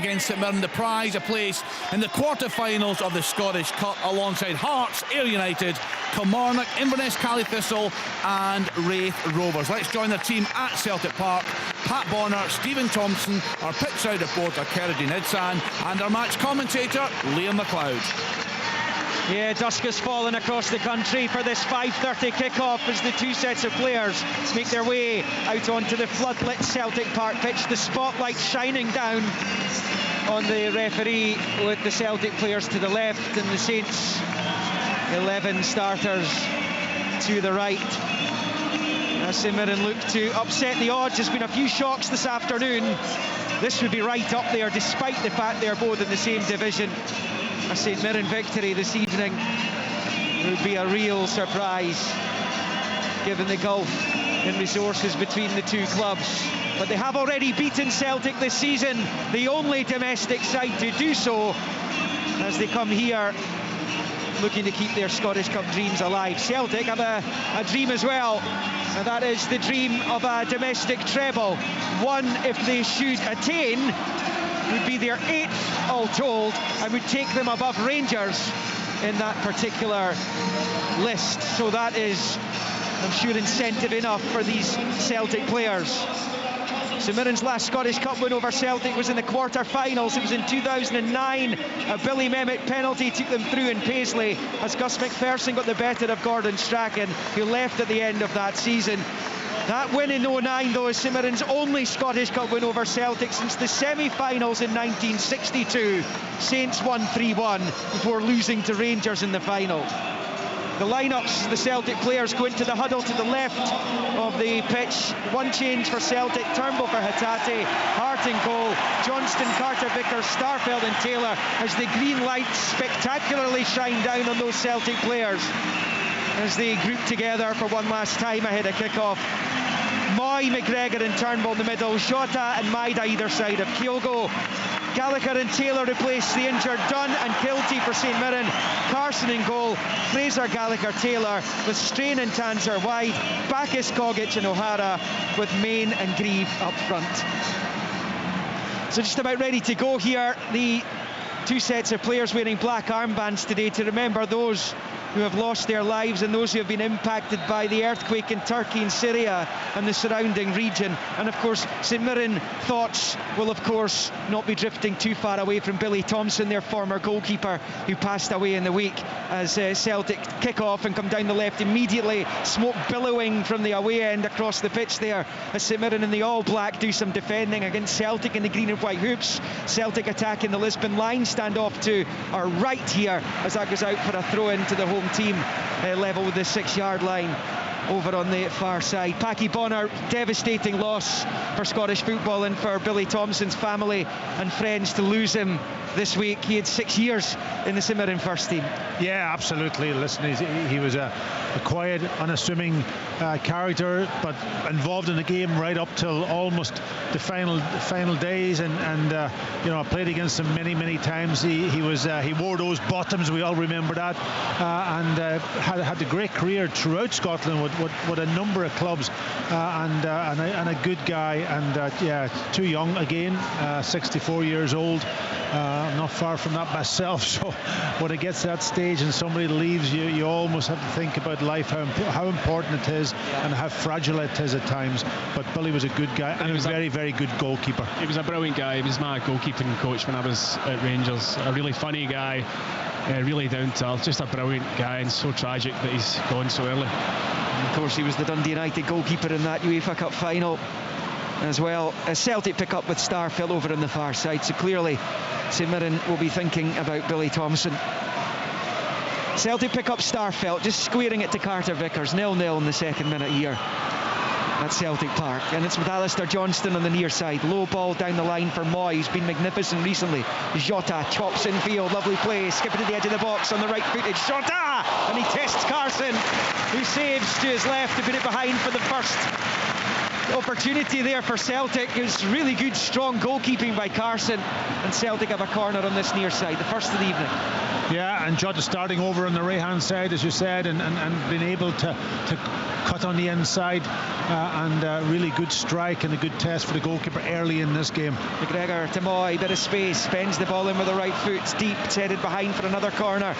against St Mirren, the prize a place in the quarter-finals of the Scottish Cup alongside Hearts, Ayr United, Kilmarnock, Inverness, Cally Thistle and Raith Rovers. Let's join their team at Celtic Park. Pat Bonner, Stephen Thompson, our pitch side reporter Kerridine Idsan and our match commentator Liam McLeod. Yeah, dusk has fallen across the country for this 5:30 kick-off as the two sets of players make their way out onto the floodlit Celtic Park pitch. The spotlight shining down on the referee with the Celtic players to the left and the Saints 11 starters to the right. As St Mirren look to upset the odds, there's been a few shocks this afternoon. This would be right up there despite the fact they're both in the same division. A St Mirren victory this evening would be a real surprise given the gulf in resources between the two clubs. But they have already beaten Celtic this season, the only domestic side to do so, as they come here looking to keep their Scottish Cup dreams alive. Celtic have a dream as well, and that is the dream of a domestic treble. One, if they should attain, would be their 8th all told and would take them above Rangers in that particular list. So that is, I'm sure, incentive enough for these Celtic players. St Mirren's last Scottish Cup win over Celtic was in the quarter-finals. It was in 2009. A Billy Mehmet penalty took them through in Paisley as Gus McPherson got the better of Gordon Strachan, who left at the end of that season. That win in 2009, though, is St Mirren's only Scottish Cup win over Celtic since the semi-finals in 1962. Saints won 3-1 before losing to Rangers in the final. The lineups, the Celtic players go into the huddle to the left of the pitch. One change for Celtic, Turnbull for Hatate, Hart in goal, Johnston, Carter, Vickers, Starfelt and Taylor as the green lights spectacularly shine down on those Celtic players as they group together for one last time ahead of kick-off. Moy, McGregor and Turnbull in the middle, Jota and Maida either side of Kyogo. Gallagher and Taylor replace the injured Dunn and Kilty for St Mirren. Carson in goal, Fraser, Gallagher, Taylor with Strain and Tanser wide, Bacchus, Gogic and O'Hara with Main and Grieve up front. So just about ready to go here. The two sets of players wearing black armbands today to remember those who have lost their lives and those who have been impacted by the earthquake in Turkey and Syria and the surrounding region. And of course, St Mirren thoughts will of course not be drifting too far away from Billy Thompson, their former goalkeeper, who passed away in the week, as Celtic kick off and come down the left immediately. Smoke billowing from the away end across the pitch there as St Mirren in the all black do some defending against Celtic in the green and white hoops. Celtic attacking the Lisbon line, stand off to our right here as that goes out for a throw in to the home team, level with the 6-yard line over on the far side. Paddy Bonner, devastating loss for Scottish football and for Billy Thompson's family and friends to lose him this week. He had 6 years in the St Mirren first team. Yeah, absolutely. Listen, he was a quiet, unassuming character, but involved in the game right up till almost the final days. And you know, I played against him many times. He wore those bottoms. We all remember that, and had a great career throughout Scotland with a number of clubs, and a good guy. And yeah, too young again, 64 years old. I'm not far from that myself, so when it gets to that stage and somebody leaves you, you almost have to think about life, how important it is and how fragile it is at times. But Billy was a good guy and a very good goalkeeper. He was a brilliant guy. He was my goalkeeping coach when I was at Rangers. A really funny guy, really down to earth, just a brilliant guy, and so tragic that he's gone so early. And of course, he was the Dundee United goalkeeper in that UEFA Cup final as well. As Celtic pick up with Starfelt over on the far side, so clearly St Mirren will be thinking about Billy Thompson. Celtic pick up Starfelt, just squaring it to Carter Vickers, 0-0 in the second minute here at Celtic Park, and it's with Alistair Johnston on the near side. Low ball down the line for Moy, who's been magnificent recently. Jota chops in field, lovely play, skipping to the edge of the box on the right footed. Jota! And he tests Carson, who saves to his left to put it behind for the first opportunity there for Celtic. It was really good, strong goalkeeping by Carson, and Celtic have a corner on this near side, the first of the evening. Yeah, and Jota starting over on the right-hand side, as you said, and being able to cut on the inside, and really good strike and a good test for the goalkeeper early in this game. McGregor to Moy, bit of space, bends the ball in with the right foot, it's deep, it's headed behind for another corner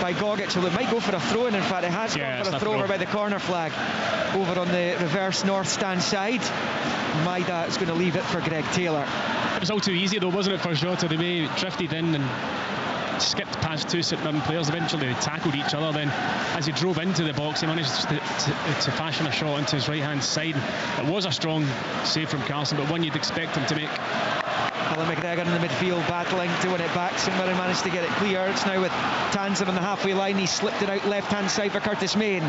by Gogic. Well, it might go for a throw-in, in fact it has gone for a throw over by the corner flag over on the reverse north stand side. Maida is going to leave it for Greg Taylor. It was all too easy though, wasn't it, for Jota? The way he drifted in and skipped past two St Mirren players. Eventually they tackled each other. Then as he drove into the box, he managed to fashion a shot into his right hand side. It was a strong save from Carson, but one you'd expect him to make. Alan McGregor in the midfield battling to win it back. St Mirren managed to get it clear. It's now with Tanser on the halfway line. He slipped it out left hand side for Curtis Main.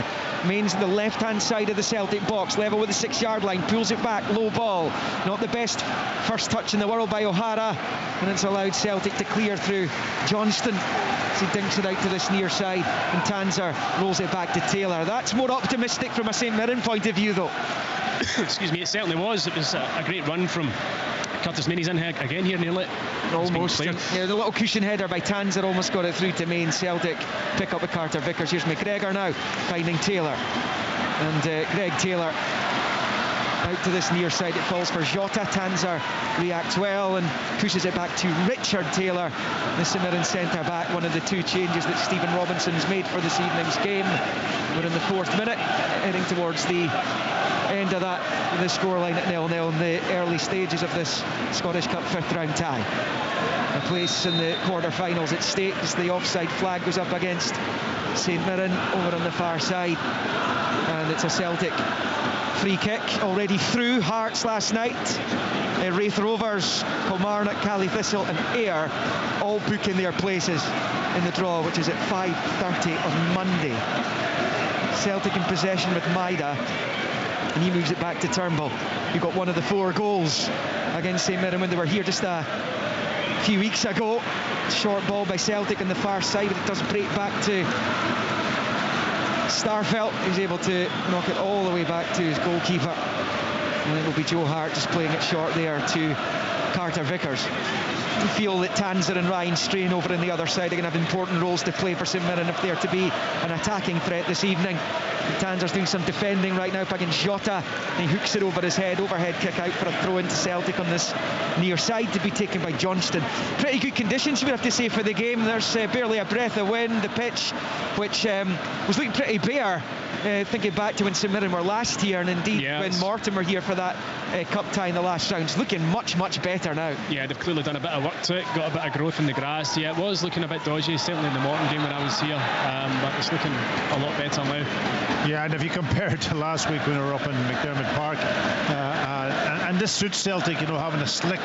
Main's the left hand side of the Celtic box, level with the 6 yard line, pulls it back, low ball. Not the best first touch in the world by O'Hara, and it's allowed Celtic to clear through Johnston as he dinks it out to this near side, and Tanser rolls it back to Taylor. That's more optimistic from a St Mirren point of view though. Excuse me, it certainly was. It was a great run from Curtis Main. He's in again here nearly. Almost. Yeah, the little cushion header by Tanser almost got it through to Main. Celtic pick up with Carter Vickers. Here's McGregor now finding Taylor, and Greg Taylor out to this near side. It falls for Jota. Tanser reacts well and pushes it back to Richard Taylor, the St Mirren centre back. One of the two changes that Stephen Robinson's made for this evening's game. We're in the 4th minute, heading towards the end of that, the scoreline at 0-0 in the early stages of this Scottish Cup 5th round tie. A place in the quarter-finals at stake as the offside flag goes up against St Mirren over on the far side, and it's a Celtic free kick already through. Hearts last night, Raith Rovers, Kilmarnock, Cali Thistle and Ayr all booking their places in the draw, which is at 5:30 on Monday. Celtic in possession with Maida, and he moves it back to Turnbull, who got one of the 4 goals against St Mirren when they were here just a few weeks ago. Short ball by Celtic on the far side, but it does break back to Starfelt. He's able to knock it all the way back to his goalkeeper, and it will be Joe Hart just playing it short there to Carter Vickers. We feel that Tanser and Ryan Strain over on the other side are going to have important roles to play for St Mirren if they're to be an attacking threat this evening. And Tanser's doing some defending right now up against Jota, and he hooks it over his head. Overhead kick out for a throw into Celtic on this near side to be taken by Johnston. Pretty good conditions, we have to say, for the game. There's barely a breath of wind. The pitch, which was looking pretty bare, thinking back to when St Mirren were last here, and indeed when Morton were here for that cup tie in the last round. It's looking much better now. Yeah, they've clearly done a bit of work to it, got a bit of growth in the grass. Yeah, it was looking a bit dodgy, certainly in the Morton game when I was here, but it's looking a lot better now. Yeah, and if you compare it to last week when we were up in McDermott Park, and this suits Celtic, you know, having a slick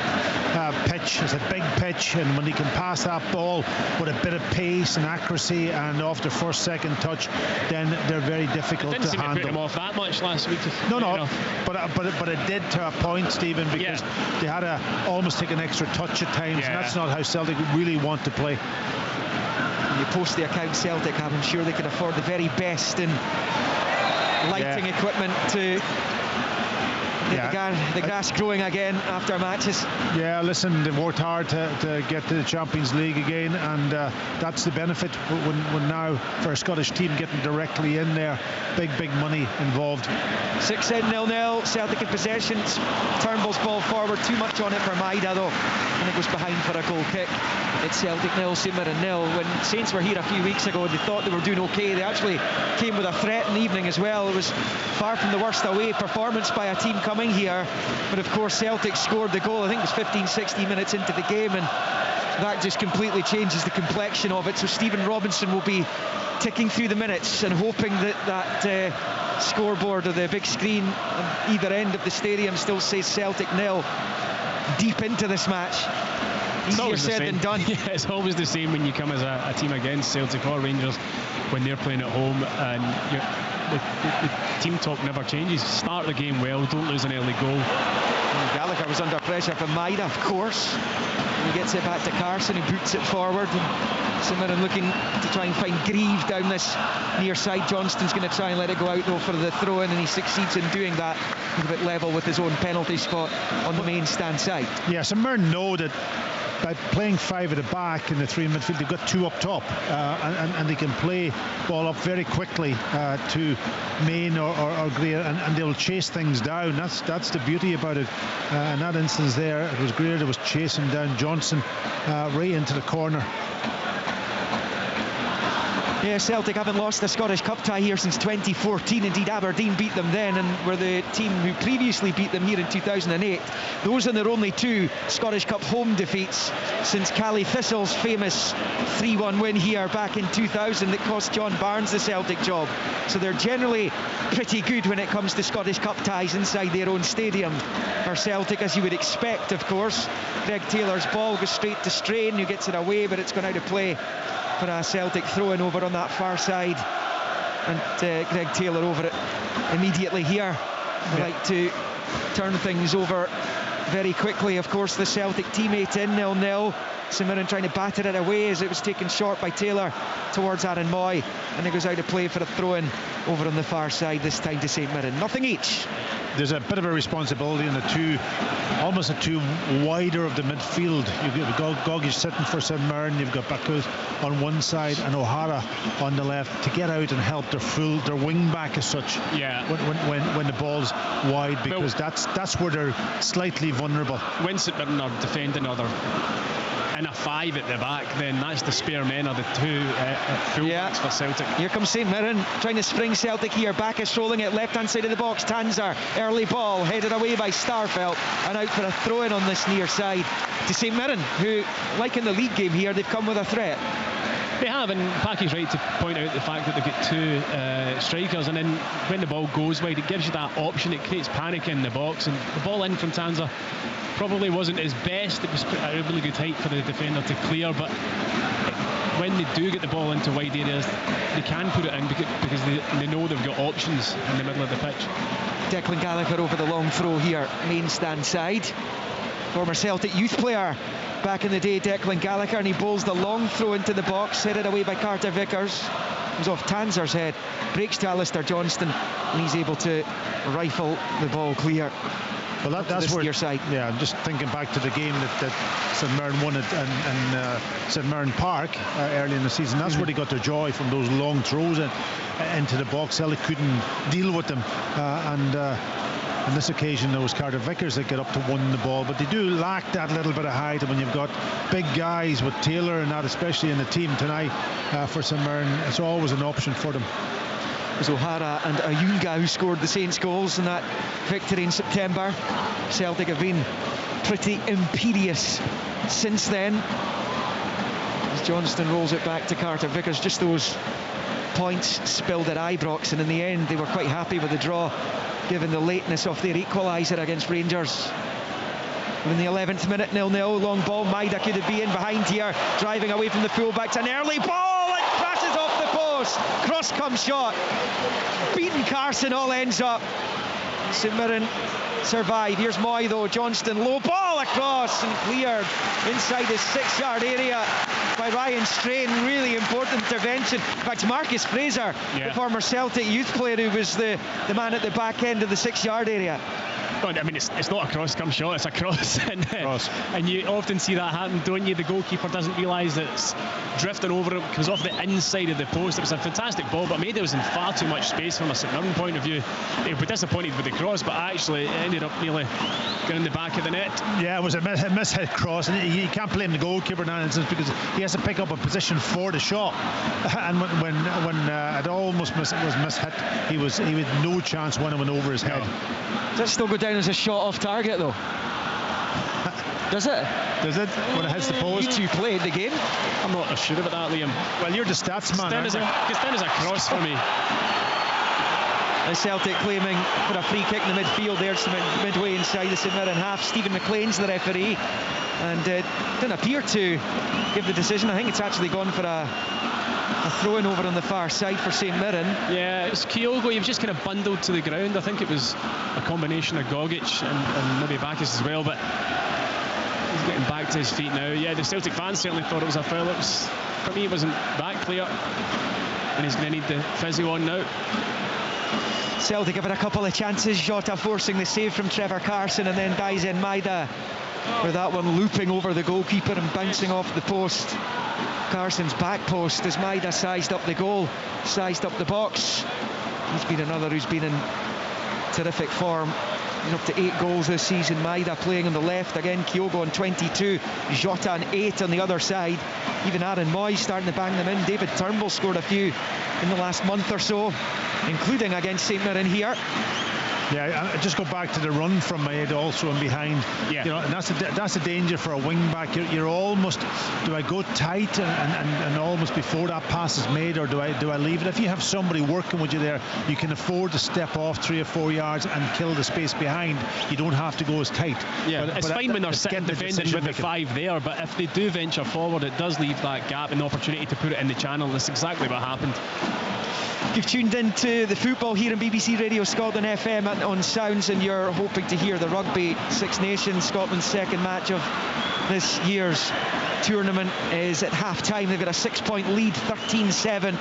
pitch. It's a big pitch, and when he can pass that ball with a bit of pace and accuracy and off the first, second touch, then they're very difficult to handle. Didn't seem to put him off that much last week. No, but it did to a point, Stephen, because they had to almost take an extra touch at times, and that's not how Celtic really want to play. When you post the account Celtic, I'm sure they can afford the very best in lighting equipment to get the grass growing again after matches. Yeah, listen, they've worked hard to get to the Champions League again, and that's the benefit when now for a Scottish team getting directly in there. Big money involved. 6 in, 0-0. Celtic in possession. Turnbull's ball forward, too much on it for Maida though, and it goes behind for a goal kick. It's Celtic 0, St Mirren 0. When Saints were here a few weeks ago, they thought they were doing okay. They actually came with a threat in the evening as well. It was far from the worst away performance by a team coming here, but of course Celtic scored the goal, I think it was 15-16 minutes into the game, and that just completely changes the complexion of it. So Stephen Robinson will be ticking through the minutes and hoping that scoreboard or the big screen on either end of the stadium still says Celtic 0 deep into this match. Easier said than done. Yeah, it's always the same when you come as a team against Celtic or Rangers when they're playing at home, and the team talk never changes. Start the game well, don't lose an early goal. Gallagher was under pressure from Maida, of course. He gets it back to Carson, who boots it forward. And St Mirren looking to try and find Grieve down this near side. Johnston's going to try and let it go out though for the throw-in, and he succeeds in doing that. He's a bit level with his own penalty spot on the main stand side. Yeah, St Mirren know that by playing 5 at the back in the 3 in midfield, they've got 2 up top, and they can play ball up very quickly to Main or Greer, and they'll chase things down. That's the beauty about it. In that instance there, it was Greer that was chasing down Johnson right into the corner. Yeah, Celtic haven't lost the Scottish Cup tie here since 2014. Indeed, Aberdeen beat them then and were the team who previously beat them here in 2008. Those are their only 2 Scottish Cup home defeats since Cally Thistle's famous 3-1 win here back in 2000 that cost John Barnes the Celtic job. So they're generally pretty good when it comes to Scottish Cup ties inside their own stadium. For Celtic, as you would expect, of course, Greg Taylor's ball goes straight to Strain, who gets it away, but it's gone out of play for a Celtic throw-in over on that far side, and Greg Taylor over it immediately here. They like to turn things over very quickly. Of course, the Celtic teammate in 0-0. St Mirren trying to batter it away as it was taken short by Taylor towards Aaron Moy, and it goes out of play for a throw-in over on the far side, this time to St Mirren. Nothing each. There's a bit of a responsibility in the almost the two wider of the midfield. You've got Gogic sitting for St Mirren, you've got Bakus on one side and O'Hara on the left to get out and help their wing back as such. Yeah. When the ball's wide, because that's where they're slightly vulnerable. When St Mirren are defending other in a 5 at the back, then that's the spare men are the 2 fullbacks for Celtic. Here comes St Mirren trying to spring Celtic here. Backus rolling it left hand side of the box. Tanzer, early ball headed away by Starfelt, and out for a throw-in on this near side to St Mirren, who, like in the league game here, they've come with a threat. They have, and Packy's right to point out the fact that they've got 2 strikers, and then when the ball goes wide, it gives you that option. It creates panic in the box, and the ball in from Tanzer probably wasn't his best. It was a really good height for the defender to clear, but when they do get the ball into wide areas, they can put it in because they know they've got options in the middle of the pitch. Declan Gallagher over the long throw here, main stand side. Former Celtic youth player back in the day, Declan Gallagher, and he bowls the long throw into the box, headed away by Carter Vickers. It was off Tanzer's head, breaks to Alistair Johnston, and he's able to rifle the ball clear. Well, that's where, side. Yeah, I'm just thinking back to the game that St Mirren won at in St Mirren Park early in the season. That's where they got their joy, from those long throws into the box. Celtic couldn't deal with them, and on this occasion it was Carter Vickers that got up to win the ball, but they do lack that little bit of height, and when you've got big guys with Taylor and that, especially in the team tonight for St Mirren, it's always an option for them. It was O'Hara and Ayunga who scored the Saints goals in that victory in September. Celtic have been pretty imperious since then. As Johnston rolls it back to Carter Vickers, just those points spilled at Ibrox, and in the end they were quite happy with the draw given the lateness of their equaliser against Rangers. In the 11th minute, 0-0, long ball, Maida could have been in behind here, driving away from the fullbacks, an early ball, it crashes off the post, cross come shot, beaten Carson, all ends up. St Mirren survive. Here's Moy though, Johnston, low ball across and cleared inside his 6-yard area by Ryan Strain. Really important intervention. In fact, Marcus Fraser, the former Celtic youth player, who was the man at the back end of the 6-yard area. I mean, it's not a cross-come shot, it's a cross. And you often see that happen, don't you? The goalkeeper doesn't realise that it's drifting over him, comes off the inside of the post. It was a fantastic ball, but Maida was in far too much space from a St Mirren point of view. He was disappointed with the cross, but actually it ended up nearly going in the back of the net. Yeah, it was a mishit cross, and you can't blame the goalkeeper in that instance, because he has to pick up a position for the shot. And when it almost was mishit, he had no chance when it went over his head. Does that still go down as a shot off target though? Does it? Does it? When it hits the post? You two played the game? I'm not sure about that, Liam. Well, you're the stats man. It's down as a cross for me. And Celtic claiming for a free kick in the midfield there, midway inside the St Mirren half. Stephen McLean's the referee, and didn't appear to give the decision. I think it's actually gone for a throw-in over on the far side for St Mirren. Yeah, it's Kyogo. He was just kind of bundled to the ground. I think it was a combination of Gogic and maybe Backus as well, but He's getting back to his feet now. Yeah, the Celtic fans certainly thought it was a foul. For me, it wasn't that clear. And he's going to need the physio on now. Celtic have had a couple of chances. Jota forcing the save from Trevor Carson, and then Daisen Maeda for that one looping over the goalkeeper and bouncing off the post. Carson's back post as Maeda sized up the goal, sized up the box. He's been another who's been in terrific form. Up to 8 goals this season. Maeda playing on the left again. Kyogo on 22, Jota on 8 on the other side. Even Aaron Moy starting to bang them in. David Turnbull scored a few in the last month or so, including against St Mirren here. Yeah, I just go back to the run from Maeda also and behind. Yeah. You know, and that's a danger for a wing back. You're almost, do I go tight and almost before that pass is made, or do I leave it? If you have somebody working with you there, you can afford to step off 3 or 4 yards and kill the space behind. You don't have to go as tight. Yeah, it's fine when they're sitting defending with the 5 there, but if they do venture forward, it does leave that gap and the opportunity to put it in the channel. That's exactly what happened. You've tuned into the football here on BBC Radio Scotland FM and on Sounds, and you're hoping to hear the Rugby Six Nations. Scotland's second match of this year's tournament is at half-time. They've got a 6-point lead, 13-7,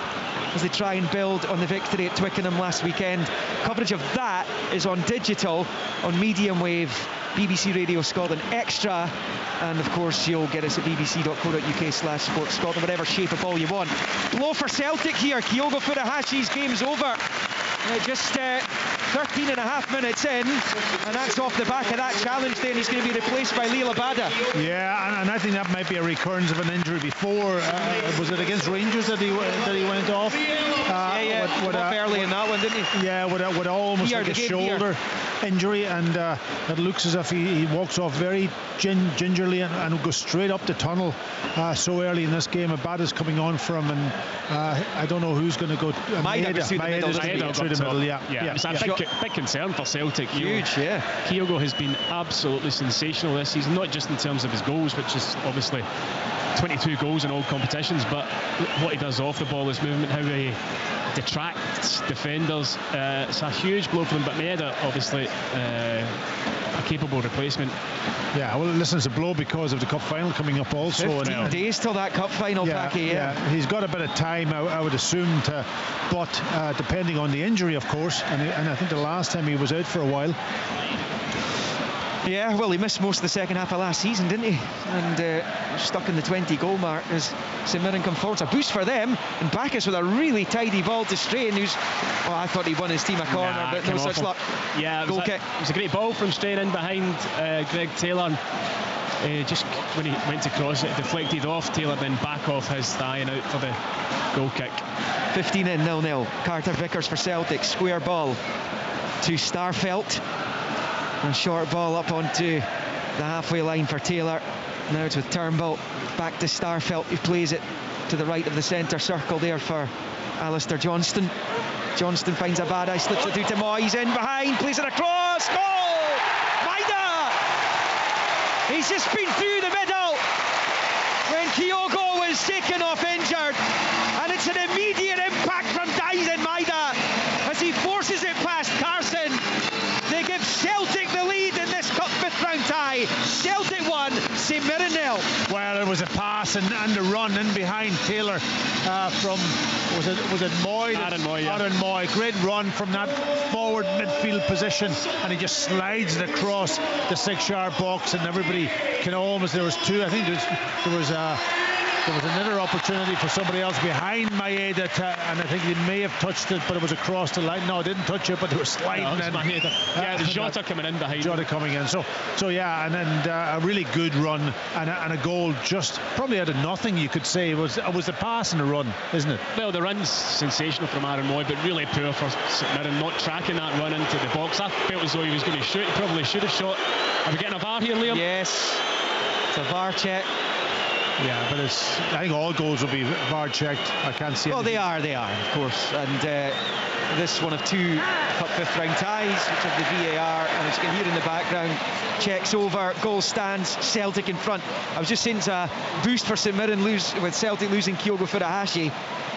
as they try and build on the victory at Twickenham last weekend. Coverage of that is on digital, on medium wave, BBC Radio Scotland Extra, and of course you'll get us at bbc.co.uk/Sports Scotland, whatever shape of ball you want. Blow for Celtic here. Kyogo Furahashi's game's over. Just 13 and a half minutes in, and that's off the back of that challenge. Then he's going to be replaced by Leila Bada. Yeah, and I think that might be a recurrence of an injury before. Was it against Rangers that he went off? Early in that one, didn't he? Yeah, with almost like a shoulder injury, and it looks as if he walks off very gingerly and goes straight up the tunnel so early in this game. Abada's coming on for him, and I don't know who's going to go. Maeda's through the middle. Yeah. It's a big concern for Celtic. Huge, yeah. Kyogo has been absolutely sensational this season, not just in terms of his goals, which is obviously 22 goals in all competitions, but what he does off the ball, his movement, how he detracts defenders. It's a huge blow for them, but Maeda obviously a capable replacement. Yeah, well, listen, it's a blow because of the cup final coming up also. 15 days till that cup final, Packy. Yeah, he's got a bit of time, I would assume, but depending on the injury, of course, and I think the last time he was out for a while. Yeah, well, he missed most of the second half of last season, didn't he? And stuck in the 20-goal mark as St Mirren come forward. It's a boost for them. And Bacchus with a really tidy ball to Strain, who's... Oh, I thought he won his team a corner, but no such luck. Yeah, goal kick. It was a great ball from Strain in behind Greg Taylor. Just when he went to cross it, deflected off Taylor, then back off his thigh and out for the goal kick. 15 in, 0-0. Carter Vickers for Celtic. Square ball to Starfelt. A short ball up onto the halfway line for Taylor. Now it's with Turnbull. Back to Starfelt, who plays it to the right of the centre circle there for Alistair Johnston. Johnston finds Abada, slips it through to Moyes, in behind, plays it across. Goal! Maeda! He's just been through the middle when Kyogo was taken off injured. And it's an immediate impact from Daisen Maeda as he forces it past Carson. They give Celtic the lead in this cup fifth round tie. Celtic 1, St Mirren 0. Well, it was a pass and the run in behind Taylor from was it Moy? Aaron Moy, yeah. Aaron Moy. Great run from that forward midfield position, and he just slides it across the 6-yard box, and everybody can almost. There was two. I think there was another opportunity for somebody else behind Maeda, and I think he may have touched it, but it was across the line. No, it didn't touch it, but they were sliding in. Yeah, there's Jota coming in behind. Jota coming in. So yeah, and a really good run and a goal just probably out of nothing, you could say. It was the pass and the run, isn't it? Well, the run's sensational from Aaron Moy, but really poor for St Mirren, not tracking that run into the box. I felt as though he was going to shoot. He probably should have shot. Are we getting a VAR here, Liam? Yes, it's a VAR check. Yeah, but I think all goals will be VAR checked. I can't see. Well, they are, of course. And this one of two Cup 5th round ties, which have the VAR, and as you can hear in the background, checks over, goal stands, Celtic in front. I was just saying it's a boost for St Mirren with Celtic losing Kyogo Furuhashi,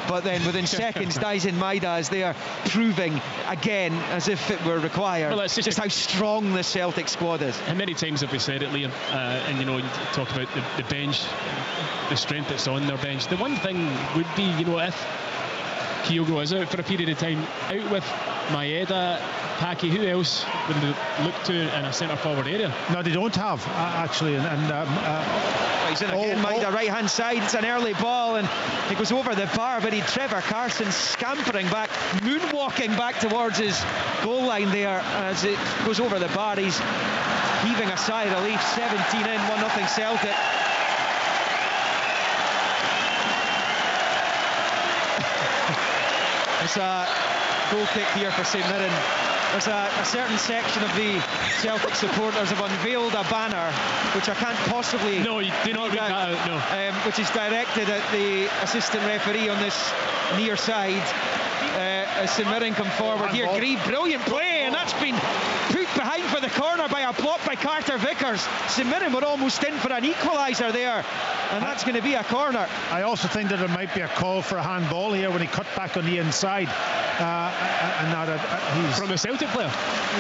but then within seconds Daisen Maeda is there proving again, as if it were required, well, just how strong the Celtic squad is. How many times have we said it, Liam? And you know, you talk about the bench, the strength that's on their bench. The one thing would be, you know, if Kyogo is out for a period of time, out with Maeda, Paki, who else would they look to in a centre forward area? No, they don't have actually, he's in again, Maeda, right hand side. It's an early ball and it goes over the bar, but Trevor Carson scampering back, moonwalking back towards his goal line there as it goes over the bar. He's heaving a sigh of relief. 17 in, 1-0 Celtic. It's a goal kick here for St Mirren. There's a certain section of the Celtic supporters have unveiled a banner, which I can't possibly... No, you do not read that out, no. Which is directed at the assistant referee on this near side. As St Mirren come forward here. Grieve, brilliant play, and that's been put behind for the corner by a block by Carter Vickers. St Mirren were almost in for an equaliser there, and that's going to be a corner. I also think that there might be a call for a handball here when he cut back on the inside. And now that he's... From a Celtic player?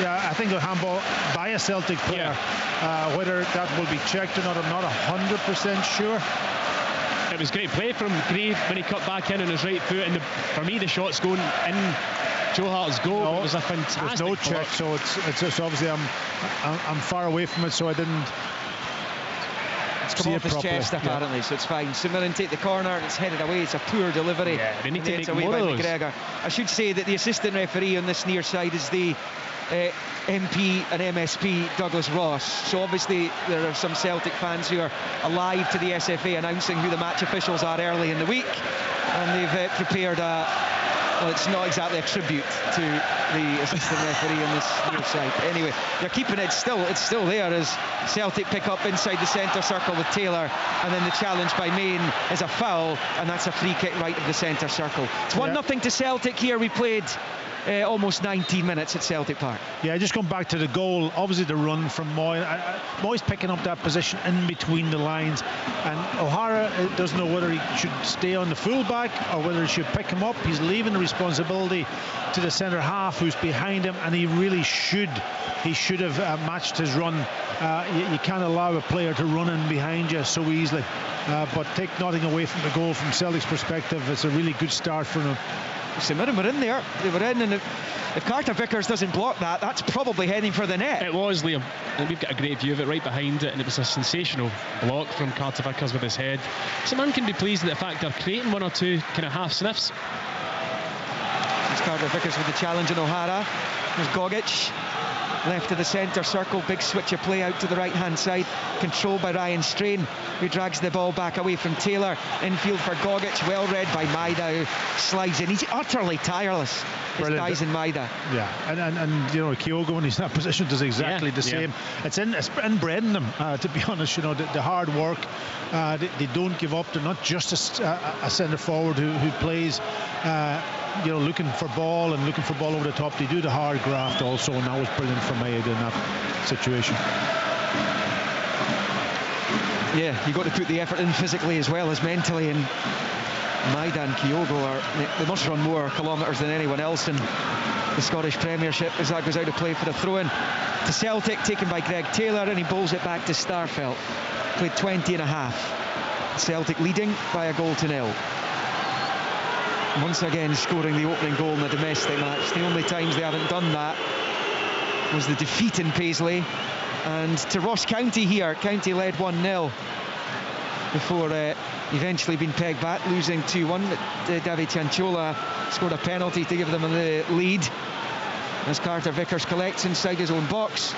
Yeah, I think a handball by a Celtic player. Yeah. Whether that will be checked or not, I'm not 100% sure. It was great play from Grieve when he cut back in on his right foot, and for me the shot's going in Joe Hart's goal. No, it was a fantastic there's no check, so it's obviously I'm far away from it, so I didn't. It's come off his chest apparently, so it's fine. St Mirren take the corner and it's headed away. It's a poor delivery. Yeah, they need to make away more by of those. McGregor. I should say that the assistant referee on this near side is the MP and MSP Douglas Ross. So obviously there are some Celtic fans who are alive to the SFA announcing who the match officials are early in the week, and they've prepared well, it's not exactly a tribute to the assistant referee on this near side. Anyway, they're keeping it it's still there as Celtic pick up inside the centre circle with Taylor, and then the challenge by Main is a foul, and that's a free kick right of the centre circle. It's 1-0 to Celtic here. We played almost 19 minutes at Celtic Park. Yeah, just going back to the goal, obviously the run from Moy. Moy's picking up that position in between the lines, and O'Hara doesn't know whether he should stay on the full-back or whether he should pick him up. He's leaving the responsibility to the centre half who's behind him, and he really should have matched his run. You can't allow a player to run in behind you so easily, but take nothing away from the goal from Celtic's perspective. It's a really good start for them. St Mirren were in there. They were in, and if Carter Vickers doesn't block that, that's probably heading for the net. It was, Liam, and we've got a great view of it right behind it, and it was a sensational block from Carter Vickers with his head. St Mirren can be pleased at the fact they're creating one or two kind of half sniffs. It's Carter Vickers with the challenge on O'Hara. There's Gogic left of the centre circle, big switch of play out to the right hand side, controlled by Ryan Strain, who drags the ball back away from Taylor. Infield for Gogic, well read by Maeda, who slides in. He's utterly tireless, this Daisen Maeda. Yeah, and you know, Kyogo when he's in that position does exactly the same. It's inbred in them, to be honest. You know, the hard work, they don't give up. They're not just a centre forward who plays you know, looking for ball over the top. They do the hard graft also, and that was brilliant for Maeda in that situation. Yeah, you've got to put the effort in physically as well as mentally, and Maeda and Kyogo they must run more kilometres than anyone else in the Scottish Premiership, as that goes out of play for the throw-in to Celtic, taken by Greg Taylor, and he bowls it back to Starfelt. Played 20 and a half. Celtic leading by a goal to nil. Once again scoring the opening goal in a domestic match. The only times they haven't done that was the defeat in Paisley and to Ross County here. County led 1-0 before eventually being pegged back, losing 2-1. But David Cianciola scored a penalty to give them the lead as Carter Vickers collects inside his own box.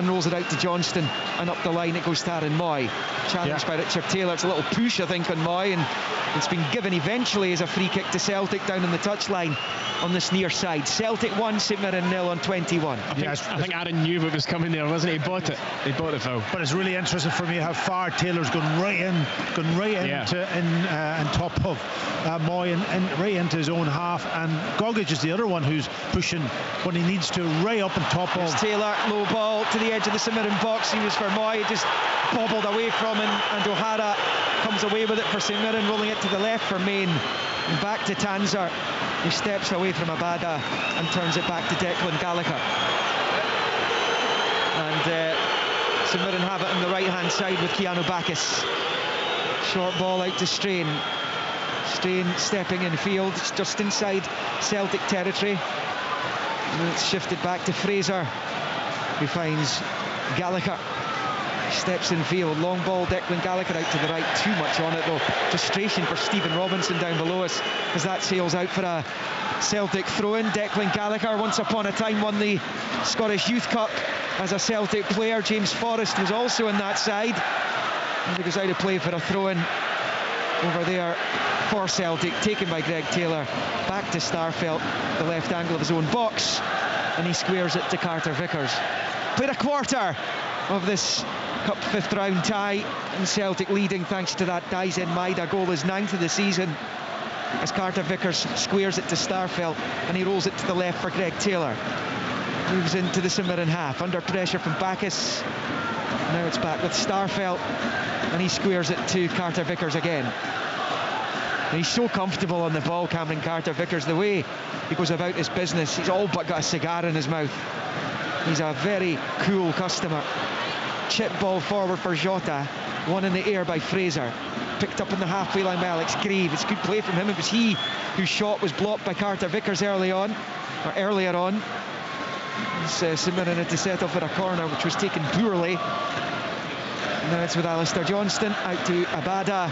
and rolls it out to Johnston, and up the line it goes to Aaron Moy, challenged by Richard Taylor. It's a little push, I think, on Moy, and it's been given eventually as a free kick to Celtic down on the touchline on this near side. Celtic 1, St Mirren 0 on 21. I think Aaron knew what was coming there, wasn't he? He bought it. He bought the foul. But it's really interesting for me how far Taylor's gone right in top of Moy and right into his own half, and Gogic is the other one who's pushing when he needs to, right up on top of Taylor. Low ball to the edge of the St Mirren box. He was for Moy, it just bobbled away from him, and O'Hara comes away with it for St Mirren, rolling it to the left for Main, and back to Tanser, who steps away from Abada and turns it back to Declan Gallagher. And St Mirren have it on the right hand side with Keanu Bacchus. Short ball out to Strain stepping in field, it's just inside Celtic territory, and it's shifted back to Fraser, who finds Gallagher, steps in field, long ball, Declan Gallagher out to the right, too much on it though. Frustration for Stephen Robinson down below us as that sails out for a Celtic throw-in. Declan Gallagher once upon a time won the Scottish Youth Cup as a Celtic player. James Forrest was also in that side, and he goes out of play for a throw-in over there for Celtic, taken by Greg Taylor, back to Starfelt, the left angle of his own box, and he squares it to Carter Vickers. Played a quarter of this Cup 5th round tie, and Celtic leading thanks to that Daizen Maeda goal, his 9th of the season, as Carter Vickers squares it to Starfelt, and he rolls it to the left for Greg Taylor. Moves into the St Mirren half, under pressure from Bacchus. Now it's back with Starfelt, and he squares it to Carter Vickers again. And he's so comfortable on the ball, Cameron Carter Vickers, the way he goes about his business. He's all but got a cigar in his mouth. He's a very cool customer. Chip ball forward for Jota, one in the air by Fraser, picked up in the halfway line by Alex Grieve. It's good play from him. It was he whose shot was blocked by Carter Vickers earlier on. St Mirren had to settle for a corner, which was taken poorly. Now it's with Alistair Johnston out to Abada,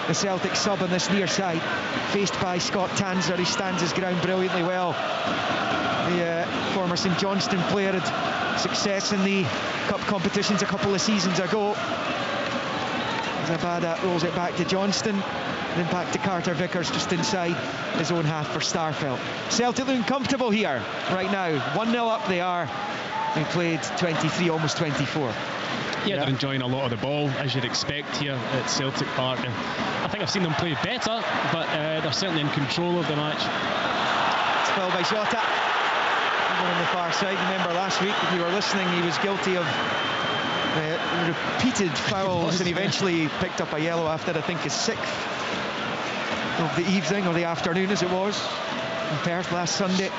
the Celtic sub on this near side, faced by Scott Tanser. He stands his ground brilliantly well. The former St Johnstone player had success in the cup competitions a couple of seasons ago. As Abada rolls it back to Johnston, then back to Carter Vickers just inside his own half for Starfelt. Celtic looking comfortable here right now. 1-0 up they are. They played 23, almost 24. Yeah, they're enjoying a lot of the ball, as you'd expect here at Celtic Park. And I think I've seen them play better, but they're certainly in control of the match. It's fouled by Jota. On the far side. Remember last week, if you were listening, he was guilty of repeated fouls, and eventually picked up a yellow after, I think, his 6th of the evening, or the afternoon as it was, in Perth last Sunday.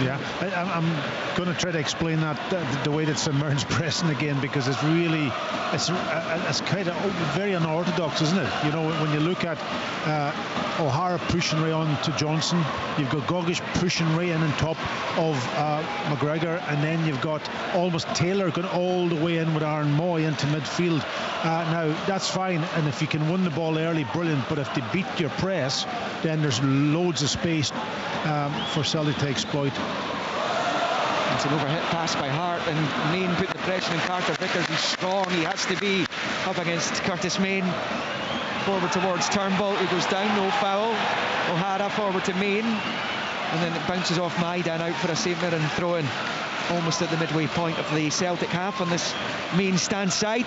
Yeah, I'm going to try to explain that the way that St Mirren's pressing again, because it's really it's kind of very unorthodox, isn't it? You know, when you look at O'Hara pushing right on to Johnson, you've got Gogic pushing right in on top of McGregor, and then you've got almost Taylor going all the way in with Aaron Moy into midfield. Now that's fine, and if you can win the ball early, brilliant, but if they beat your press, then there's loads of space for Celtic to exploit. It's an overhit pass by Hart, and Main put the pressure on Carter Vickers. He's strong, he has to be up against Curtis Main. Forward towards Turnbull, he goes down, no foul. O'Hara forward to Main, and then it bounces off Maida and out for a St Mirren throw-in, almost at the midway point of the Celtic half on this Main stand side.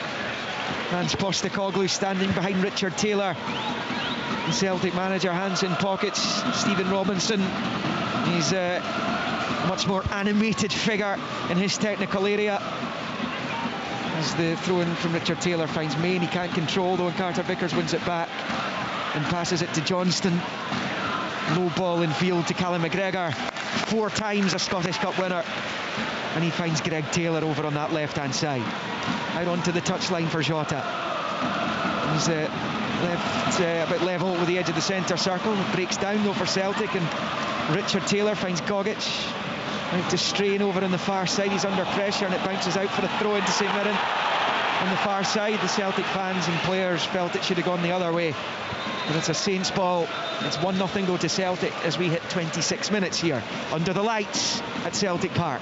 Hans Postecoglou standing behind Richard Taylor. The Celtic manager, hands in pockets. Stephen Robinson, he's a much more animated figure in his technical area. As the throw-in from Richard Taylor finds Main, he can't control though, and Carter Vickers wins it back and passes it to Johnston. Low ball in field to Callum McGregor, 4 times a Scottish Cup winner, and he finds Greg Taylor over on that left-hand side. Out onto the touchline for Jota. He's left a bit level with the edge of the centre circle. It breaks down though for Celtic, and Richard Taylor finds Gogic. Out to Strain over on the far side. He's under pressure, and it bounces out for a throw into St Mirren. On the far side, the Celtic fans and players felt it should have gone the other way, but it's a Saints ball. It's 1-0 go to Celtic as we hit 26 minutes here under the lights at Celtic Park.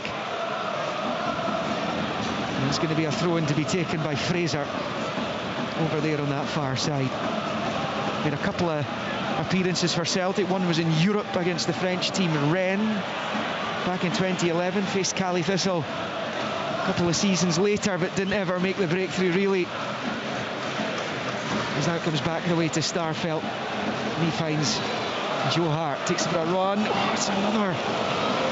And it's going to be a throw-in to be taken by Fraser over there on that far side. Made a couple of appearances for Celtic. One was in Europe against the French team Rennes back in 2011. Faced Cali Thistle a couple of seasons later, but didn't ever make the breakthrough really. As now comes back the way to Starfelt. And he finds Joe Hart, takes it for a run. It's another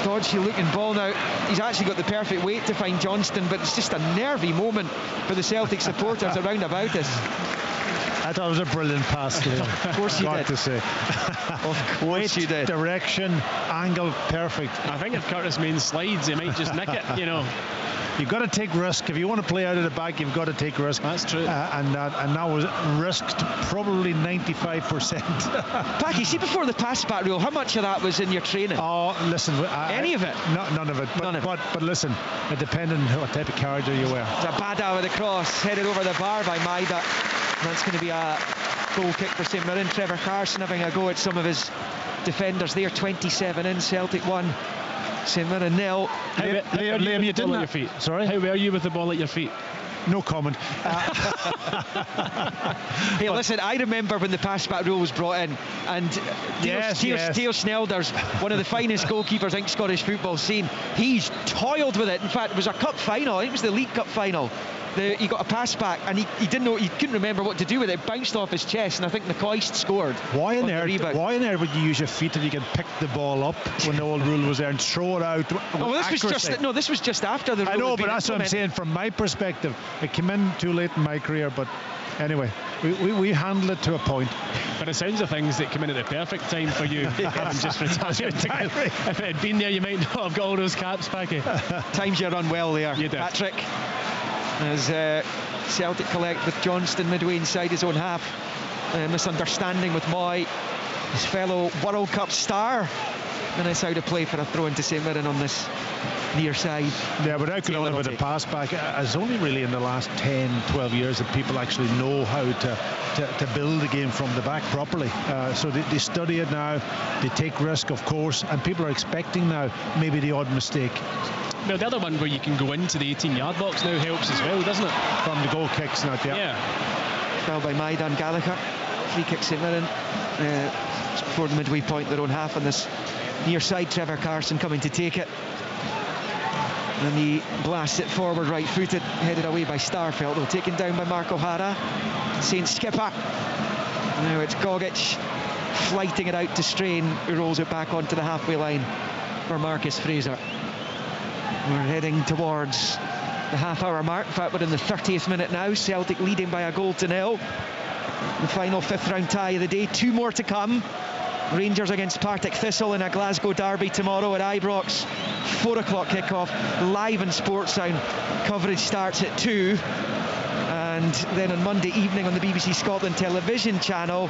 dodgy looking ball now. He's actually got the perfect weight to find Johnston, but it's just a nervy moment for the Celtic supporters around about us. I thought it was a brilliant pass. Of course you did. To say. Of course you did. Direction, angle, perfect. I think if Curtis Main slides, he might just nick it, you know. You've got to take risk. If you want to play out of the back, you've got to take risk. That's true. And that was risked probably 95%. Packy, see before the pass back rule, how much of that was in your training? Oh, listen. Any of it? None of it. But listen, it depended on what type of character you were. It's a Bada with a cross, headed over the bar by Maida. And that's going to be a goal kick for St Mirren. Trevor Carson having a go at some of his defenders there. 27 in, Celtic 1. St Mirren 0. Liam, you didn't. Your feet. Sorry? How were you with the ball at your feet? No comment. Hey, listen, I remember when the pass back rule was brought in, and Theo Snelders, one of the finest goalkeepers I think Scottish football's seen, he's toiled with it. In fact, it was a cup final. I think it was the League Cup final. He got a pass back and he couldn't remember what to do with it. It bounced off his chest, and I think McCoist scored. Why on earth would you use your feet if you can pick the ball up when the old rule was there and throw it out? This was just after the rule. I know, but that's what I'm saying. From my perspective, it came in too late in my career, but anyway, we handled it to a point. But it sounds of things that come in at the perfect time for you. Just retired. If it had been there, you might not have got all those caps, Packy. Times you run well there, you did. Patrick. As Celtic collect with Johnston midway inside his own half. Misunderstanding with Moy, his fellow World Cup star. And it's out of play for a throw into St Mirren on this near side. Yeah, but how could I with the pass back? It's only really in the last 10, 12 years that people actually know how to build the game from the back properly. So they study it now, they take risk, of course, and people are expecting now maybe the odd mistake. Well, the other one where you can go into the 18-yard box now helps as well, doesn't it? From the goal kicks now, yeah. Foul by Maida and Gallagher. Free kick St Mirren. Before the midway point, their own half on this near side. Trevor Carson coming to take it. And he blasts it forward right-footed, headed away by Starfelt, though taken down by Mark O'Hara. St Skipper. Now it's Gogic flighting it out to Strain, who rolls it back onto the halfway line for Marcus Fraser. We're heading towards the half-hour mark. In fact, we're in the 30th minute now. Celtic leading by 1-0. The final fifth-round tie of the day. 2 more to come. Rangers against Partick Thistle in a Glasgow derby tomorrow at Ibrox. 4 o'clock kickoff, live in Sportsound. Coverage starts at 2. And then on Monday evening on the BBC Scotland television channel,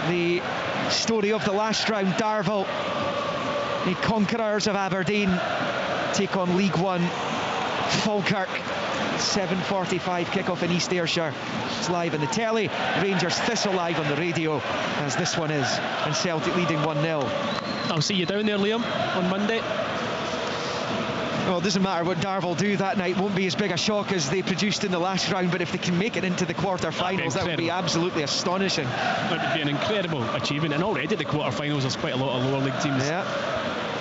the story of the last round. Darvel, the conquerors of Aberdeen, take on League One Falkirk. 7:45 kickoff in East Ayrshire. It's live on the telly. Rangers Thistle live on the radio, as this one is, and Celtic leading 1-0. I'll see you down there, Liam, on Monday. Well, it doesn't matter what Darvel do that night. Won't be as big a shock as they produced in the last round, but if they can make it into the quarter-finals, that would be absolutely astonishing. That would be an incredible achievement, and already the quarter-finals there's quite a lot of lower league teams. Yeah.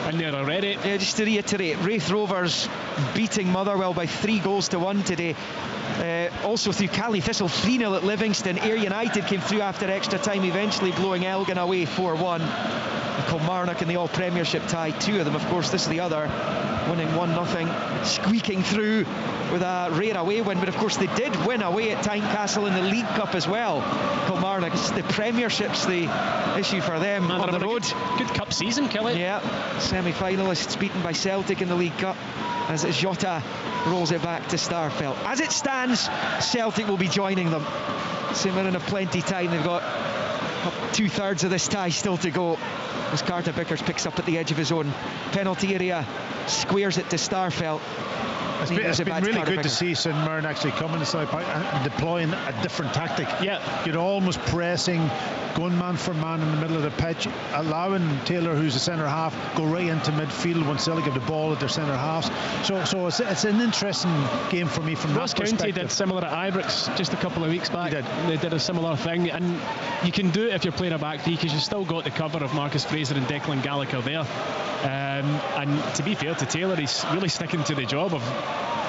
And they're already. Yeah, just to reiterate, Raith Rovers beating Motherwell by 3-1 today. Also through Cali Thistle 3-0 at Livingston. Ayr United came through after extra time, eventually blowing Elgin away 4-1. Kilmarnock in the All Premiership tie, 2 of them, of course. This is the other, winning 1-0, squeaking through with a rare away win, but of course they did win away at Tynecastle in the League Cup as well. Kilmarnock, the Premiership's the issue for them on the road. Good cup season, Kelly. Yeah, semi-finalists beaten by Celtic in the League Cup as Jota rolls it back to Starfelt. As it stands, Celtic will be joining them. St Mirren have plenty of time. They've got 2/3 of this tie still to go, as Carter Bickers picks up at the edge of his own penalty area, squares it to Starfelt. It's been really good to see St Mirren actually coming to Celtic Park and deploying a different tactic. Yeah. You're almost pressing, going man for man in the middle of the pitch, allowing Taylor, who's the centre half, go right into midfield when Celtic have the ball at their centre halves. So it's an interesting game for me from Ross that perspective. County did similar at Ibrox just a couple of weeks back. They did a similar thing, and you can do it if you're playing a back three because you've still got the cover of Marcus Fraser and Declan Gallagher there. And to be fair to Taylor, he's really sticking to the job of,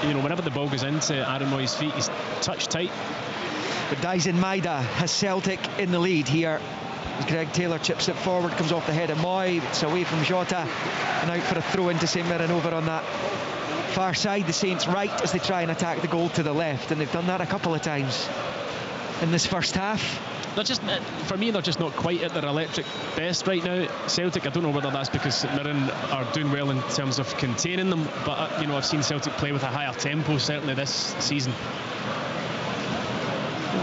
whenever the ball goes into Aaron Mooy's feet, he's touch tight. But Dyson Maeda has Celtic in the lead here. As Greg Taylor chips it forward, comes off the head of Moy, it's away from Jota, and out for a throw into St Mirren over on that far side. The Saints right as they try and attack the goal to the left, and they've done that a couple of times in this first half. They're just, for me, they're just not quite at their electric best right now. Celtic, I don't know whether that's because St Mirren are doing well in terms of containing them, but I've seen Celtic play with a higher tempo certainly this season.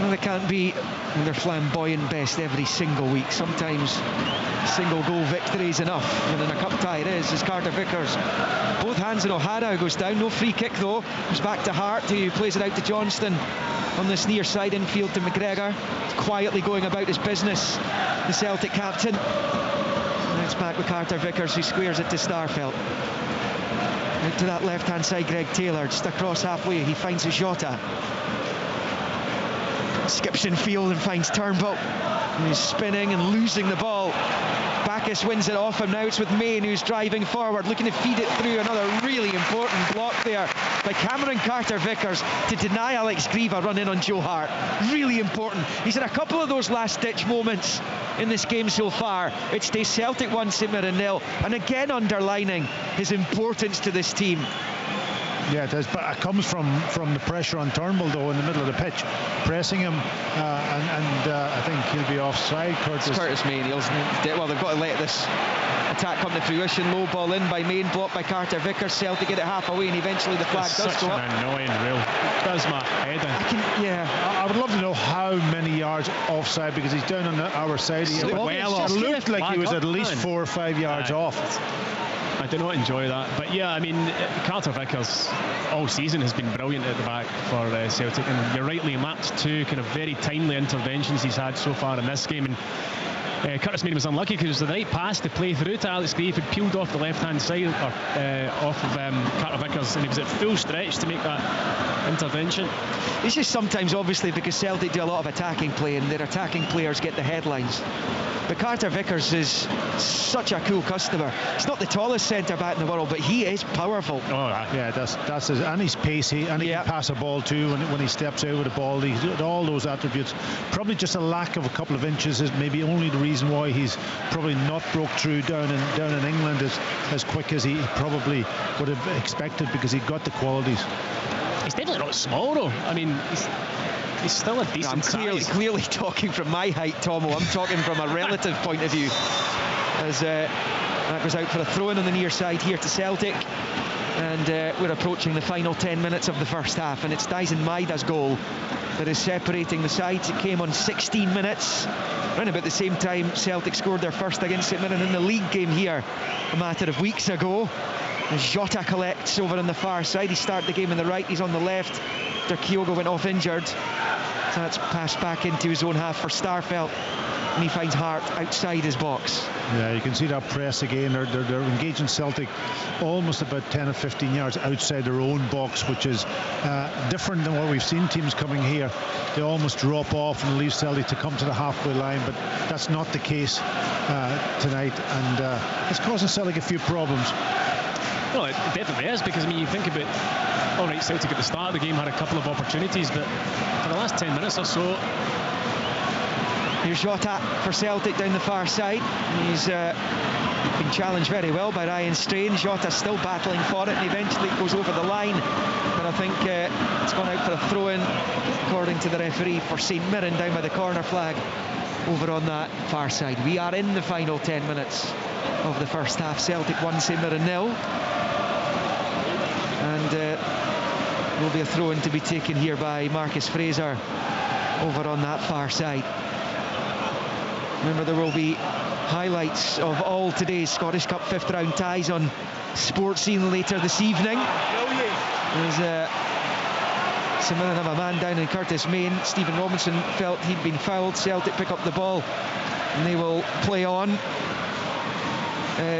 Well, they can't be their flamboyant best every single week. Sometimes single goal victory is enough, and in a cup tie it is, as Carter Vickers, both hands in O'Hara, goes down. No free kick though. Comes back to Hart, who plays it out to Johnston on this near side infield to McGregor. Quietly going about his business, the Celtic captain. And it's back with Carter Vickers, who squares it to Starfelt. Out to that left hand side, Greg Taylor, just across halfway, he finds his Jota. Skips in field and finds Turnbull, who's spinning and losing the ball. Bacchus wins it off him. Now it's with Main, who's driving forward, looking to feed it through. Another really important block there by Cameron Carter Vickers to deny Alex Grieve a run in on Joe Hart. Really important. He's had a couple of those last ditch moments in this game so far. It stays Celtic 1, St Mirren 0, and again underlining his importance to this team. Yeah, it does, but it comes from the pressure on Turnbull though in the middle of the pitch, pressing him, and I think he'll be offside. Curtis Main, well, they've got to let this attack come to fruition. Low ball in by Main, blocked by Carter Vickers. Celtic get it half away, and eventually the flag does go up. Such an annoying rule. Does my head in. I would love to know how many yards offside, because he's down on our side. It looked like he was at least 4 or 5 yards off. I do not enjoy that, but yeah, I mean, Carter Vickers all season has been brilliant at the back for Celtic, and you're right, Liam, that's 2 kind of very timely interventions he's had so far in this game. And Curtis Main was unlucky because it was the right pass to play through to Alex Grieve, who peeled off the left hand side off of Carter Vickers, and he was at full stretch to make that intervention. It's just sometimes, obviously, because Celtic do a lot of attacking play and their attacking players get the headlines. But Carter Vickers is such a cool customer. He's not the tallest centre back in the world, but he is powerful. Oh yeah, that's his, and he's pacey, and he can pass a ball too when he steps out with the ball. He's got all those attributes. Probably just a lack of a couple of inches is maybe only the reason why he's probably not broke through down in England as quick as he probably would have expected, because he got the qualities. He's definitely not small though. I mean, he's still a decent size. Clearly talking from my height, Tomo. I'm talking from a relative point of view. As that goes out for a throw-in on the near side here to Celtic. And we're approaching the final 10 minutes of the first half, and it's Dyson Maeda's goal that is separating the sides. It came on 16 minutes, around about the same time Celtic scored their first against St Mirren in the league game here a matter of weeks ago. As Jota collects over on the far side. He started the game on the right, he's on the left. After Kyogo went off injured, so that's passed back into his own half for Starfelt, and he finds Hart outside his box. Yeah, you can see that press again. They're engaging Celtic almost about 10 or 15 yards outside their own box, which is different than what we've seen teams coming here. They almost drop off and leave Celtic to come to the halfway line, but that's not the case tonight, and it's causing Celtic a few problems. Well, it definitely is, because I mean, you think about, all right, Celtic at the start of the game had a couple of opportunities, but for the last 10 minutes or so. Here's Jota for Celtic down the far side. He's been challenged very well by Ryan Strain. Jota still battling for it, and eventually it goes over the line. But I think it's gone out for a throw-in, according to the referee, for St Mirren down by the corner flag over on that far side. We are in the final 10 minutes of the first half. Celtic 1, St Mirren 0. And will be a throw-in to be taken here by Marcus Fraser over on that far side. Remember, there will be highlights of all today's Scottish Cup 5th round ties on Sports Scene later this evening. There's St Mirren have a man down in Curtis Main. Stephen Robinson felt he'd been fouled. Celtic pick up the ball and they will play on.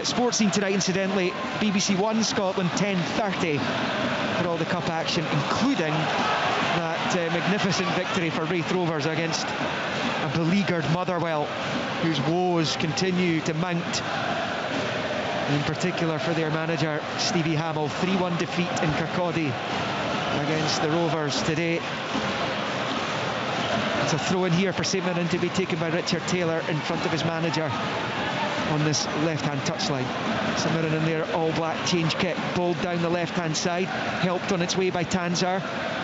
Sports Scene tonight, incidentally, BBC One Scotland 10:30 for all the cup action, including that magnificent victory for Raith Rovers against a beleaguered Motherwell, whose woes continue to mount, in particular for their manager Stevie Hamill. 3-1 defeat in Kirkcaldy against the Rovers today. It's a throw in here for St Mirren to be taken by Richard Taylor in front of his manager on this left-hand touchline. St Mirren in their all-black change kit, bowled down the left-hand side, helped on its way by Tanser.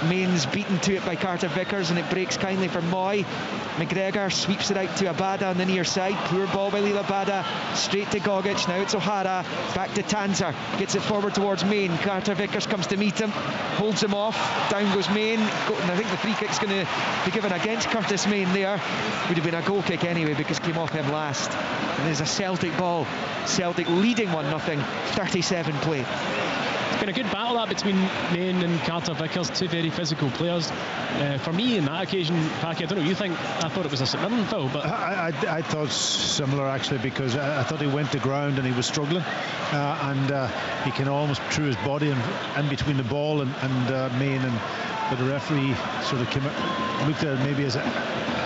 Main's beaten to it by Carter Vickers, and it breaks kindly for Moy. McGregor sweeps it out to Abada on the near side. Poor ball by Leila Abada, straight to Gogic. Now it's O'Hara, back to Tanser, gets it forward towards Main. Carter Vickers comes to meet him, holds him off, down goes Main, and I think the free kick's going to be given against Curtis Main there. Would have been a goal kick anyway because it came off him last. And there's a Celtic ball. Celtic leading 1-0, 37 play. It's been a good battle that between Main and Carter Vickers, two very physical players. For me, in that occasion, Packy, I don't know what you think. I thought it was a St Mirren foul, but I thought similar actually, because I thought he went to ground and he was struggling, and he can almost threw his body in between the ball and Main, but the referee sort of looked at it maybe as a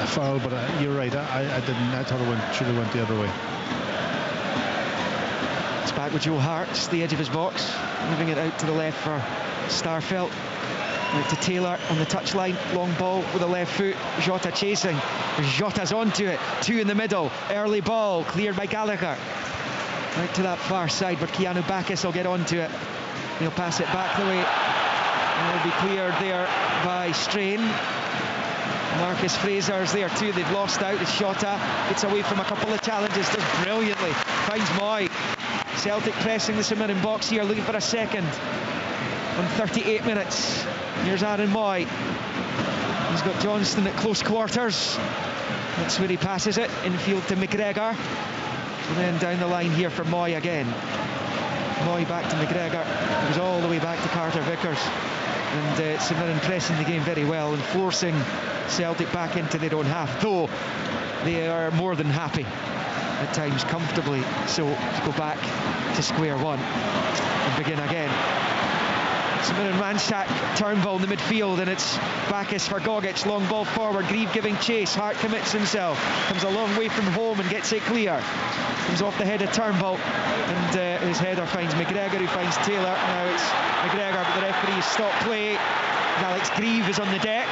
foul, but you're right. I didn't. I thought it should have went the other way. It's back with Joe Hart's the edge of his box, moving it out to the left for Starfelt. Out to Taylor on the touchline, long ball with the left foot. Jota chasing. Jota's onto it. Two in the middle. Early ball cleared by Gallagher. Out to that far side where Keanu Bacchus will get onto it. He'll pass it back the way. And it'll be cleared there by Strain. Marcus Fraser's there too. They've lost out. It's Jota. Gets away from a couple of challenges. Does brilliantly. Finds Moy. Celtic pressing the St Mirren box here, looking for a second. On 38 minutes. Here's Aaron Moy. He's got Johnston at close quarters. That's where he passes it. Infield to McGregor. And then down the line here for Moy again. Moy back to McGregor. It was all the way back to Carter Vickers. And St Mirren pressing the game very well and forcing Celtic back into their own half, though they are more than happy at times, comfortably so, to go back to square one and begin again. St Mirren ransack Turnbull in the midfield, and it's Bacchus for Gogic. Long ball forward, Grieve giving chase. Hart commits himself, comes a long way from home and gets it clear. Comes off the head of Turnbull, and his header finds McGregor, who finds Taylor. Now it's McGregor, but the referee stopped play. Alex Grieve is on the deck.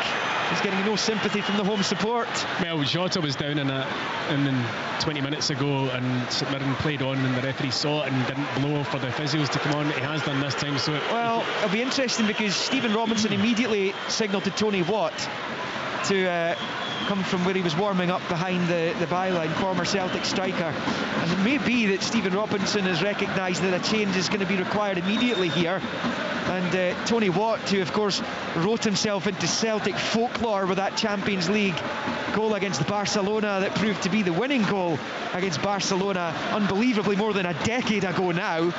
He's getting no sympathy from the home support. Well, Jota was down in it, and then 20 minutes ago, and St Mirren played on, and the referee saw it and didn't blow for the physios to come on. He has done this time, so well, it'll be interesting because Stephen Robinson immediately signalled to Tony Watt to come from where he was warming up behind the byline, former Celtic striker. And it may be that Stephen Robinson has recognised that a change is going to be required immediately here. And Tony Watt, who of course wrote himself into Celtic folklore with that Champions League goal against Barcelona that proved to be the winning goal against Barcelona, unbelievably more than a decade ago now,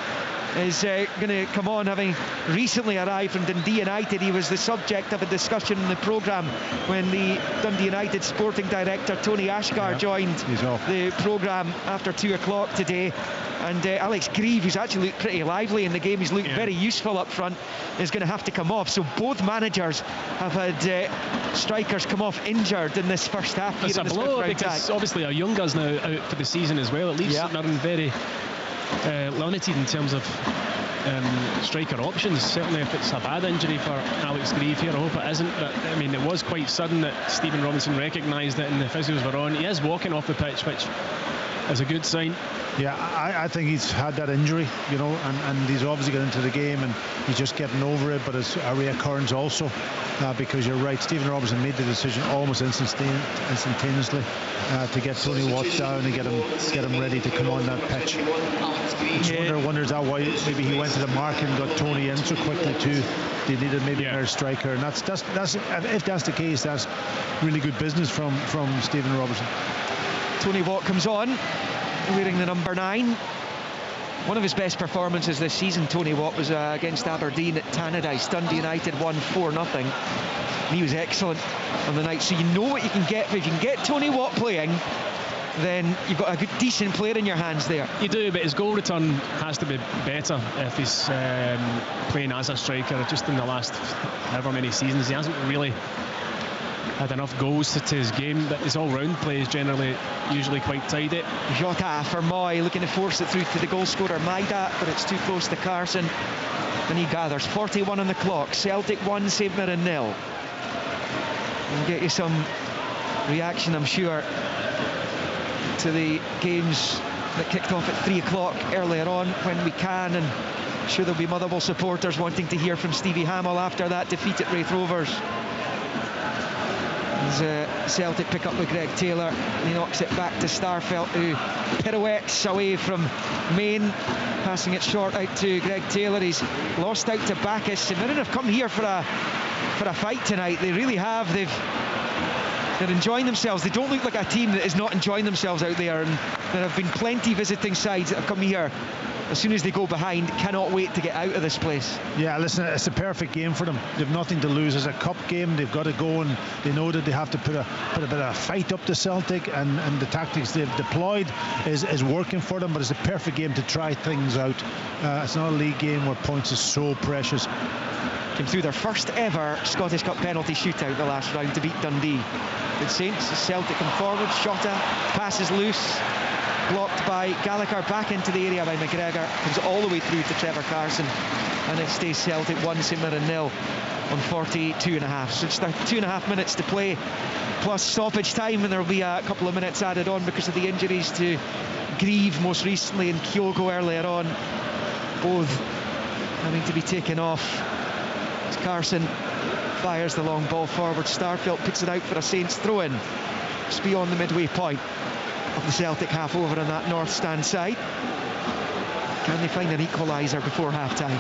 is going to come on, having recently arrived from Dundee United. He was the subject of a discussion in the programme when the Dundee United sporting director Tony Ashgar joined the programme after 2 o'clock today. And Alex Grieve, who's actually looked pretty lively in the game, he's looked very useful up front, is going to have to come off. So both managers have had strikers come off injured in this first half. It's a blow because obviously our Youngers now out for the season as well. It leaves St Mirren very limited in terms of striker options. Certainly if it's a bad injury for Alex Grieve here, I hope it isn't, but I mean, it was quite sudden that Stephen Robinson recognised it and the physios were on. He is walking off the pitch, which is a good sign. Yeah, I think he's had that injury, you know, and he's obviously got into the game and he's just getting over it, but it's a reoccurrence also, because you're right, Stephen Robinson made the decision almost instantaneously to get Tony Watt down and get him ready to come on that pitch. Wonders that why maybe he went to the market and got Tony in so quickly too. They needed maybe another striker, and that's if that's the case, that's really good business from Stephen Robinson. Tony Watt comes on wearing the number 9. One of his best performances this season, Tony Watt, was against Aberdeen at Tannadice. Dundee United won 4-0. He was excellent on the night. So you know what you can get. If you can get Tony Watt playing, then you've got a good, decent player in your hands there. You do, but his goal return has to be better if he's playing as a striker. Just in the last however many seasons, he hasn't really had enough goals to his game, but his all-round play is usually quite tidy. Jota for Moy, looking to force it through to the goal scorer Maida, but it's too close to Carson, and he gathers. 41 on the clock. Celtic 1, St Mirren 0. We'll get you some reaction, I'm sure, to the games that kicked off at 3 o'clock earlier on when we can, and I'm sure there'll be Motherwell supporters wanting to hear from Stevie Hamill after that defeat at Raith Rovers. As Celtic pick up with Greg Taylor, he knocks it back to Starfelt, who pirouettes away from Main, passing it short out to Greg Taylor. He's lost out to Bacchus. St Mirren have come here for a fight tonight. They really have. They're enjoying themselves. They don't look like a team that is not enjoying themselves out there, and there have been plenty visiting sides that have come here as soon as they go behind, cannot wait to get out of this place. Yeah, listen, it's a perfect game for them. They've nothing to lose. It's a cup game. They've got to go, and they know that they have to put a bit of fight up to Celtic, and the tactics they've deployed is working for them. But it's a perfect game to try things out. It's not a league game where points is so precious. Came through their first ever Scottish Cup penalty shootout the last round to beat Dundee. Good Saints. Celtic come forward. Shota passes loose, blocked by Gallagher, back into the area by McGregor, comes all the way through to Trevor Carson, and it stays Celtic 1, St Mirren 0 on 42.5. So just 2.5 minutes to play plus stoppage time, and there will be a couple of minutes added on because of the injuries to Grieve most recently and Kyogo earlier on, both having to be taken off. As Carson fires the long ball forward, Starfelt puts it out for a Saints throw-in just beyond the midway point of the Celtic half over on that north stand side. Can they find an equaliser before half-time?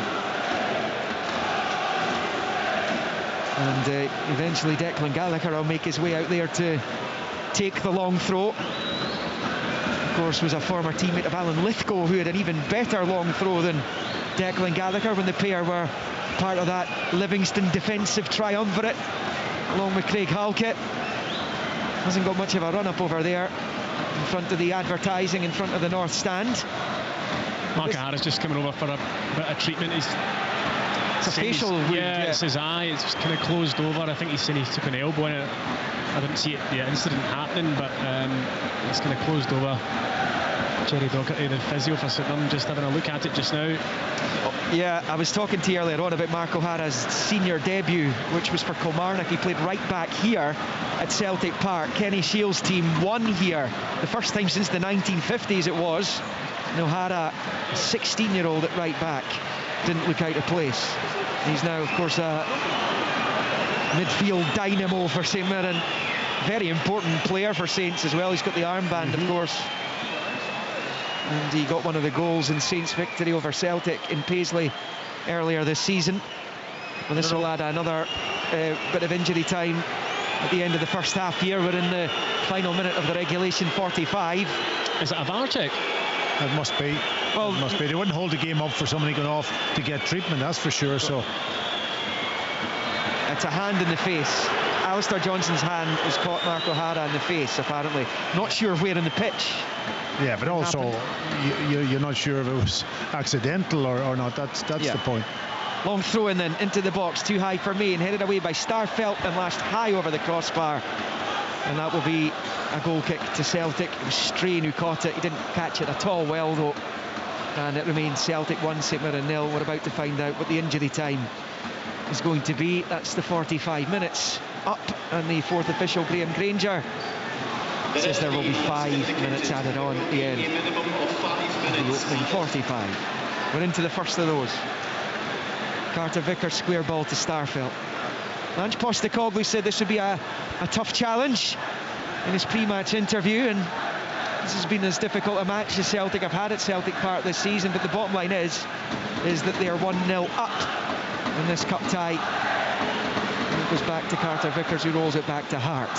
And eventually Declan Gallagher will make his way out there to take the long throw. Of course, was a former teammate of Alan Lithgow, who had an even better long throw than Declan Gallagher when the pair were part of that Livingston defensive triumvirate, along with Craig Halkett. Hasn't got much of a run-up over there in front of the advertising, in front of the north stand. Mark Harris just coming over for a bit of treatment. It's a facial wound. Yeah, it's his eye. It's just kind of closed over. I think he's saying he took an elbow in it. I didn't see the incident happening, but it's kind of closed over. Jerry Docherty, the physio for St Mirren, just having a look at it just now. Yeah, I was talking to you earlier on about Mark O'Hara's senior debut, which was for Kilmarnock. He played right back here at Celtic Park. Kenny Shields' team won here the first time since the 1950s it was. And O'Hara, a 16-year-old at right back, didn't look out of place. He's now, of course, a midfield dynamo for St Mirren. Very important player for Saints as well. He's got the armband, of course. And he got one of the goals in Saints' victory over Celtic in Paisley earlier this season. And this will add another bit of injury time at the end of the first half here. We're in the final minute of the regulation 45. Is it a VAR check? It must be. Well, it must be. They wouldn't hold the game up for somebody going off to get treatment, that's for sure. So it's a hand in the face. Alistair Johnson's hand has caught Mark O'Hara in the face, apparently. Not sure where in the pitch. Yeah, but also you're not sure if it was accidental or not. That's the point. Long throw in then into the box, too high for Main, headed away by Starfelt and lashed high over the crossbar, and that will be a goal kick to Celtic. It was Strain who caught it. He didn't catch it at all well though, and it remains Celtic 1, St Mirren 0. We're about to find out what the injury time is going to be. That's the 45 minutes up, and the fourth official, Graham Granger, says there will be 5 minutes added on at the end of the opening 45. We're into the first of those. Carter Vickers, square ball to Starfelt. Ange Postecoglou said this would be a tough challenge in his pre-match interview, and this has been as difficult a match as Celtic have had at Celtic Park this season, but the bottom line is that they are 1-0 up in this cup tie. And it goes back to Carter Vickers, who rolls it back to Hart.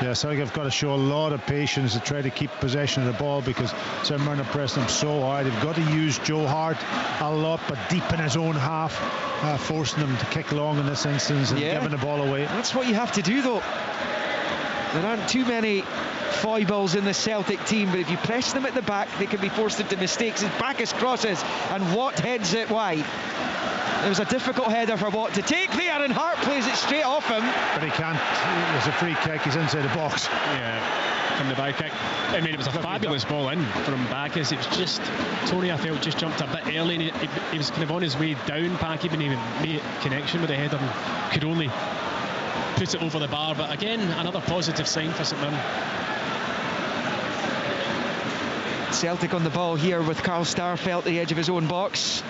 Yeah, Celtic have got to show a lot of patience to try to keep possession of the ball, because St Mirren are pressing them so hard. They've got to use Joe Hart a lot, but deep in his own half, forcing them to kick long in this instance and giving the ball away. That's what you have to do, though. There aren't too many foibles in the Celtic team, but if you press them at the back, they can be forced into mistakes. As Bacchus crosses and Watt heads it wide. It was a difficult header for Watt to take there, and Hart plays it straight off him. But he can't. It's a free kick. He's inside the box. Yeah, from the back kick. I mean, it was a fabulous ball in from Bacchus. It was just, Tony, I felt, just jumped a bit early, and he was kind of on his way down, Packy, when he made connection with the header and could only put it over the bar. But again, another positive sign for St Mirren. Celtic on the ball here with Carl Starfelt at the edge of his own box.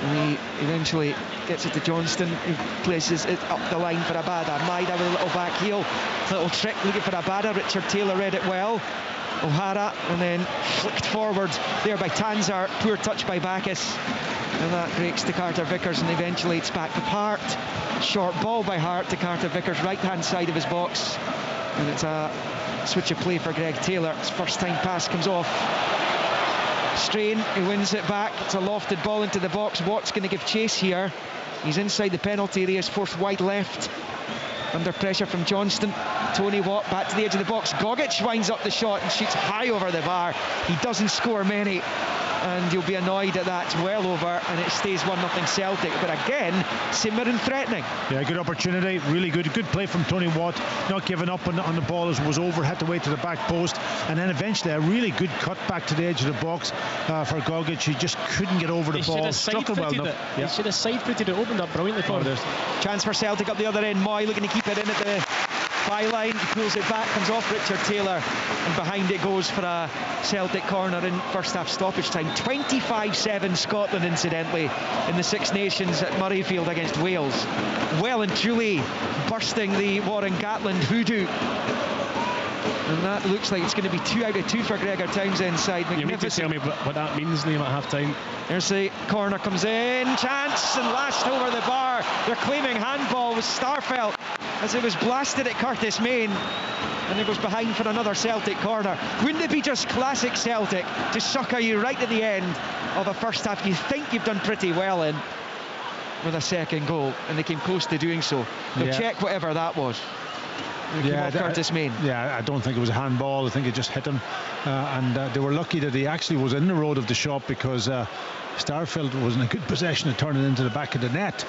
And he eventually gets it to Johnston, who places it up the line for Abada. Maida with a little back heel, little trick looking for Abada. Richard Taylor read it well. O'Hara, and then flicked forward there by Tanzer. Poor touch by Bacchus, and that breaks to Carter Vickers, and eventually it's back to Hart. Short ball by Hart to Carter Vickers, right hand side of his box, and it's a switch of play for Greg Taylor. His first time pass comes off. Strain, he wins it back. It's a lofted ball into the box. Watt's going to give chase here. He's inside the penalty area, forced wide left. Under pressure from Johnston. Tony Watt back to the edge of the box. Gogic winds up the shot and shoots high over the bar. He doesn't score many, and you'll be annoyed at that. It's well over, and it stays 1-0 Celtic. But again, St Mirren threatening. Yeah, good opportunity, really good play from Tony Watt, not giving up on the ball as it was over, had to wait to the back post, and then eventually a really good cut back to the edge of the box for Gogic. He just couldn't get over the ball. Struck him well enough. He should have side-footed it, opened up brilliantly for him. Chance for Celtic up the other end. Moy looking to keep it in at the byline. He pulls it back, comes off Richard Taylor, and behind it goes for a Celtic corner in first half stoppage time. 25-7 Scotland, incidentally, in the Six Nations at Murrayfield against Wales. Well and truly bursting the Warren Gatland hoodoo. And that looks like it's going to be 2 out of 2 for Gregor Townsend side. You need to tell me what that means, Liam, at half time. There's the corner, comes in, chance, and lashed over the bar. They're claiming handball with Starfelt as it was blasted at Curtis Main, and it goes behind for another Celtic corner. Wouldn't it be just classic Celtic to sucker you right at the end of a first half you think you've done pretty well in, with a second goal, and they came close to doing so. They'll check whatever that was. Curtis Main. Yeah, I don't think it was a handball. I think it just hit him, and they were lucky that he actually was in the road of the shot, because Starfelt was in a good possession to turn it into the back of the net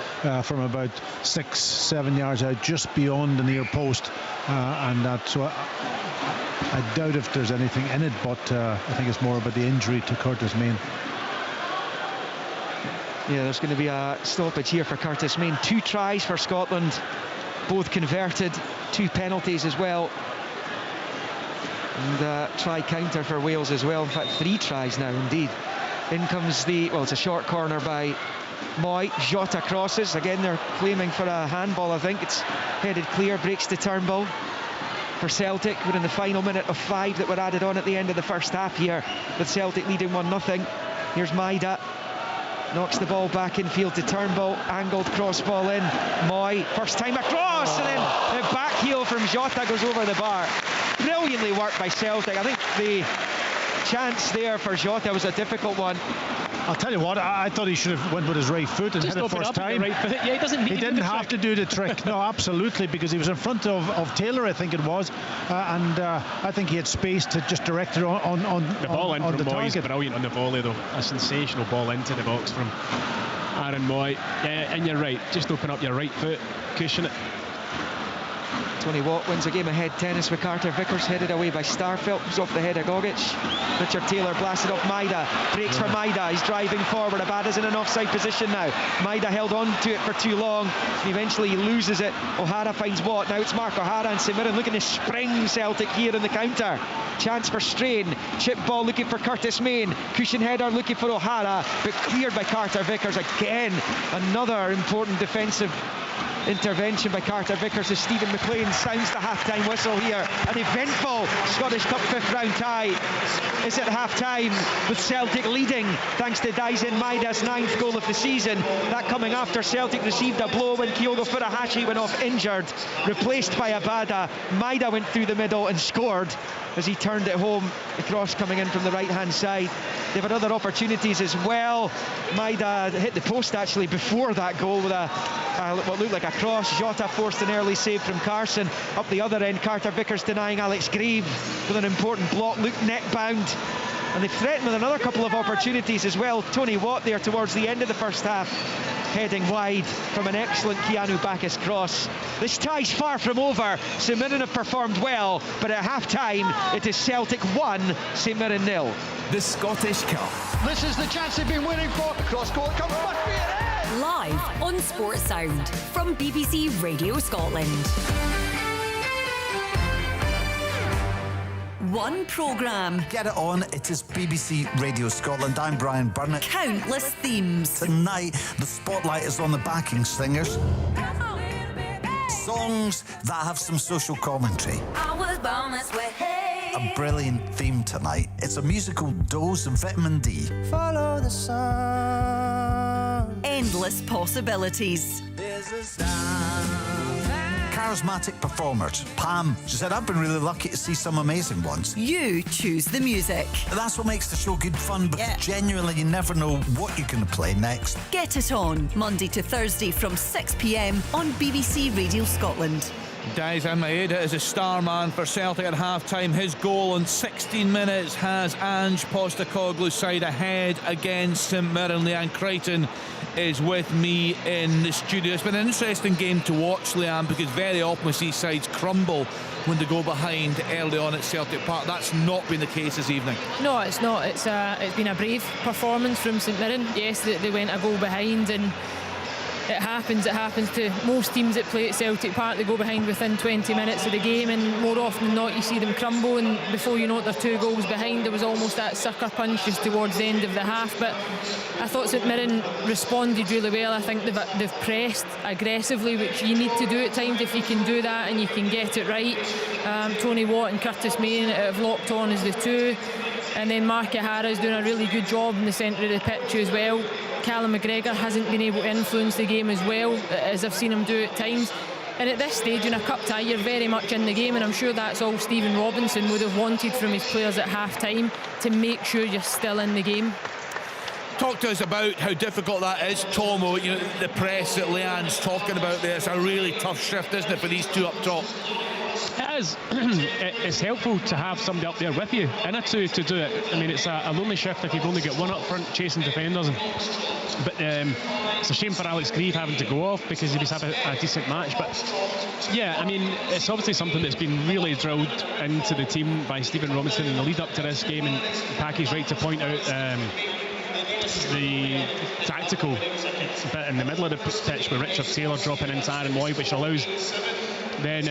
from about 6-7 yards out, just beyond the near post, and that. So I doubt if there's anything in it, but I think it's more about the injury to Curtis Main. Yeah, there's going to be a stoppage here for Curtis Main. 2 tries for Scotland, both converted, 2 penalties as well, and try counter for Wales as well. In fact, 3 tries now indeed. In comes it's a short corner by Moy. Jota crosses again. They're claiming for a handball. I think it's headed clear, breaks to Turnbull for Celtic. We're in the final minute of 5 that were added on at the end of the first half here, with Celtic leading 1-0. Here's Maida. Knocks the ball back in field to Turnbull. Angled cross ball in. Moy, first time across, and then the back heel from Jota goes over the bar. Brilliantly worked by Celtic. I think the chance there for Jota was a difficult one. I'll tell you what, I thought he should have went with his right foot and just hit it first time. Right foot. Yeah, he didn't have to do the trick. No, absolutely, because he was in front of Taylor, I think it was, and I think he had space to just direct it on the ball in on from the Moy's target. Brilliant on the volley, though. A sensational ball into the box from Aaron Moy. Yeah, and you're right. Just open up your right foot, cushion it. Tony Watt wins a game of head tennis with Carter Vickers, headed away by Starfelt, who's off the head of Gogic. Richard Taylor blasted off Maida, breaks for Maida, he's driving forward. Abada's in an offside position now. Maida held on to it for too long, eventually he loses it. O'Hara finds Watt, now it's Mark O'Hara and St Mirren looking to spring Celtic here in the counter. Chance for Strain, chip ball looking for Curtis Main, cushion header looking for O'Hara, but cleared by Carter Vickers. Again, another important defensive intervention by Carter Vickers as Stephen McLean sounds the half-time whistle here. An eventful Scottish Cup 5th round tie is at half-time, with Celtic leading thanks to Daisen Maida's 9th goal of the season. That coming after Celtic received a blow when Kyogo Furuhashi went off injured, replaced by Abada. Maida went through the middle and scored as he turned it home. The cross coming in from the right-hand side. They've had other opportunities as well. Maida hit the post actually before that goal with what looked like a cross. Jota forced an early save from Carson. Up the other end, Carter Vickers denying Alex Grieve with an important block. Luke net bound. And they've threatened with another couple of opportunities as well. Tony Watt there towards the end of the first half, heading wide from an excellent Keanu Bacchus cross. This tie's far from over. St Mirren have performed well, but at half-time it is Celtic 1, St Mirren 0. The Scottish Cup. This is the chance they've been waiting for. The cross-court comes, must be it. Live on Sports Sound from BBC Radio Scotland. One programme. Get it on, it is BBC Radio Scotland. I'm Brian Burnett. Countless themes. Tonight, the spotlight is on the backing singers. Songs that have some social commentary. I was born this way. A brilliant theme tonight. It's a musical dose of vitamin D. Follow the sun. Endless possibilities. Charismatic performers. Pam, she said, I've been really lucky to see some amazing ones. You choose the music. That's what makes the show good fun, because genuinely you never know what you're going to play next. Get it on, Monday to Thursday from 6 p.m. on BBC Radio Scotland. Daisen Maeda is a star man for Celtic at half-time. His goal in 16 minutes has Ange Postecoglou's side ahead against St Mirren. Leanne Crichton is with me in the studio. It's been an interesting game to watch, Leanne, because very often we see sides crumble when they go behind early on at Celtic Park. That's not been the case this evening. No, it's not. It's been a brave performance from St Mirren. Yes, they went a goal behind, and it happens to most teams that play at Celtic Park. They go behind within 20 minutes of the game, and more often than not you see them crumble, and before you know it they're 2 goals behind. There was almost that sucker punch just towards the end of the half, but I thought St Mirren responded really well. I think they've pressed aggressively, which you need to do at times. If you can do that and you can get it right, Tony Watt and Curtis Main have locked on as the two, and then Mark O'Hara's doing a really good job in the centre of the pitch as well. Callum McGregor hasn't been able to influence the game as well as I've seen him do at times. And at this stage in a cup tie, you're very much in the game, and I'm sure that's all Stephen Robinson would have wanted from his players at half-time, to make sure you're still in the game. Talk to us about how difficult that is, Tomo. You know, the press that Leanne's talking about there. It's a really tough shift, isn't it, for these two up top? It is. It's helpful to have somebody up there with you in a two to do it. I mean, it's a lonely shift if you've only got one up front chasing defenders. But it's a shame for Alex Grieve having to go off, because he was having a decent match. But yeah, I mean, it's obviously something that's been really drilled into the team by Stephen Robinson in the lead up to this game, and Packy's right to point out the tactical bit in the middle of the pitch with Richard Taylor dropping into Aaron Lloyd, which allows then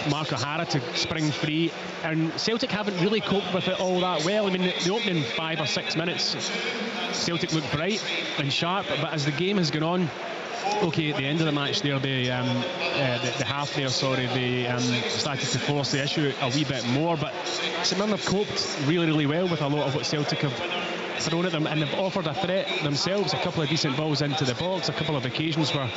Mark O'Hara to spring free, and Celtic haven't really coped with it all that well. I mean, the opening 5 or 6 minutes Celtic looked bright and sharp, but as the game has gone on, okay, at the end of the match there, the half there, they started to force the issue a wee bit more, but St Mirren have coped really, really well with a lot of what Celtic have thrown at them, and they've offered a threat themselves. A couple of decent balls into the box, a couple of occasions where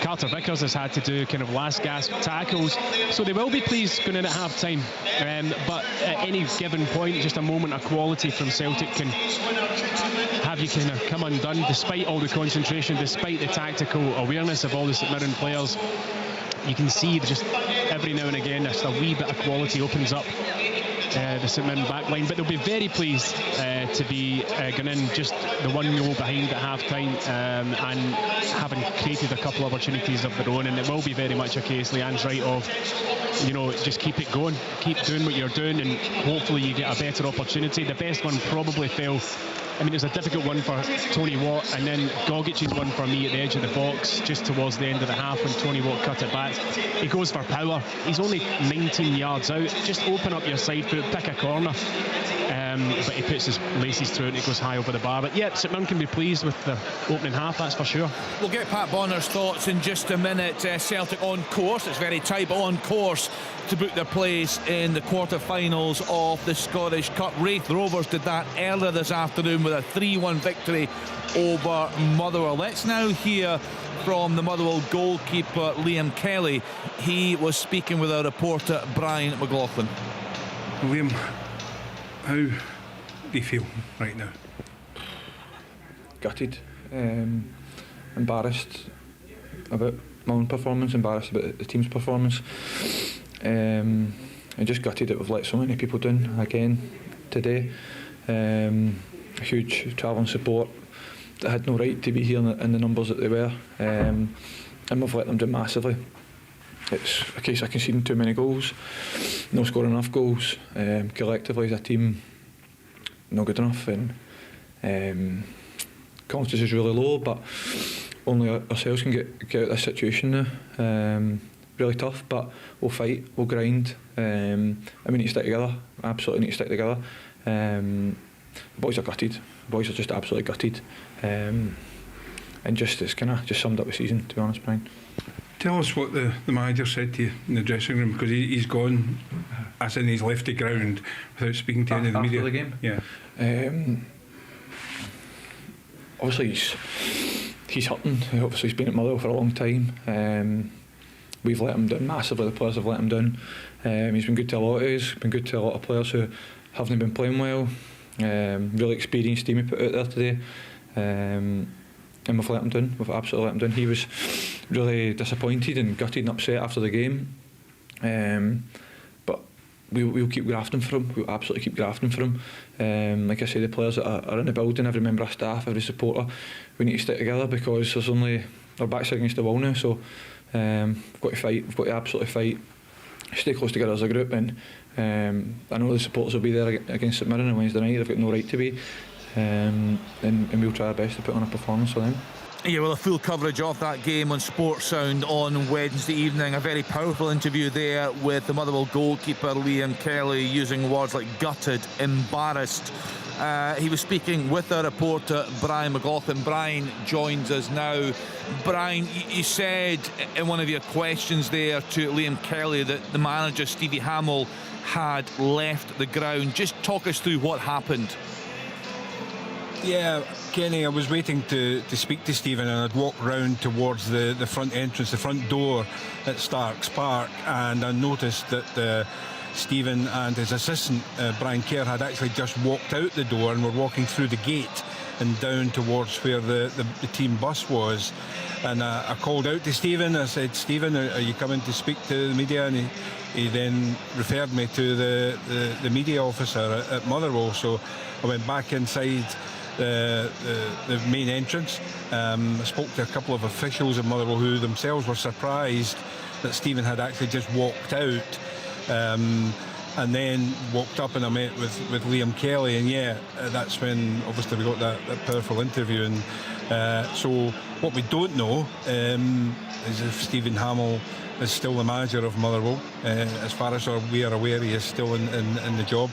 Carter Vickers has had to do kind of last gasp tackles, so they will be pleased going in at half time, but at any given point just a moment of quality from Celtic can have you kind of come undone, despite all the concentration, despite the tactical awareness of all the St Mirren players. You can see just every now and again just a wee bit of quality opens up the St Mirren back line, but they'll be very pleased to be going in just the 1-0 behind at half time, and having created a couple of opportunities of their own. And it will be very much a case, Leanne's right, of, you know, just keep it going, keep doing what you're doing, and hopefully you get a better opportunity. The best one probably fell, I mean, it was a difficult one for Tony Watt, and then Gogic's one for me at the edge of the box just towards the end of the half when Tony Watt cut it back. He goes for power, he's only 19 yards out. Just open up your side foot, pick a corner. but he puts his laces through it and it goes high over the bar. But yeah, St Mirren can be pleased with the opening half, that's for sure. We'll get Pat Bonner's thoughts in just a minute. Celtic on course, it's very tight, but on course to book their place in the quarter-finals of the Scottish Cup. Wraith Rovers did that earlier this afternoon with a 3-1 victory over Motherwell. Let's now hear from the Motherwell goalkeeper Liam Kelly. He was speaking with our reporter Brian McLaughlin. Liam, how do you feel right now? Gutted, embarrassed about my own performance, embarrassed about the team's performance. I'm just gutted that we've let so many people down again today. A huge travelling support that had no right to be here in the numbers that they were, and we've let them down massively. It's a case of conceding too many goals, no scoring enough goals. Collectively as a team, not good enough, and confidence is really low, but only ourselves can get out of this situation now. Really tough, but we'll fight, we'll grind, and we need to stick together. Absolutely need to stick together. Boys are gutted. Boys are just absolutely gutted, and it's kind of just summed up the season, to be honest, Brian. Tell us what the manager said to you in the dressing room, because he's gone, as in he's left the ground without speaking to any of the media. After the game? Yeah. Obviously he's hurting. Obviously he's been at Motherwell for a long time. We've let him down massively. The players have let him down. He's been good to a lot of us. Been good to a lot of players who haven't been playing well. Really experienced team he put out there today, and we've let him down. We've absolutely let him down. He was really disappointed and gutted and upset after the game, but we'll keep grafting for him. We'll absolutely keep grafting for him. Like I say, the players that are in the building, every member of staff, every supporter, we need to stick together, because there's only our backs against the wall now. So we've got to fight. We've got to absolutely fight. Stay close together as a group, and I know the supporters will be there against St Mirren on Wednesday night. They've got no right to be, and we'll try our best to put on a performance for them. Yeah, well, a full coverage of that game on Sports Sound on Wednesday evening. A very powerful interview there with the Motherwell goalkeeper Liam Kelly, using words like gutted, embarrassed. He was speaking with our reporter Brian McLaughlin. Brian joins us now. Brian, you said in one of your questions there to Liam Kelly that the manager Stevie Hamill had left the ground. Just talk us through what happened. Yeah, Kenny, I was waiting to speak to Stephen, and I'd walked round towards the front entrance, the front door at Celtic Park, and I noticed that Stephen and his assistant Brian Kerr had actually just walked out the door and were walking through the gate and down towards where the team bus was. And I called out to Stephen. I said, Stephen, are you coming to speak to the media? And he then referred me to the media officer at Motherwell. So I went back inside the main entrance. I spoke to a couple of officials at Motherwell who themselves were surprised that Stephen had actually just walked out, and then walked up and I met with Liam Kelly, and yeah, that's when obviously we got that powerful interview. And so what we don't know is if Stephen Hamill is still the manager of Motherwell. As far as we are aware, he is still in the job.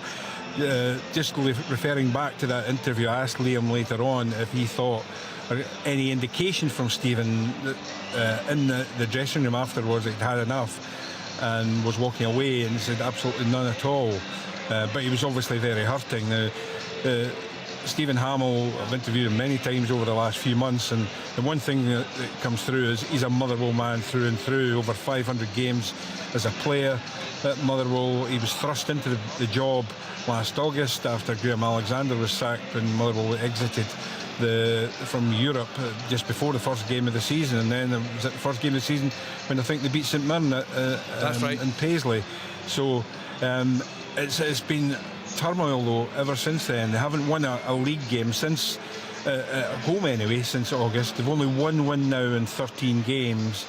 Just referring back to that interview, I asked Liam later on if he thought, or any indication from Stephen that in the dressing room afterwards he'd had enough and was walking away, and he said absolutely none at all. But he was obviously very hurting. Now, Stephen Hamill, I've interviewed him many times over the last few months, and the one thing that comes through is he's a Motherwell man through and through. Over 500 games as a player at Motherwell. He was thrust into the job last August after Graham Alexander was sacked when Motherwell exited from Europe just before the first game of the season, and then it was at the first game of the season when I think they beat St Mirren That's right. in Paisley. So it's been turmoil though ever since then. They haven't won a league game since at home anyway since August. They've only one win now in 13 games.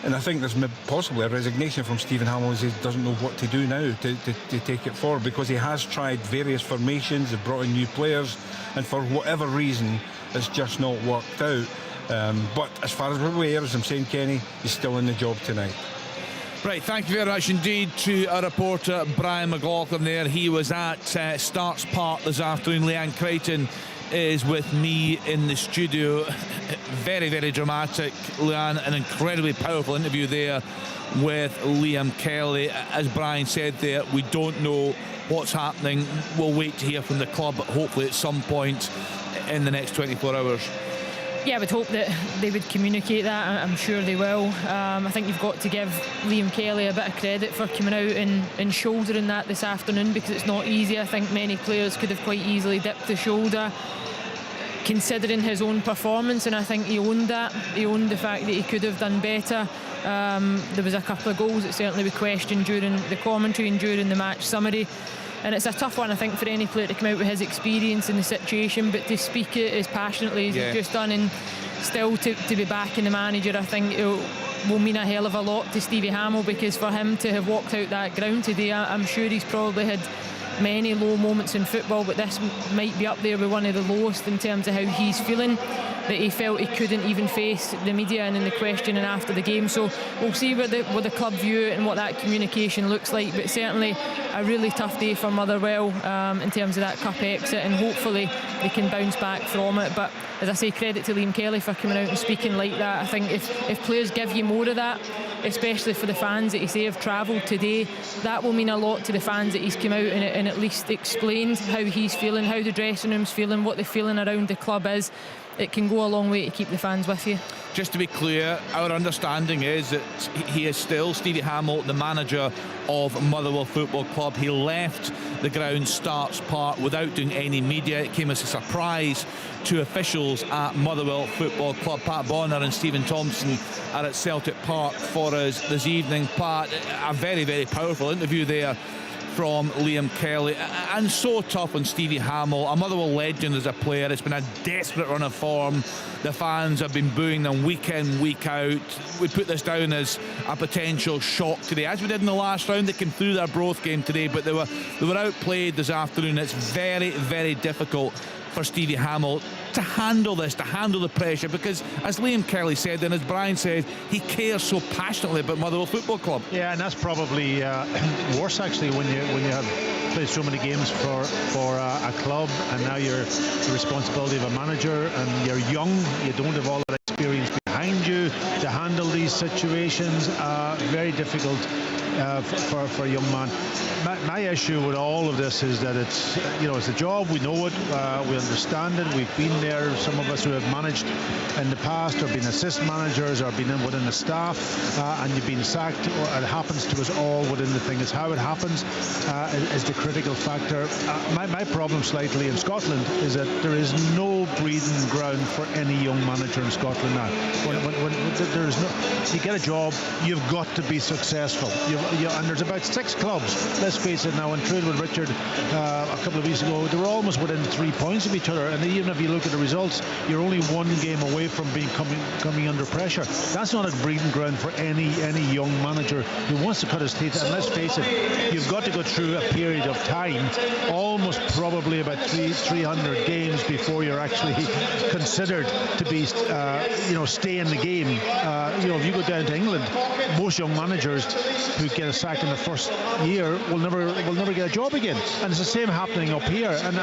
And I think there's possibly a resignation from Stephen Hamill as he doesn't know what to do now to take it forward, because he has tried various formations, they've brought in new players, and for whatever reason it's just not worked out. But as far as we're aware, as I'm saying, Kenny, he's still in the job tonight. Right, thank you very much indeed to our reporter Brian McLaughlin there. He was at Starks Park this afternoon. Leanne Crichton is with me in the studio. Very, very dramatic, Leanne. An incredibly powerful interview there with Liam Kelly. As Brian said there, we don't know what's happening. We'll wait to hear from the club, hopefully at some point in the next 24 hours. Yeah, I would hope that they would communicate that. I'm sure they will. I think you've got to give Liam Kelly a bit of credit for coming out and shouldering that this afternoon, because it's not easy. I think many players could have quite easily dipped the shoulder considering his own performance, and I think he owned that. He owned the fact that he could have done better. There was a couple of goals that certainly were questioned during the commentary and during the match summary. And it's a tough one, I think, for any player to come out with his experience in the situation, but to speak it as passionately as he's just done, and still to be backing the manager, I think it will mean a hell of a lot to Stevie Hamill, because for him to have walked out that ground today, I'm sure he's probably had many low moments in football, but this might be up there with one of the lowest in terms of how he's feeling, that he felt he couldn't even face the media and in the questioning after the game. So we'll see where the club view it and what that communication looks like, but certainly a really tough day for Motherwell in terms of that cup exit, and hopefully they can bounce back from it. But as I say, credit to Liam Kelly for coming out and speaking like that. I think if players give you more of that, especially for the fans that he say have travelled today, that will mean a lot to the fans that he's come out and at least explained how he's feeling, how the dressing room's feeling, what the feeling around the club is. It can go a long way to keep the fans with you. Just to be clear, our understanding is that he is still, Stevie Hamill, the manager of Motherwell Football Club. He left the ground, Starks Park, without doing any media. It came as a surprise to officials at Motherwell Football Club. Pat Bonner and Stephen Thompson are at Celtic Park for us this evening. Pat, a very, very powerful interview there from Liam Kelly, and so tough on Stevie Hamill, a Motherwell legend as a player. It's been a desperate run of form. The fans have been booing them week in, week out. We put this down as a potential shock today, as we did in the last round. They came through their Broth game today, but they were outplayed this afternoon. It's very, very difficult for Stevie Hamill to handle this, to handle the pressure, because as Liam Kelly said, and as Brian said, he cares so passionately about Motherwell Football Club. Yeah, and that's probably worse actually when you have played so many games for a club, and now you're the responsibility of a manager, and you're young, you don't have all that experience behind you to handle these situations. Very difficult for a young man. My issue with all of this is that it's a job. We know it, we understand it. We've been there. Some of us who have managed in the past, or been assistant managers, or been within the staff, and you've been sacked. It happens to us all within the thing. It's how it happens is the critical factor. My problem slightly in Scotland is that there is no breathing ground for any young manager in Scotland now. When there's no, you get a job, you've got to be successful. And there's about 6 clubs, let's face it now, and trade with Richard a couple of weeks ago, they were almost within 3 points of each other, and even if you look at the results, you're only 1 game away from coming under pressure. That's not a breathing ground for any young manager who wants to cut his teeth. And let's face it, you've got to go through a period of time, almost probably about 300 games before you're actually considered to be stay in the game. If you go down to England, most young managers who get a sack in the first year will never get a job again, and it's the same happening up here, and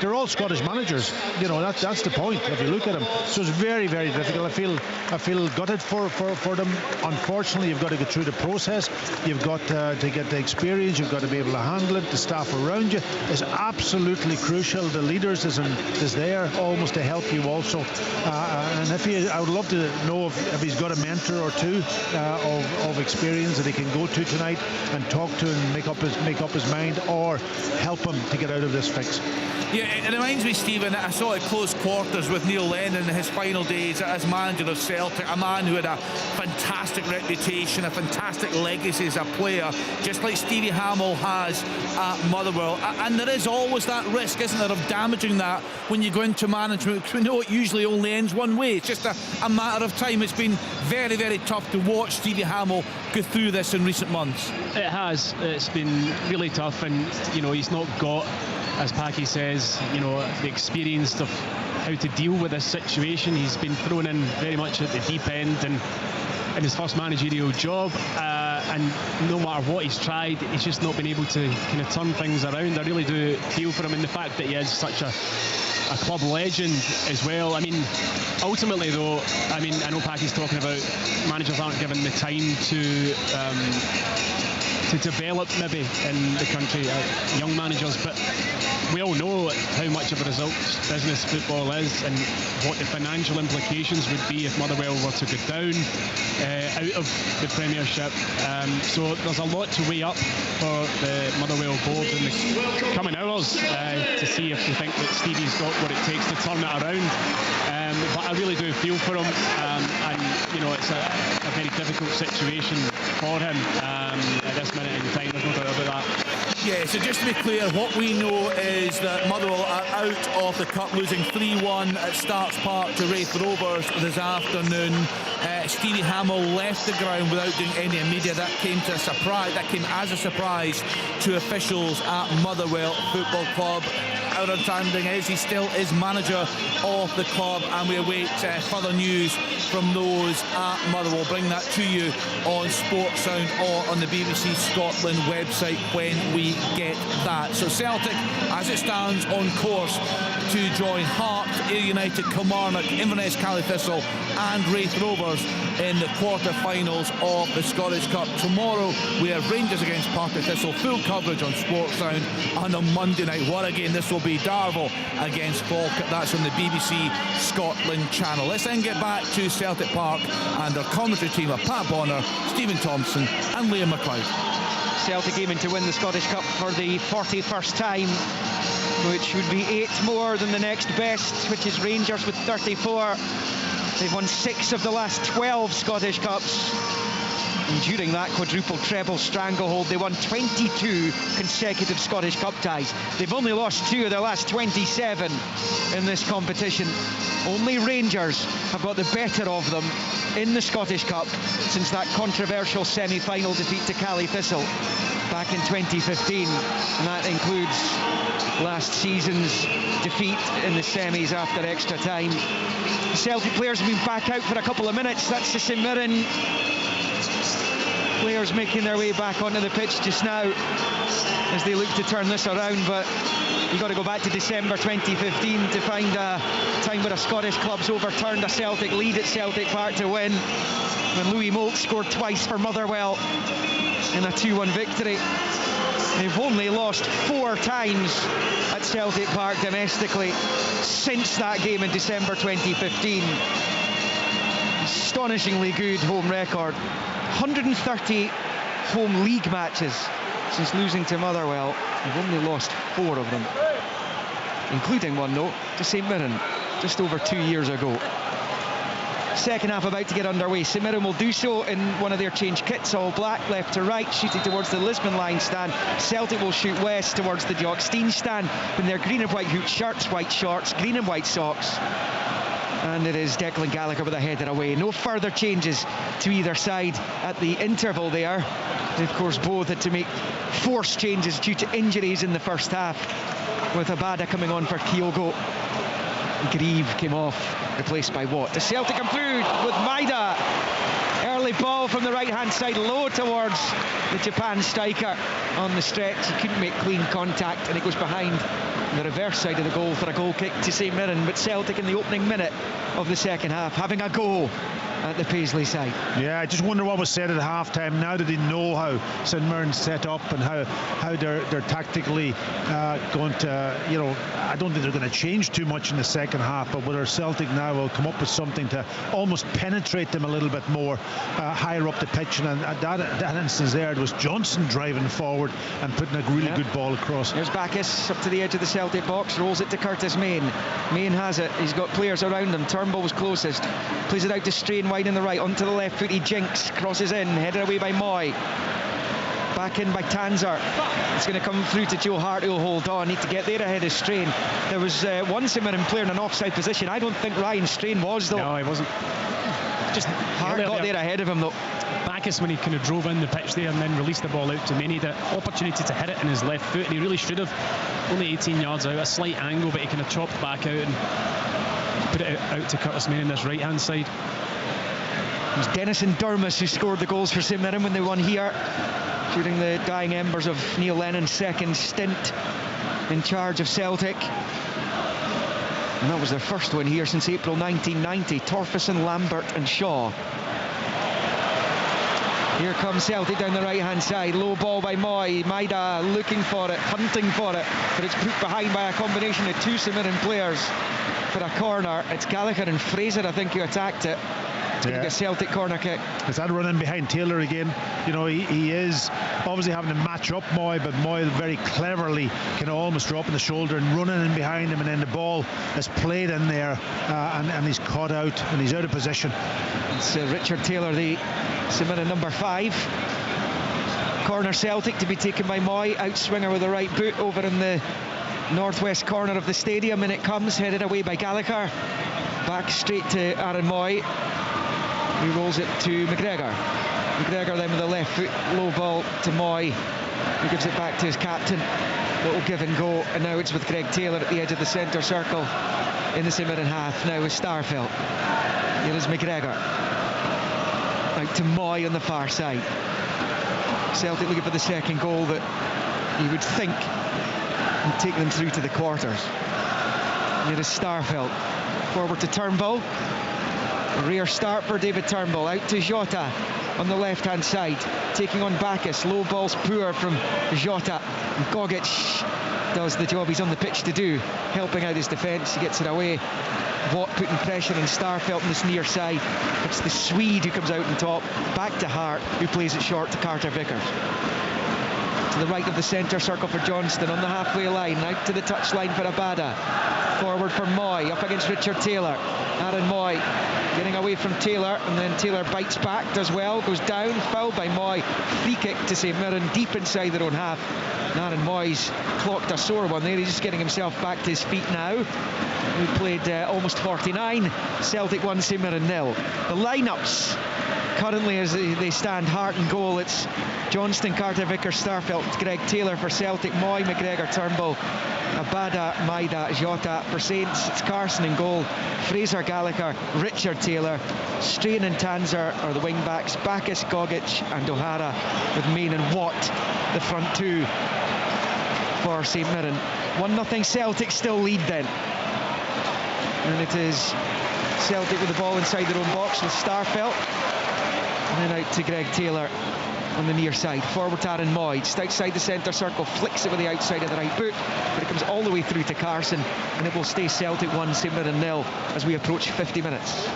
they're all Scottish managers. That's the point if you look at them. So it's very, very difficult. I feel gutted for them. Unfortunately, you've got to go through the process. You've got to get the experience. You've got to be able to handle it. The staff around you is absolutely crucial. The leaders is there almost to help you also. And I would love to know if he's got a mentor or two of experience that he can go to tonight and talk to and make up his mind, or help him to get out of this fix. Yeah, it reminds me, Stephen, I saw it close quarters with Neil Lennon in his final days as manager of Celtic, a man who had a fantastic reputation, a fantastic legacy as a player, just like Stevie Hamill has at Motherwell. And there is always that risk, isn't there, of damaging that when you go into management, because we know it usually only ends one way. It's just a matter of time. It's been very, very tough to watch Stevie Hamill go through this in recent months. It has. It's been really tough, and he's not got, as Packy says, the experience of how to deal with this situation. He's been thrown in very much at the deep end, and in his first managerial job, and no matter what he's tried, he's just not been able to kind of turn things around. I really do feel for him, and the fact that he is such a club legend as well. I mean, ultimately though, I mean, I know Packy's talking about managers aren't given the time to develop maybe in the country, young managers, but we all know how much of a results business football is and what the financial implications would be if Motherwell were to go down out of the Premiership. So there's a lot to weigh up for the Motherwell board in the coming hours to see if they think that Stevie's got what it takes to turn it around. But I really do feel for him, and you know, it's a very difficult situation for him at this minute in time. There's no doubt about that. Yeah, so just to be clear, what we know is that Motherwell are out of the Cup, losing 3-1 at Starks Park to Wraith Rovers this afternoon. Stevie Hamill left the ground without doing any media. That came as a surprise to officials at Motherwell Football Club. Our understanding is he still is manager of the club, and we await further news from those at Motherwell. We'll bring that to you on Sports Sound or on the BBC Scotland website when we get that. So Celtic, as it stands, on course to join Hearts, Ayr United, Kilmarnock, Inverness, Cali Thistle and Wraith Rovers in the quarter-finals of the Scottish Cup. Tomorrow we have Rangers against Partick Thistle, full coverage on Sports Sound, and on Monday night, what again, this will be Darvel against Falkirk. That's on the BBC Scotland channel. Let's then get back to Celtic Park and their commentary team of Pat Bonner, Stephen Thompson and Liam McLeod. Celtic aiming to win the Scottish Cup for the 41st time, which would be 8 more than the next best, which is Rangers with 34. They've won 6 of the last 12 Scottish Cups. And during that quadruple treble stranglehold, they won 22 consecutive Scottish Cup ties. They've only lost 2 of their last 27 in this competition. Only Rangers have got the better of them in the Scottish Cup since that controversial semi-final defeat to Cali Thistle back in 2015. And that includes last season's defeat in the semis after extra time. The Celtic players have been back out for a couple of minutes. That's the St Mirren players making their way back onto the pitch just now as they look to turn this around. But you've got to go back to December 2015 to find a time where a Scottish club's overturned a Celtic lead at Celtic Park to win, when Louis Moult scored twice for Motherwell in a 2-1 victory. They've only lost 4 times at Celtic Park domestically since that game in December 2015. Astonishingly good home record. 130 home league matches since losing to Motherwell. They've only lost 4 of them, including one, though, to St Mirren just over 2 years ago. Second half about to get underway. St Mirren will do so in one of their changed kits, all black, left to right, shooting towards the Lisbon line stand. Celtic will shoot west towards the Jock Stein stand in their green and white hoop shirts, white shorts, green and white socks. And it is Declan Gallagher with a header away. No further changes to either side at the interval there. And of course, both had to make forced changes due to injuries in the first half, with Abada coming on for Kyogo. Grieve came off, replaced by Watt. The Celtic improved with Maida. Early ball from the right-hand side, low towards the Japan striker on the stretch. He couldn't make clean contact, and it goes behind the reverse side of the goal for a goal kick to St Mirren. But Celtic in the opening minute of the second half having a go at the Paisley side. Yeah, I just wonder what was said at half-time. Now that they know how St Mirren's set up and how they're tactically going to, you know, I don't think they're going to change too much in the second half, but whether Celtic now will come up with something to almost penetrate them a little bit more higher up the pitch. And that instance there, it was Johnson driving forward and putting a really good ball across. There's Bacchus up to the edge of the Celtic box, rolls it to Curtis Main. Main has it, he's got players around him. Turnbull was closest, plays it out to Strain wide in the right, onto the left foot, he jinks, crosses in, headed away by Moy. Back in by Tanzer. It's going to come through to Joe Hart, who'll hold on. Need to get there ahead of Strain. There was one St Mirren player in an offside position. I don't think Ryan Strain was, though. No, he wasn't. Just Hart got there ahead of him, though. Bacchus, when he kind of drove in the pitch there and then released the ball out to Main, he had an opportunity to hit it in his left foot, and he really should have. Only 18 yards out, a slight angle, but he kind of chopped back out and put it out to Curtis Main on this right-hand side. was Denison Durmus who scored the goals for St Mirren when they won here during the dying embers of Neil Lennon's second stint in charge of Celtic. And that was their first win here since April 1990. Torferson, Lambert and Shaw. Here comes Celtic down the right-hand side. Low ball by Moy. Maida looking for it, hunting for it, but it's put behind by a combination of two St Mirren players for a corner. It's Gallagher and Fraser, I think, who attacked it. It's going to be a Celtic corner kick. It's that running behind Taylor again. You know, he is obviously having to match up Moy, but Moy very cleverly kind of almost dropping the shoulder and running in behind him, and then the ball is played in there, and he's caught out and he's out of position. It's Richard Taylor, the St Mirren number 5. Corner Celtic to be taken by Moy. Outswinger with the right boot over in the northwest corner of the stadium, and it comes headed away by Gallagher. Back straight to Aaron Moy. He rolls it to McGregor. McGregor then with the left foot, low ball to Moy, who gives it back to his captain. Little give and go, and now it's with Greg Taylor at the edge of the centre circle in the St Mirren half. Now with Starfelt. Here is McGregor. Out to Moy on the far side. Celtic looking for the second goal that you would think would take them through to the quarters. Here is Starfelt. Forward to Turnbull. A rear start for David Turnbull. Out to Jota on the left-hand side, taking on Bacchus. Low ball's poor from Jota. And Gogic does the job he's on the pitch to do, helping out his defence. He gets it away. Watt putting pressure on Starfelt on this near side. It's the Swede who comes out on top. Back to Hart, who plays it short to Carter Vickers. To the right of the centre circle for Johnston on the halfway line. Out to the touchline for Abada. Forward for Moy, up against Richard Taylor. Aaron Moy getting away from Taylor, and then Taylor bites back, does well, goes down, fouled by Moy. Free kick to St Mirren, deep inside their own half. And Aaron Moy's clocked a sore one there. He's just getting himself back to his feet now. We played almost 49. Celtic 1, St Mirren 0. The lineups currently as they stand: Hart in goal. It's Johnston, Carter Vickers, Starfelt, Greg Taylor for Celtic, Moy, McGregor, Turnbull, Abada, Maida, Jota. For Saints, it's Carson in goal, Fraser, Gallagher, Richard Taylor, Strain and Tanzer are the wing backs, Bacchus, Gogic and O'Hara, with Main and Watt the front two for St Mirren. 1-0 Celtic still lead then, and it is Celtic with the ball inside their own box with Starfelt, and then out to Greg Taylor on the near side. Forward to Aaron Moy, just outside the centre circle, flicks it with the outside of the right boot, but it comes all the way through to Carson, and it will stay Celtic 1, St Mirren 0 as we approach 50 minutes.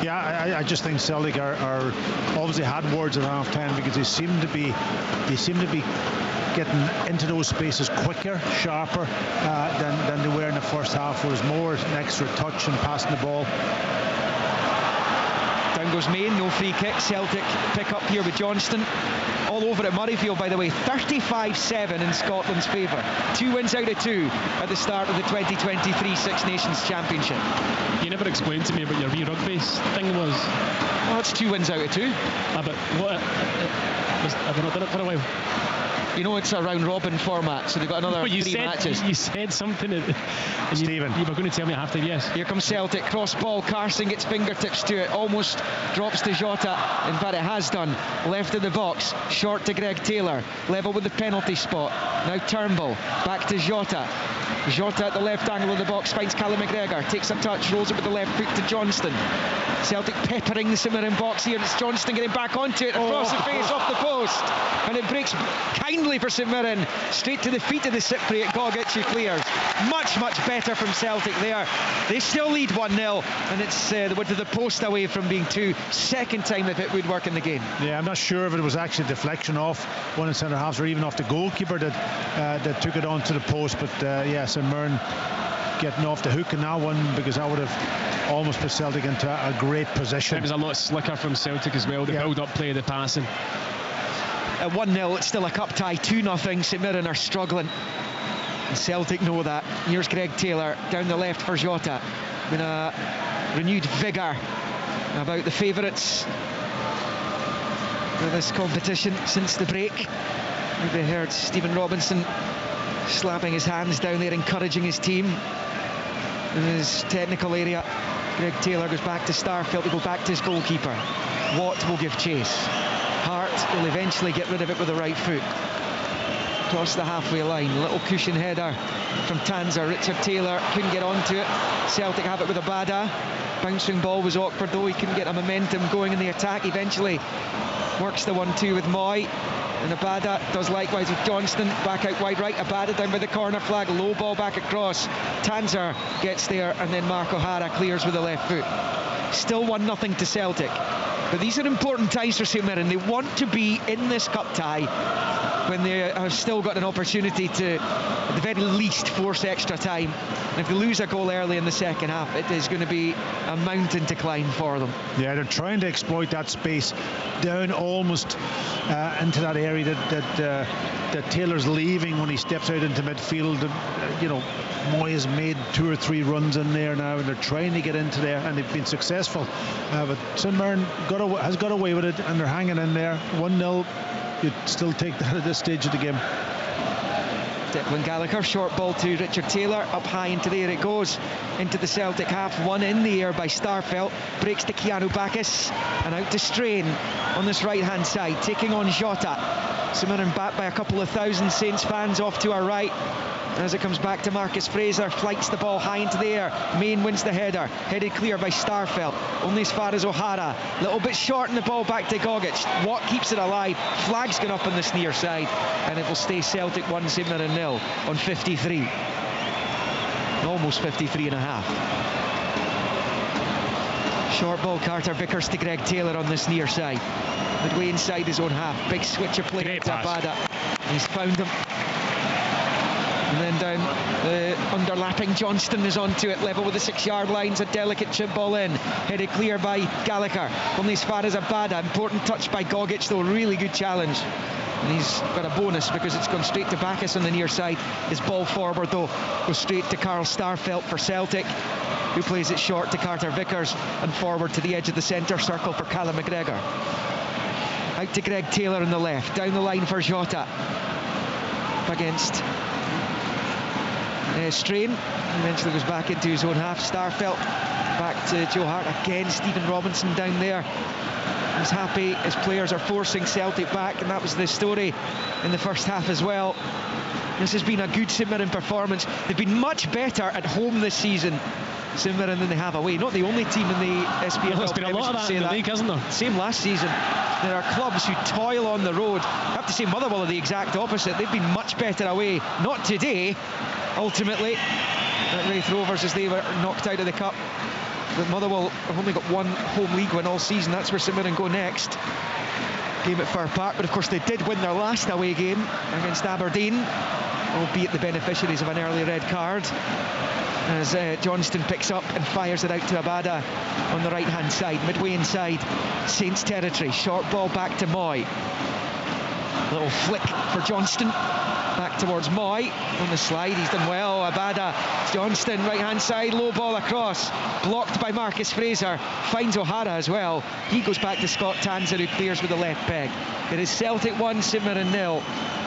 Yeah, I just think Celtic are obviously had words at half-time, because they seem to be getting into those spaces quicker, sharper than they were in the first half. There was more an extra touch and passing the ball. Down goes Main, no free kick. Celtic pick up here with Johnston. All over at Murrayfield, by the way. 35-7 in Scotland's favour. 2 wins out of 2 at the start of the 2023 Six Nations Championship. You never explained to me what your wee rugby thing was. Well, it's 2 wins out of 2. But what? I've not done it for a while. You know, it's a round-robin format, so they've got another 3 matches. You said something, and Stephen, you were going to tell me at half-time, yes. Here comes Celtic, cross ball, Carson gets fingertips to it, almost drops to Jota, in fact it has done, left of the box, short to Greg Taylor, level with the penalty spot. Now Turnbull, back to Jota. Jota at the left angle of the box finds Callum McGregor, takes a touch, rolls it with the left foot to Johnston. Celtic peppering the St Mirren box here. It's Johnston getting back onto it, across the face, off the post, and it breaks kindly for St Mirren, straight to the feet of the Cypriot. Gogic who clears. Much better from Celtic there. They still lead 1-0, and it's the wood to the post away from being 2. Second time they've hit woodwork in the game. Yeah, I'm not sure if it was actually a deflection off one of the centre halves or even off the goalkeeper that took it onto the post, but yeah, St Mirren getting off the hook in that one, because that would have almost put Celtic into a great position. It was a lot slicker from Celtic as well, the build-up play, the passing. At 1-0, it's still a cup tie. 2-0, St Mirren are struggling, and Celtic know that. Here's Greg Taylor down the left for Jota, with a renewed vigour about the favourites for this competition since the break. We've heard Stephen Robinson slapping his hands down there, encouraging his team in his technical area. Greg Taylor goes back to Starfelt to go back to his goalkeeper. Watt will give chase. Hart will eventually get rid of it with the right foot. Across the halfway line, little cushion header from Tanzer. Richard Taylor couldn't get onto it. Celtic have it with Abada. Bouncing ball was awkward though, he couldn't get a momentum going in the attack. Eventually works the 1-2 with Moy, and Abada does likewise with Johnston. Back out wide right, Abada down by the corner flag, low ball back across. Tanzer gets there, and then Mark O'Hara clears with the left foot. Still 1-0 to Celtic, but these are important times for St Mirren. They want to be in this cup tie when they have still got an opportunity to, at the very least, force extra time. And if they lose a goal early in the second half, it is going to be a mountain to climb for them. Yeah, they're trying to exploit that space down almost into that area that Taylor's leaving when he steps out into midfield. You know, Moy has made 2 or 3 runs in there now, and they're trying to get into there, and they've been successful. But St Mirren has got away with it, and they're hanging in there. 1-0. You'd still take that at this stage of the game. Declan Gallagher, short ball to Richard Taylor, up high into the air it goes, into the Celtic half, one in the air by Starfelt, breaks to Keanu Bacchus, and out to Strain on this right hand side, taking on Jota. St Mirren back by a couple of thousand Saints fans off to our right. As it comes back to Marcus Fraser, flights the ball high into the air. Main wins the header, headed clear by Starfelt, only as far as O'Hara. Little bit short in the ball back to Gogic. Watt keeps it alive, flag's gone up on this near side, and it will stay Celtic 1, St Mirren 0 on 53. Almost 53 and a half. Short ball, Carter Vickers to Greg Taylor on this near side. Midway inside his own half, big switch of play to Abada. He's found him. And then down the underlapping Johnston is onto it, level with the 6-yard lines. A delicate chip ball in, headed clear by Gallagher, only as far as Abada. Important touch by Gogic though, really good challenge. And he's got a bonus because it's gone straight to Bacchus on the near side. His ball forward though goes straight to Carl Starfelt for Celtic, who plays it short to Carter Vickers and forward to the edge of the centre circle for Callum McGregor. Out to Greg Taylor on the left, down the line for Jota. Up against Strain, eventually goes back into his own half. Starfelt back to Joe Hart again. Stephen Robinson down there. He's happy his players are forcing Celtic back, and that was the story in the first half as well. This has been a good St Mirren performance. They've been much better at home this season, St Mirren, than they have away. Not the only team in the SPFL. There's been a lot of that in the league, hasn't there? Same last season. There are clubs who toil on the road. I have to say Motherwell are the exact opposite. They've been much better away. Not today, ultimately, at Raith Rovers, as they were knocked out of the cup. But Motherwell have only got one home league win all season. That's where St Mirren go next. Game at Fir Park, but of course they did win their last away game against Aberdeen, albeit the beneficiaries of an early red card. As Johnston picks up and fires it out to Abada on the right hand side, midway inside Saints territory. Short ball back to Moy. Little flick for Johnston back towards Moy on the slide. He's done well. Abada, Johnston right hand side, low ball across, blocked by Marcus Fraser, finds O'Hara as well. He goes back to Scott Tanzer, who clears with the left peg. It is Celtic 1, St Mirren 0.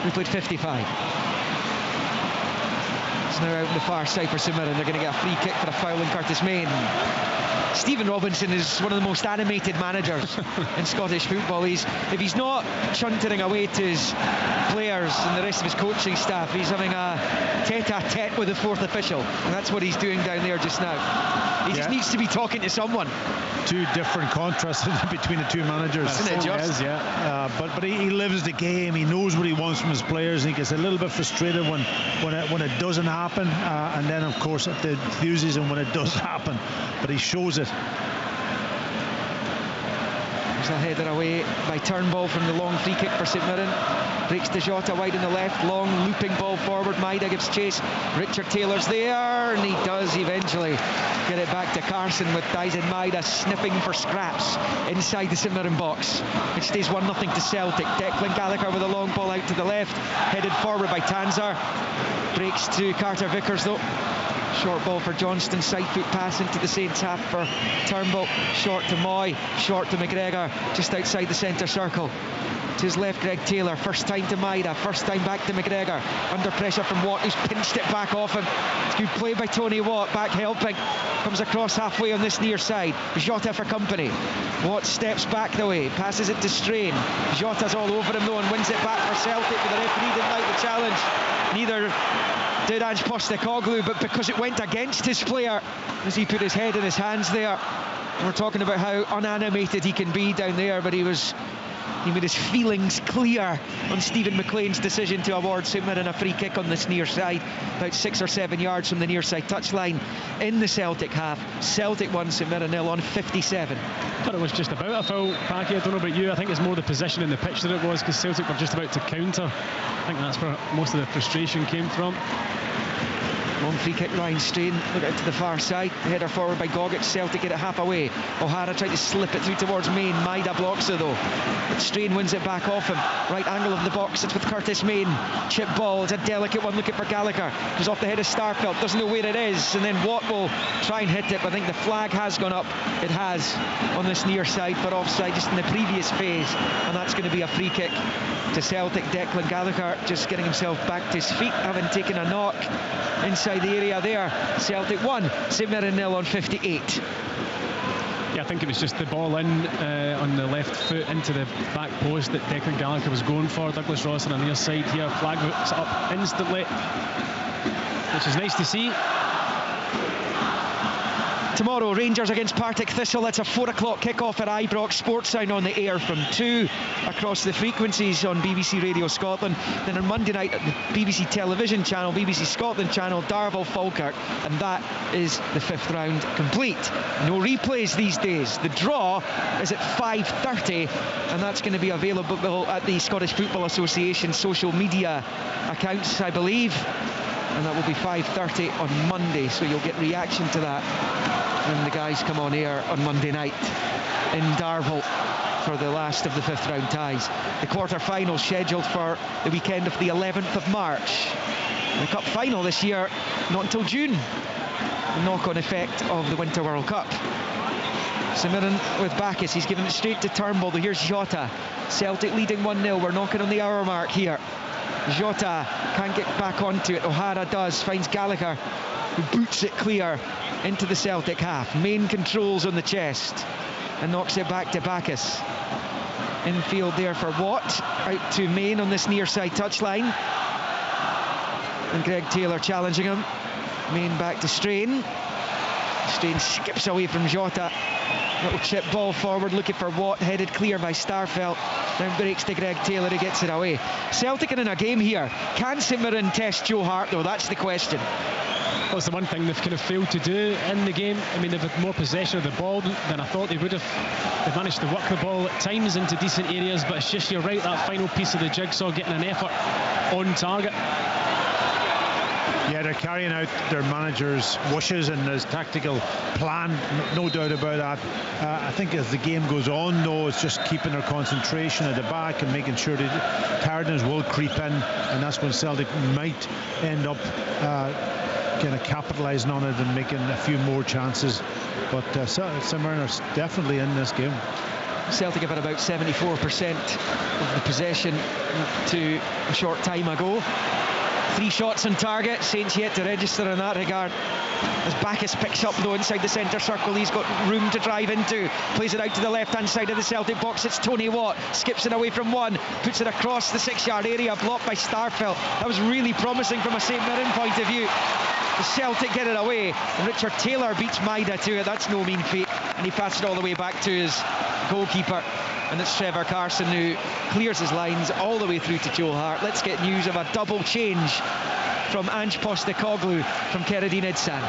We played 55. It's now out on the far side for St Mirren. They're going to get a free kick for a foul in Curtis Main. Stephen Robinson is one of the most animated managers in Scottish football. If he's not chuntering away to his players and the rest of his coaching staff, he's having a tete-a-tete with the fourth official, and that's what he's doing down there just now. He just needs to be talking to someone. Two different contrasts between the two managers. Isn't it just? But he lives the game. He knows what he wants from his players, and he gets a little bit frustrated when it doesn't happen, and then of course it enthuses him when it does happen. But he shows it. There's a header away by Turnbull from the long free kick for St Mirren. Breaks to Jota wide on the left, long looping ball forward. Maida gives chase. Richard Taylor's there, and he does eventually get it back to Carson, with Dyson Maida sniffing for scraps inside the St Mirren box. It stays 1-0 to Celtic. Declan Gallagher with a long ball out to the left, headed forward by Tanzer. Breaks to Carter Vickers though. Short ball for Johnston, side foot pass into the Saints half for Turnbull. Short to Moy, short to McGregor, just outside the centre circle. To his left, Greg Taylor. First time to Maida. First time back to McGregor. Under pressure from Watt, who's pinched it back off him. It's good play by Tony Watt. Back helping. Comes across halfway on this near side. Jota for company. Watt steps back the way. Passes it to Strain. Jota's all over him though and wins it back for Celtic, but the referee didn't like the challenge. Neither did Ange Postecoglou, but because it went against his player as he put his head in his hands there. We're talking about how unanimated he can be down there, but he made his feelings clear on Stephen McLean's decision to award St Mirren a free kick on this near side, about 6 or 7 yards from the near side touchline in the Celtic half. Celtic 1, St Mirren 0 on 57. I thought it was just about a foul, Packy. I don't know about you. I think it's more the position in the pitch that it was, because Celtic were just about to counter. I think that's where most of the frustration came from. Long free kick, Ryan Strain, look out to the far side, header forward by Gogic. Celtic get it half away. O'Hara tried to slip it through towards Main. Maida blocks it though, but Strain wins it back off him. Right angle of the box, it's with Curtis Main. Chip ball, it's a delicate one looking for Gallagher, goes off the head of Starfelt, doesn't know where it is, and then Watt will try and hit it, but I think the flag has gone up. It has on this near side for offside just in the previous phase, and that's going to be a free kick to Celtic. Declan Gallagher just getting himself back to his feet, having taken a knock inside the area there. Celtic 1, St Mirren 0 on 58. Yeah, I think it was just the ball in on the left foot into the back post that Declan Gallagher was going for. Douglas Ross on the near side here, flag was up instantly, which is nice to see. Tomorrow, Rangers against Partick Thistle. That's a 4 o'clock kickoff at Ibrox. Sports Sound on the air from 2 across the frequencies on BBC Radio Scotland. Then on Monday night at the BBC Television channel, BBC Scotland channel, Darvel Falkirk, and that is the 5th round complete. No replays these days. The draw is at 5:30, and that's going to be available at the Scottish Football Association social media accounts, I believe, and that will be 5:30 on Monday, so you'll get reaction to that when the guys come on air on Monday night in Darvel for the last of the 5th round ties. The quarter-final scheduled for the weekend of the 11th of March. The cup final this year not until June, the knock-on effect of the Winter World Cup. St Mirren with Bacchus, he's given it straight to Turnbull. Here's Jota. Celtic leading 1-0, we're knocking on the hour mark here. Jota can't get back onto it. O'Hara does, finds Gallagher, who boots it clear into the Celtic half. Main controls on the chest and knocks it back to Bacchus. Infield there for Watt, out to Main on this near side touchline, and Greg Taylor challenging him. Main back to Strain. Strain skips away from Jota. Little chip ball forward looking for Watt, headed clear by Starfelt. Now breaks to Greg Taylor, who gets it away. Celtic are in a game here. Can St Mirren test Joe Hart though? That's the question. Well, it's the one thing they've kind of failed to do in the game. I mean, they've had more possession of the ball than I thought they would have. They've managed to work the ball at times into decent areas, but it's just, you're right, that final piece of the jigsaw, getting an effort on target. Yeah, they're carrying out their manager's wishes and his tactical plan, no doubt about that. I think as the game goes on, though, it's just keeping their concentration at the back and making sure that tiredness will creep in, and that's when Celtic might end up kind of capitalising on it and making a few more chances. But St Mirren are definitely in this game. Celtic have had about 74% of the possession to a short time ago. 3 shots on target. Saints yet to register in that regard. As Bacchus picks up though inside the centre circle, he's got room to drive into. Plays it out to the left hand side of the Celtic box. It's Tony Watt, skips it away from one, puts it across the 6-yard area, blocked by Starfelt. That was really promising from a St Mirren point of view. The Celtic get it away, and Richard Taylor beats Maida to it. That's no mean feat, and he passes it all the way back to his goalkeeper, and it's Trevor Carson who clears his lines all the way through to Joe Hart. Let's get news of a double change from Ange Postecoglou from Keradine Idsan.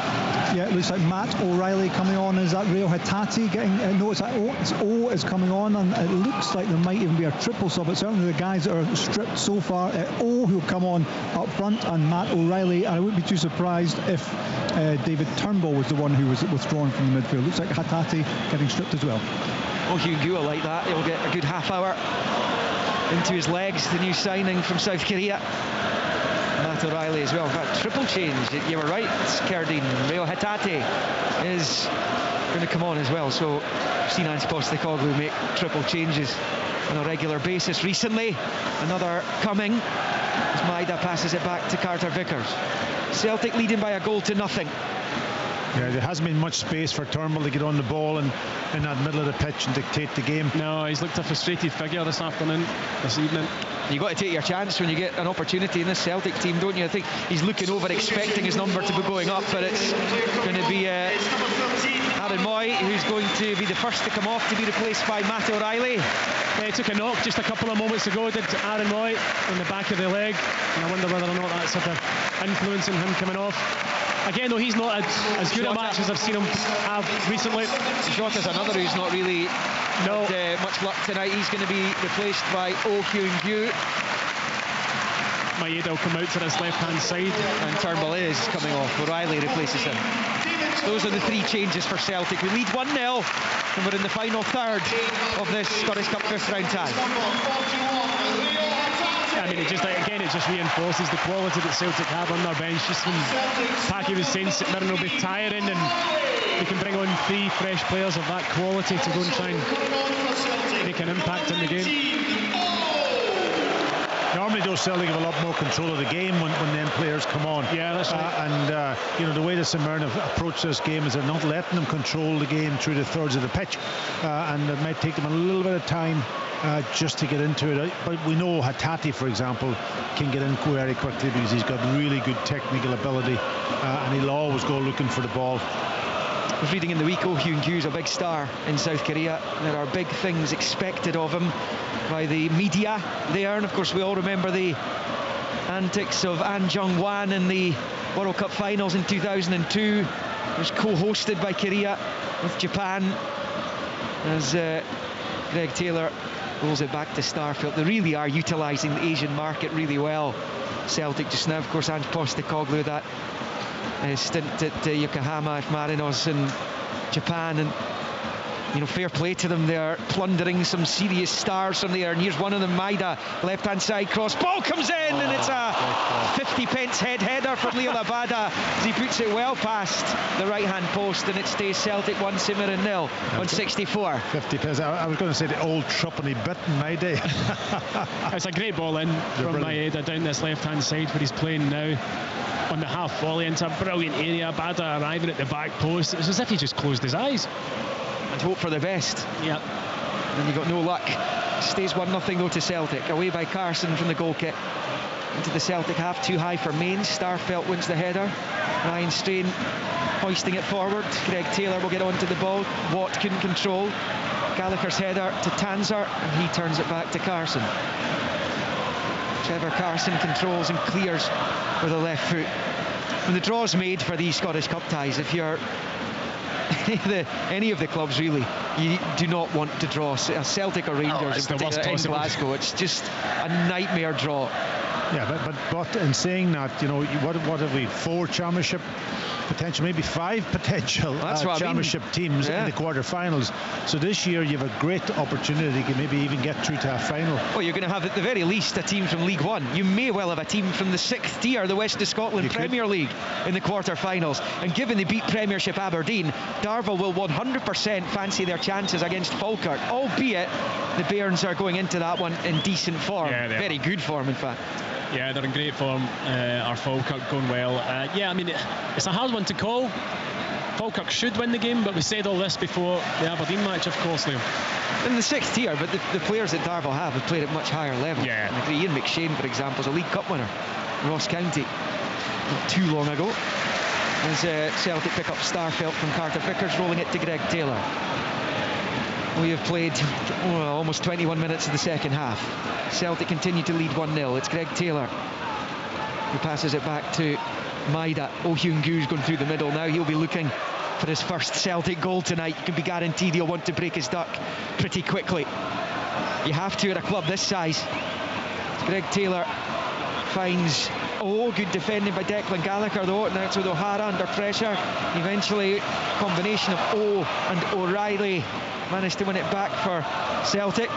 Yeah, it looks like Matt O'Reilly coming on. Is that Rio Hitati getting no, it's O is coming on, and it looks like there might even be a triple sub, but certainly the guys that are stripped so far, O who'll come on up front, and Matt O'Reilly, and I wouldn't be too surprised if David Turnbull was the one who was withdrawn from the midfield. Looks like Hitati getting stripped as well. Oh, Hugh Gua like that, he'll get a good half hour into his legs, the new signing from South Korea. Matt O'Reilly as well. In fact, triple change. You were right, Kerdine. Rio Hatate is going to come on as well. So we've seen Ange Postecoglou make triple changes on a regular basis recently. Another coming as Maida passes it back to Carter Vickers. Celtic leading by a goal to nothing. Yeah, there hasn't been much space for Turnbull to get on the ball and in that middle of the pitch and dictate the game. No, he's looked a frustrated figure this evening. You've got to take your chance when you get an opportunity in this Celtic team, don't you? I think he's looking over, expecting his number to be going up, but it's going to be Aaron Moy who's going to be the first to come off, to be replaced by Matt O'Reilly. He took a knock just a couple of moments ago, did Aaron Moy, on the back of the leg, and I wonder whether or not that's sort of influencing him coming off. Again, though, he's not as good a match as I've seen him have recently. Jota's another who's not really had much luck tonight. He's going to be replaced by Oh Hyun-gyu. Maeda will come out to this left-hand side. And Turnbull is coming off. O'Reilly replaces him. Those are the three changes for Celtic. We lead 1-0, and we're in the final third of this Scottish Cup fifth round tie. I mean, it just reinforces the quality that Celtic have on their bench. Just when Packie was saying St Mirren will be tiring, and we can bring on 3 fresh players of that quality to go and try and make an impact in the game. Normally, though, Celtic have a lot more control of the game when them players come on. Yeah, that's right. And the way that St Mirren have approached this game is they're not letting them control the game through the thirds of the pitch, and it might take them a little bit of time just to get into it. But we know Hatate, for example, can get in very quickly because he's got really good technical ability, and he'll always go looking for the ball. I was reading in the week, Oh Hyun-gyu's a big star in South Korea. There are big things expected of him by the media there, and of course we all remember the antics of An Jung-hwan in the World Cup finals in 2002. It was co-hosted by Korea with Japan as Greg Taylor rolls it back to Starfelt. They really are utilising the Asian market really well, Celtic just now. Of course, Ange Postecoglou, that stint at Yokohama Marinos in Japan, and fair play to them. They're plundering some serious stars from there, and here's one of them, Maida, left hand side cross, ball comes in, and it's a 50-pence header from Leo Labada as he puts it well past the right hand post, and it stays Celtic 1, St Mirren 0 on 64. 50-pence. I was going to say the old Truppenny bit in my day. It's a great ball in from Maeda down this left hand side where he's playing now on the half volley into a brilliant area. Bada arriving at the back post. It was as if he just closed his eyes and hope for the best. Yeah. And he got no luck. Stays 1-0 though to Celtic. Away by Carson from the goal kick. Into the Celtic half, too high for Mains. Starfelt wins the header. Ryan Strain hoisting it forward. Greg Taylor will get onto the ball. Watt couldn't control. Gallagher's header to Tanzer, and he turns it back to Carson. Trevor Carson controls and clears with a left foot. When the draw's made for these Scottish Cup ties, if you're any of the clubs really, you do not want to draw Celtic or Rangers in Glasgow. It's just a nightmare draw. Yeah, but in saying that, what have we? 4 championship potential, maybe 5 potential championship teams in the quarter-finals. So this year you have a great opportunity to maybe even get through to a final. Well, you're going to have at the very least a team from League One. You may well have a team from the 6th tier, the West of Scotland Premier League, in the quarter-finals. And given they beat Premiership Aberdeen, Darvel will 100% fancy their chances against Falkirk, albeit the Bairns are going into that one in decent form. Very good form, in fact. Yeah, they're in great form. Our Falkirk going well. I mean, it's a hard one to call. Falkirk should win the game, but we said all this before the Aberdeen match, of course, Liam. In the 6th tier, but the players that Darvel have played at much higher level. Yeah. I agree. Ian McShane, for example, is a League Cup winner. Ross County, not too long ago. As Celtic pick up Starfelt from Carter Vickers, rolling it to Greg Taylor. We have played almost 21 minutes of the second half. Celtic continue to lead 1-0. It's Greg Taylor who passes it back to Maida. Oh Hyun-gyu's going through the middle now. He'll be looking for his first Celtic goal tonight. You can be guaranteed he'll want to break his duck pretty quickly. You have to at a club this size. It's Greg Taylor finds good defending by Declan Gallagher though. Now it's with O'Hara under pressure. Eventually combination of and O'Reilly managed to win it back for Celtic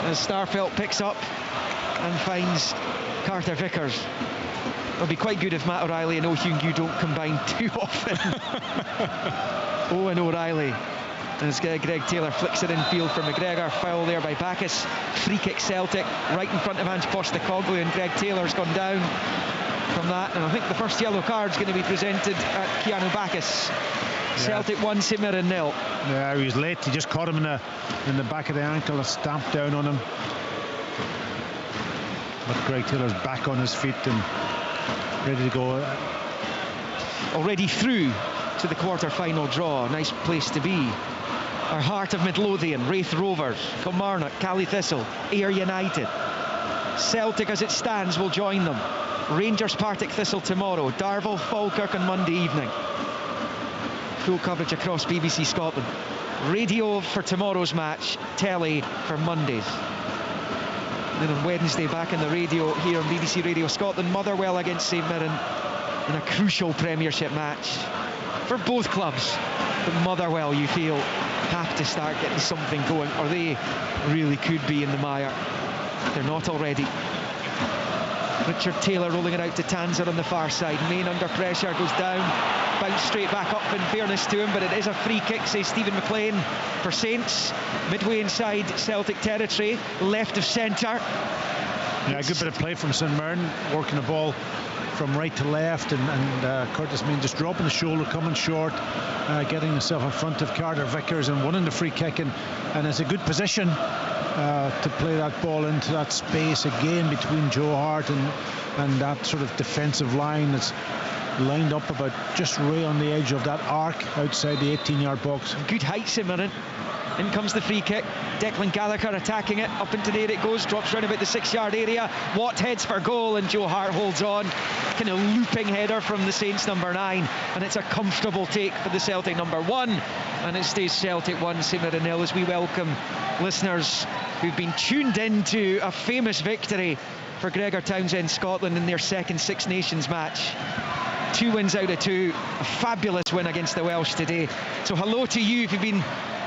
as Starfelt picks up and finds Carter Vickers. It'll be quite good if Matt O'Reilly and Oh Hyun-gyu don't combine too often. Owen O'Reilly. As Greg Taylor flicks it in field for McGregor. Foul there by Bacchus. Free kick Celtic, right in front of Ange Postecoglou, and Greg Taylor's gone down from that. And I think the first yellow card's going to be presented at Keanu Bacchus. Celtic 1, St Mirren 0. Yeah, he was late. He just caught him in the back of the ankle and stamped down on him. But Greg Taylor's back on his feet and ready to go. Already through to the quarter-final draw. Nice place to be. Our Heart of Midlothian, Raith Rovers, Kilmarnock, Cally Thistle, Ayr United. Celtic, as it stands, will join them. Rangers, Partick Thistle tomorrow. Darvel, Falkirk on Monday evening. Full coverage across BBC Scotland. Radio for tomorrow's match, telly for Monday's. Then on Wednesday, back in the radio here on BBC Radio Scotland, Motherwell against St Mirren in a crucial Premiership match for both clubs. But Motherwell, you feel, have to start getting something going, or they really could be in the mire. They're not already. Richard Taylor rolling it out to Tanser on the far side. Main under pressure, goes down, bounced straight back up, in fairness to him, but it is a free kick, says Stephen McLean, for Saints. Midway inside Celtic territory, left of centre. Yeah, a good bit of play from St Mirren, working the ball from right to left, and Curtis Main just dropping the shoulder, coming short, getting himself in front of Carter Vickers and winning the free kick, and it's a good position to play that ball into that space again between Joe Hart and that sort of defensive line that's lined up about just right on the edge of that arc outside the 18-yard box. Good height, St Mirren. In comes the free kick. Declan Gallagher attacking it. Up into the air it goes. Drops round about the 6-yard area. Watt heads for goal, and Joe Hart holds on. Kind of looping header from the Saints number 9, and it's a comfortable take for the Celtic number 1, and it stays Celtic 1, St Mirren 0, as we welcome listeners who've been tuned into a famous victory for Gregor Townsend Scotland in their second Six Nations match. 2 wins out of 2, a fabulous win against the Welsh today. So hello to you if you've been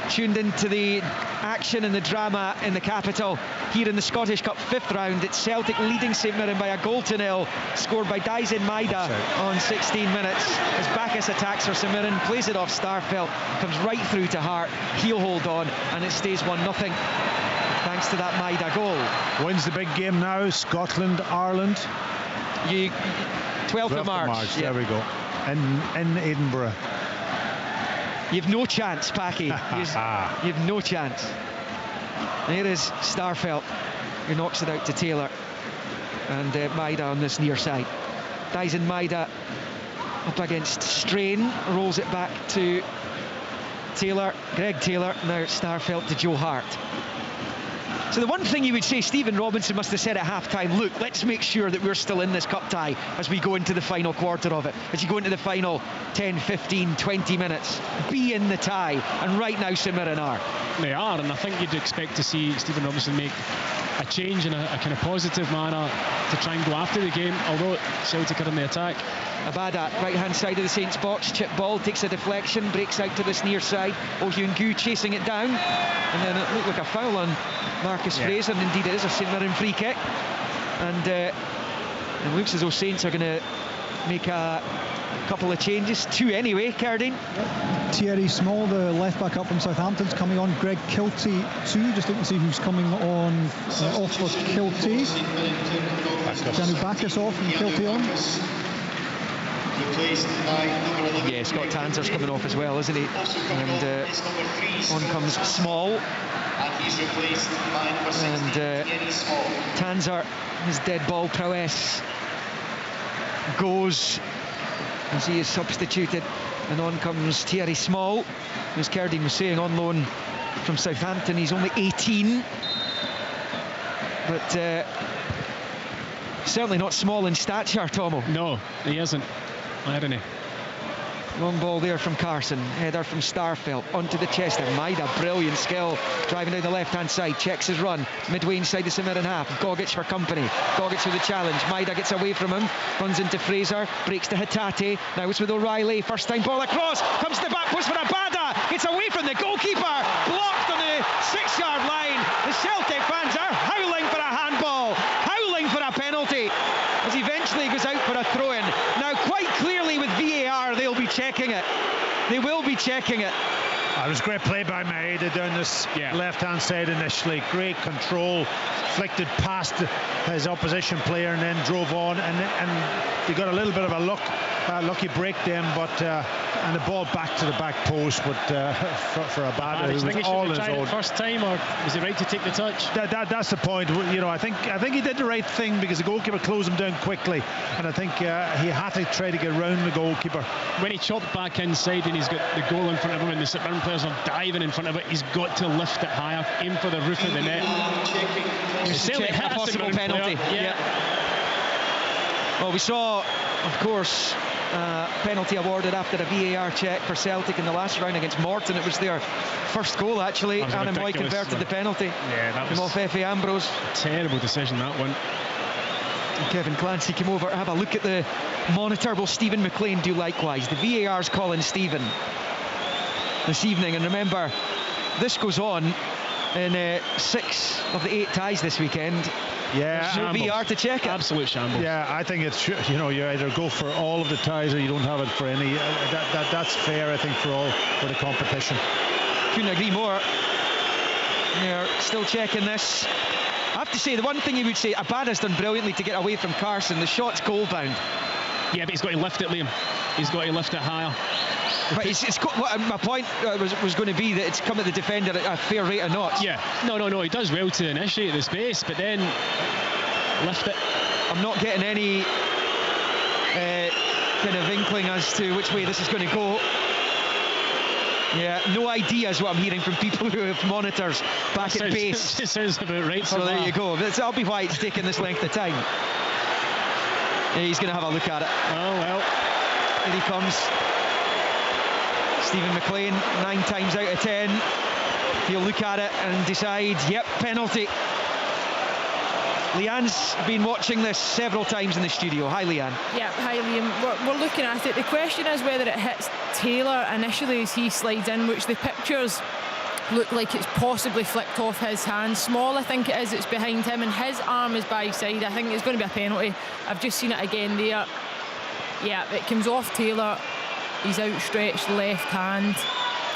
tuned into the action and the drama in the capital here in the Scottish Cup 5th round. It's Celtic leading St Mirren by a goal to 0, scored by Daisen Maida on 16 minutes. As Bacchus attacks for St Mirren, plays it off Starfelt, comes right through to Hart. He'll hold on, and it stays 1-0 thanks to that Maida goal. Wins the big game now, Scotland, Ireland. 12th of March. There we go. In Edinburgh. You've no chance, Packy. You've no chance. There is Starfelt, who knocks it out to Taylor, and Maida on this near side. Daisen Maida up against Strain, rolls it back to Taylor, Greg Taylor. Now Starfelt to Joe Hart. So the one thing you would say Stephen Robinson must have said at half-time, look, let's make sure that we're still in this cup tie as we go into the final quarter of it, as you go into the final 10, 15, 20 minutes, be in the tie, and right now St Mirren are. They are, and I think you'd expect to see Stephen Robinson make a change in a kind of positive manner to try and go after the game, although Celtic are in the attack. Abada, right-hand side of the Saints box, chip ball, takes a deflection, breaks out to this near side. Oh Hyun-gyu chasing it down, and then it looked like a foul on Marcus Fraser, and indeed it is a St Mirren free kick. And it looks as though Saints are going to make a couple of changes, 2 anyway. Cardine. Thierry Small, the left back up from Southampton's coming on. Greg Kiltie too, just looking to see who's coming on off for Kiltie. Janu Bacchus off and Kiltie on. Yeah, Scott Tanser's coming off as well, isn't he? And on comes Small. And Tanser, his dead ball prowess goes as he is substituted, and on comes Thierry Small, as Cardine was saying, on loan from Southampton. He's only 18, but certainly not small in stature, Tomo. No, he isn't. Irony. Long ball there from Carson, header from Starfelt onto the chest, and Maida, brilliant skill, driving down the left-hand side, checks his run, midway inside the St Mirren half. Gogic for company, Gogic with the challenge, Maida gets away from him, runs into Fraser, breaks to Hatate, now it's with O'Reilly, first time ball across, comes to the back post for Abada, gets away from the goalkeeper, blocked on the 6-yard line. The Celtic fans are howling for a handball, howling for a penalty, as eventually goes out for a throw. checking it. They will be checking it. It was great play by Maeda down this left-hand side initially. Great control, flicked it past his opposition player and then drove on. And he got a little bit of a lucky break then, but and the ball back to the back post. But for a bad, it was all his own. First time, or was he right to take the touch? That's the point. You know, I think he did the right thing because the goalkeeper closed him down quickly, and I think he had to try to get round the goalkeeper. When he chopped back inside and he's got the goal in front of him and the St Mirren players are diving in front of it, he's got to lift it higher, aim for the roof of the net. Check a possible penalty. Yeah. Well, we saw, of course, penalty awarded after a VAR check for Celtic in the last round against Morton. It was their first goal, actually. Aaron Moy converted the penalty. Yeah, that was off Efe Ambrose. Terrible decision, that one. And Kevin Clancy came over to have a look at the monitor. Will Stephen McLean do likewise? The VAR's calling Stephen this evening. And remember, this goes on in 6 of the 8 ties this weekend. Yeah, no VAR to check it. Absolute shambles. Yeah, I think it's, you know, you either go for all of the ties or you don't have it for any. That's fair, I think, for the competition. Couldn't agree more. They're still checking this. I have to say, the one thing you would say, Abada's done brilliantly to get away from Carson. The shot's goal bound. Yeah, but he's got to lift it, Liam. He's got to lift it higher. But it's got, my point was going to be that it's come at the defender at a fair rate of knots. Yeah, no, he does well to initiate the space, but then lift it. I'm not getting any kind of inkling as to which way this is going to go. Yeah, no idea is what I'm hearing from people who have monitors back at base. It sounds about right. So there you go. That'll be why it's taking this length of time. Yeah, he's going to have a look at it. Oh, well. Here he comes. Stephen McLean, 9 times out of 10, he'll look at it and decide, yep, penalty. Leanne's been watching this several times in the studio. Hi, Leanne. Yeah, hi, Liam. We're looking at it. The question is whether it hits Taylor initially as he slides in, which the pictures look like it's possibly flicked off his hand. Small, I think it is. It's behind him, and his arm is by his side. I think it's going to be a penalty. I've just seen it again there. Yeah, it comes off Taylor. His outstretched left hand.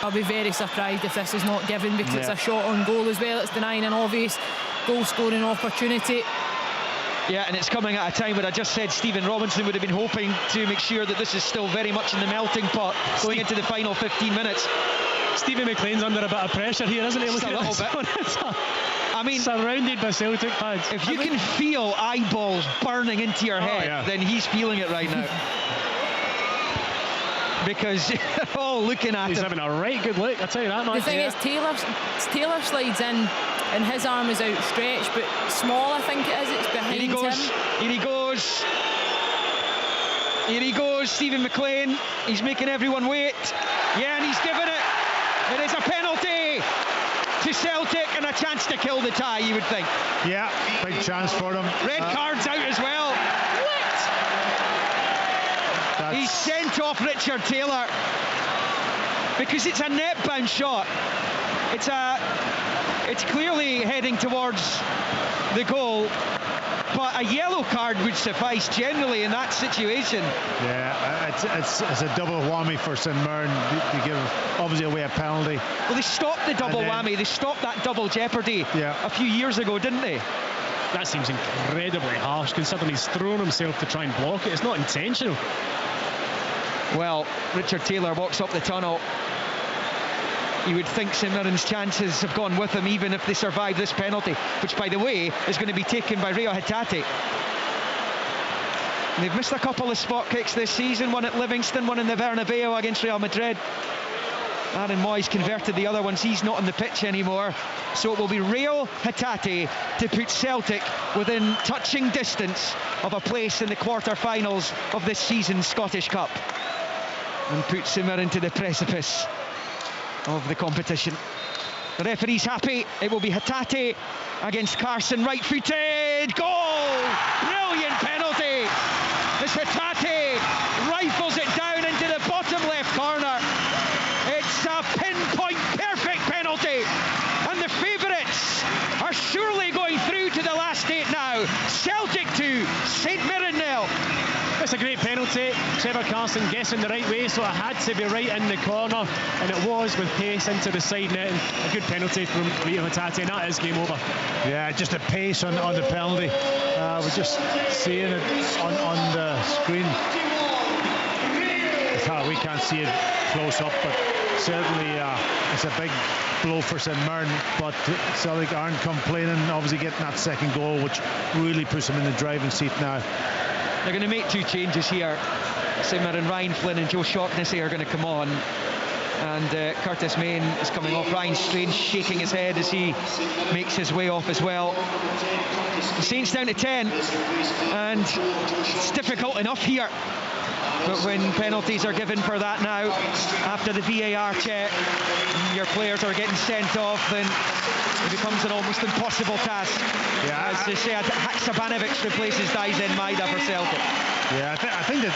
I'll be very surprised if this is not given, because it's a shot on goal as well. It's denying an obvious goal scoring opportunity. Yeah, and it's coming at a time where I just said Stephen Robinson would have been hoping to make sure that this is still very much in the melting pot going into the final 15 minutes. Stephen McLean's under a bit of pressure here, isn't he? Just a little bit. I mean, surrounded by Celtic fans. If you can feel eyeballs burning into your head, then he's feeling it right now. Because they're all looking at him. He's having a right good look, I'll tell you that much. The thing is, Taylor slides in and his arm is outstretched, but Small, I think it is, it's behind him. Here he goes. Here he goes, Stephen McLean. He's making everyone wait. Yeah, and he's given it. It is a penalty to Celtic and a chance to kill the tie, you would think. Yeah, big chance for them. Red cards out as well. He's sent off Richard Taylor because it's a net-bound shot. It's clearly heading towards the goal, but a yellow card would suffice generally in that situation. Yeah, it's a double whammy for St Mirren to give obviously away a penalty. Well, they stopped the double whammy. They stopped that double jeopardy a few years ago, didn't they? That seems incredibly harsh, considering he's thrown himself to try and block it. It's not intentional. Well, Richard Taylor walks up the tunnel. You would think St Mirren's chances have gone with him, even if they survive this penalty, which, by the way, is going to be taken by Rio Hatate. They've missed a couple of spot kicks this season, one at Livingston, one in the Bernabeu against Real Madrid. Aaron Moyes converted the other ones. He's not on the pitch anymore. So it will be Rio Hatate to put Celtic within touching distance of a place in the quarter-finals of this season's Scottish Cup, and put St Mirren to the precipice of the competition. The referee's happy. It will be Hatate against Carson, right-footed, goal! Brilliant penalty! As Hatate rifles it down into the bottom left corner. It's a pinpoint perfect penalty, and the favourites are surely going through to the last 8 now. Celtic 2, St Mirren 0. That's a great penalty. Trevor Carson guessing the right way, so it had to be right in the corner, and it was with pace into the side net. And a good penalty from Rio Hatate, and that is game over. Yeah, just a pace on the penalty. We're just seeing it on the screen. We can't see it close up, but certainly it's a big blow for St Mirren, but Celtic aren't complaining, obviously getting that second goal, which really puts them in the driving seat now. They're going to make 2 changes here. St Mirren, Ryan Flynn and Joe Shaughnessy are going to come on, and Curtis Main is coming off. Ryan Strange shaking his head as he makes his way off as well. The Saints down to 10, and it's difficult enough here. But when penalties are given for that now, after the VAR check, your players are getting sent off, then it becomes an almost impossible task. Yeah, as they say, Haksabanovic replaces Daizen Maeda for Celtic. Yeah, I think that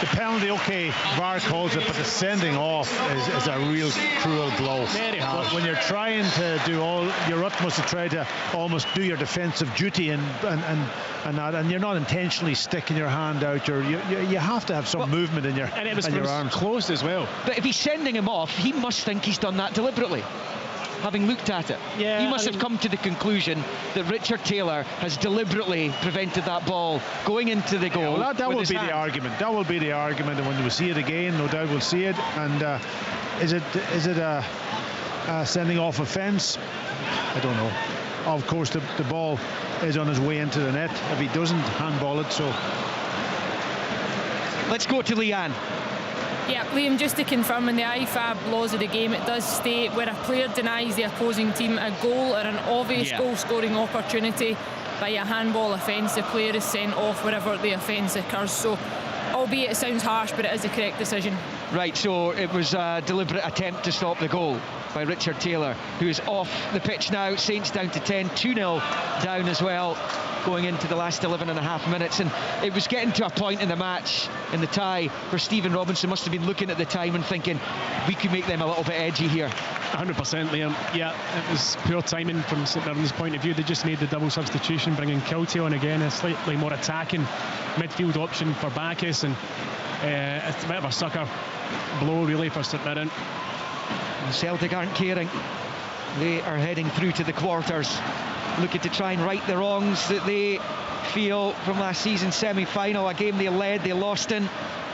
the penalty, okay, VAR calls it, but the sending off is a real cruel blow. Very hard. When you're trying to do all your utmost to try to almost do your defensive duty and you're not intentionally sticking your hand out, you have to have some movement in your arms. And it was close as well. But if he's sending him off, he must think he's done that deliberately, having looked at it. Yeah, he must have come to the conclusion that Richard Taylor has deliberately prevented that ball going into the goal. Yeah, well, that will be hand. the argument. That will be the argument, and when we see it again, no doubt we'll see it. And is it a sending off offence? I don't know. Of course, the ball is on his way into the net if he doesn't handball it. So let's go to Leanne. Yeah, Liam, just to confirm, in the IFAB laws of the game, it does state where a player denies the opposing team a goal or an obvious goal-scoring opportunity by a handball offence, the player is sent off wherever the offence occurs. So, albeit it sounds harsh, but it is the correct decision. Right, so it was a deliberate attempt to stop the goal by Richard Taylor, who is off the pitch now. Saints down to 10, 2-0 down as well, going into the last 11.5 minutes. And it was getting to a point in the match, in the tie, where Stephen Robinson must have been looking at the time and thinking, we could make them a little bit edgy here. 100%, Liam. Yeah, it was poor timing from St Mirren's point of view. They just made the double substitution, bringing Kiltie on again, a slightly more attacking midfield option for Bacchus, and it's a bit of a sucker blow really for St Mirren. Celtic aren't caring. They are heading through to the quarters, looking to try and right the wrongs that they feel from last season's semi-final, a game they led, they lost in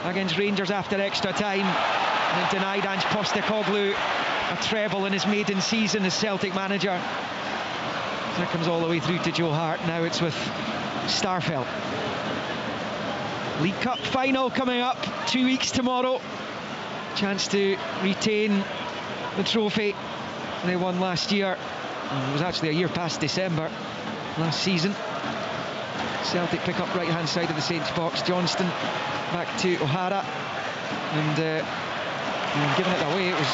against Rangers after extra time, and it denied Ange Postecoglou a treble in his maiden season as Celtic manager. That comes all the way through to Joe Hart. Now it's with Starfelt. League Cup final coming up 2 weeks tomorrow. Chance to retain the trophy they won last year. It was actually a year past December last season. Celtic pick up right hand side of the Saints box. Johnston back to O'Hara, and giving it away. It was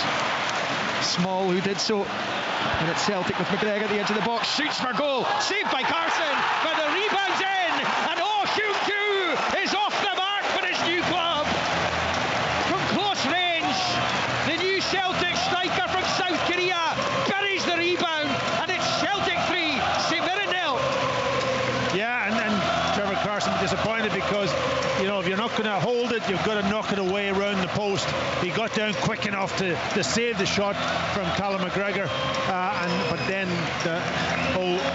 Small who did so, and it's Celtic with McGregor at the edge of the box, shoots for goal, saved by Carson, but the rebound's in, and Hyun Koo is off the mark for his new club. From close range, the new Celtic striker from South Korea buries the rebound, and it's Celtic 3, St Mirren 0. Yeah, and Trevor Carson disappointed because, you know, if you're not going to hold it, you've got to knock it away around the post. He got down quick enough to save the shot from Callum McGregor, but then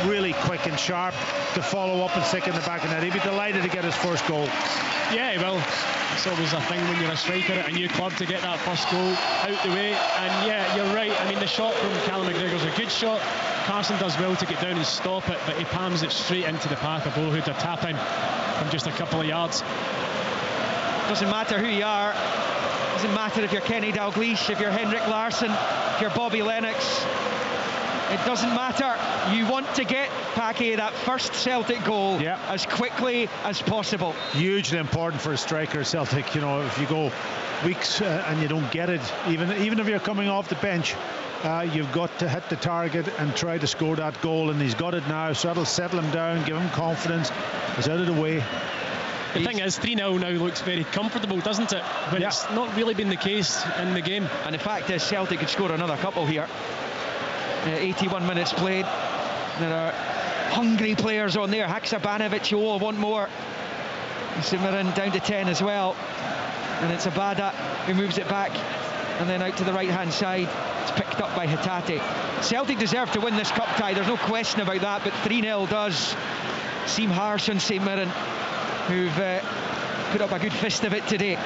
really quick and sharp to follow up and stick in the back of the net. He'd be delighted to get his first goal. Yeah, he will. It's always a thing when you're a striker at a new club to get that first goal out the way. And yeah, you're right. I mean, the shot from Callum McGregor's a good shot. Carson does well to get down and stop it, but he palms it straight into the path of Bohut, a tap in from just a couple of yards. Doesn't matter who you are. Doesn't matter if you're Kenny Dalglish, if you're Henrik Larsson, if you're Bobby Lennox. It doesn't matter. You want to get Paquet that first Celtic goal as quickly as possible. Hugely important for a striker, Celtic. You know, if you go weeks and you don't get it, even if you're coming off the bench, you've got to hit the target and try to score that goal, and he's got it now, so that'll settle him down, give him confidence. He's out of the way. The thing is, 3-0 now looks very comfortable, doesn't it? But it's not really been the case in the game. And the fact is, Celtic could score another couple here. 81 minutes played. There are hungry players on there. Haksabanovic, you all want more. St Mirren down to 10 as well, and it's Abada who moves it back and then out to the right hand side. It's picked up by Hatate. Celtic deserve to win this cup tie, there's no question about that, but 3-0 does seem harsh on St Mirren, who've put up a good fist of it today.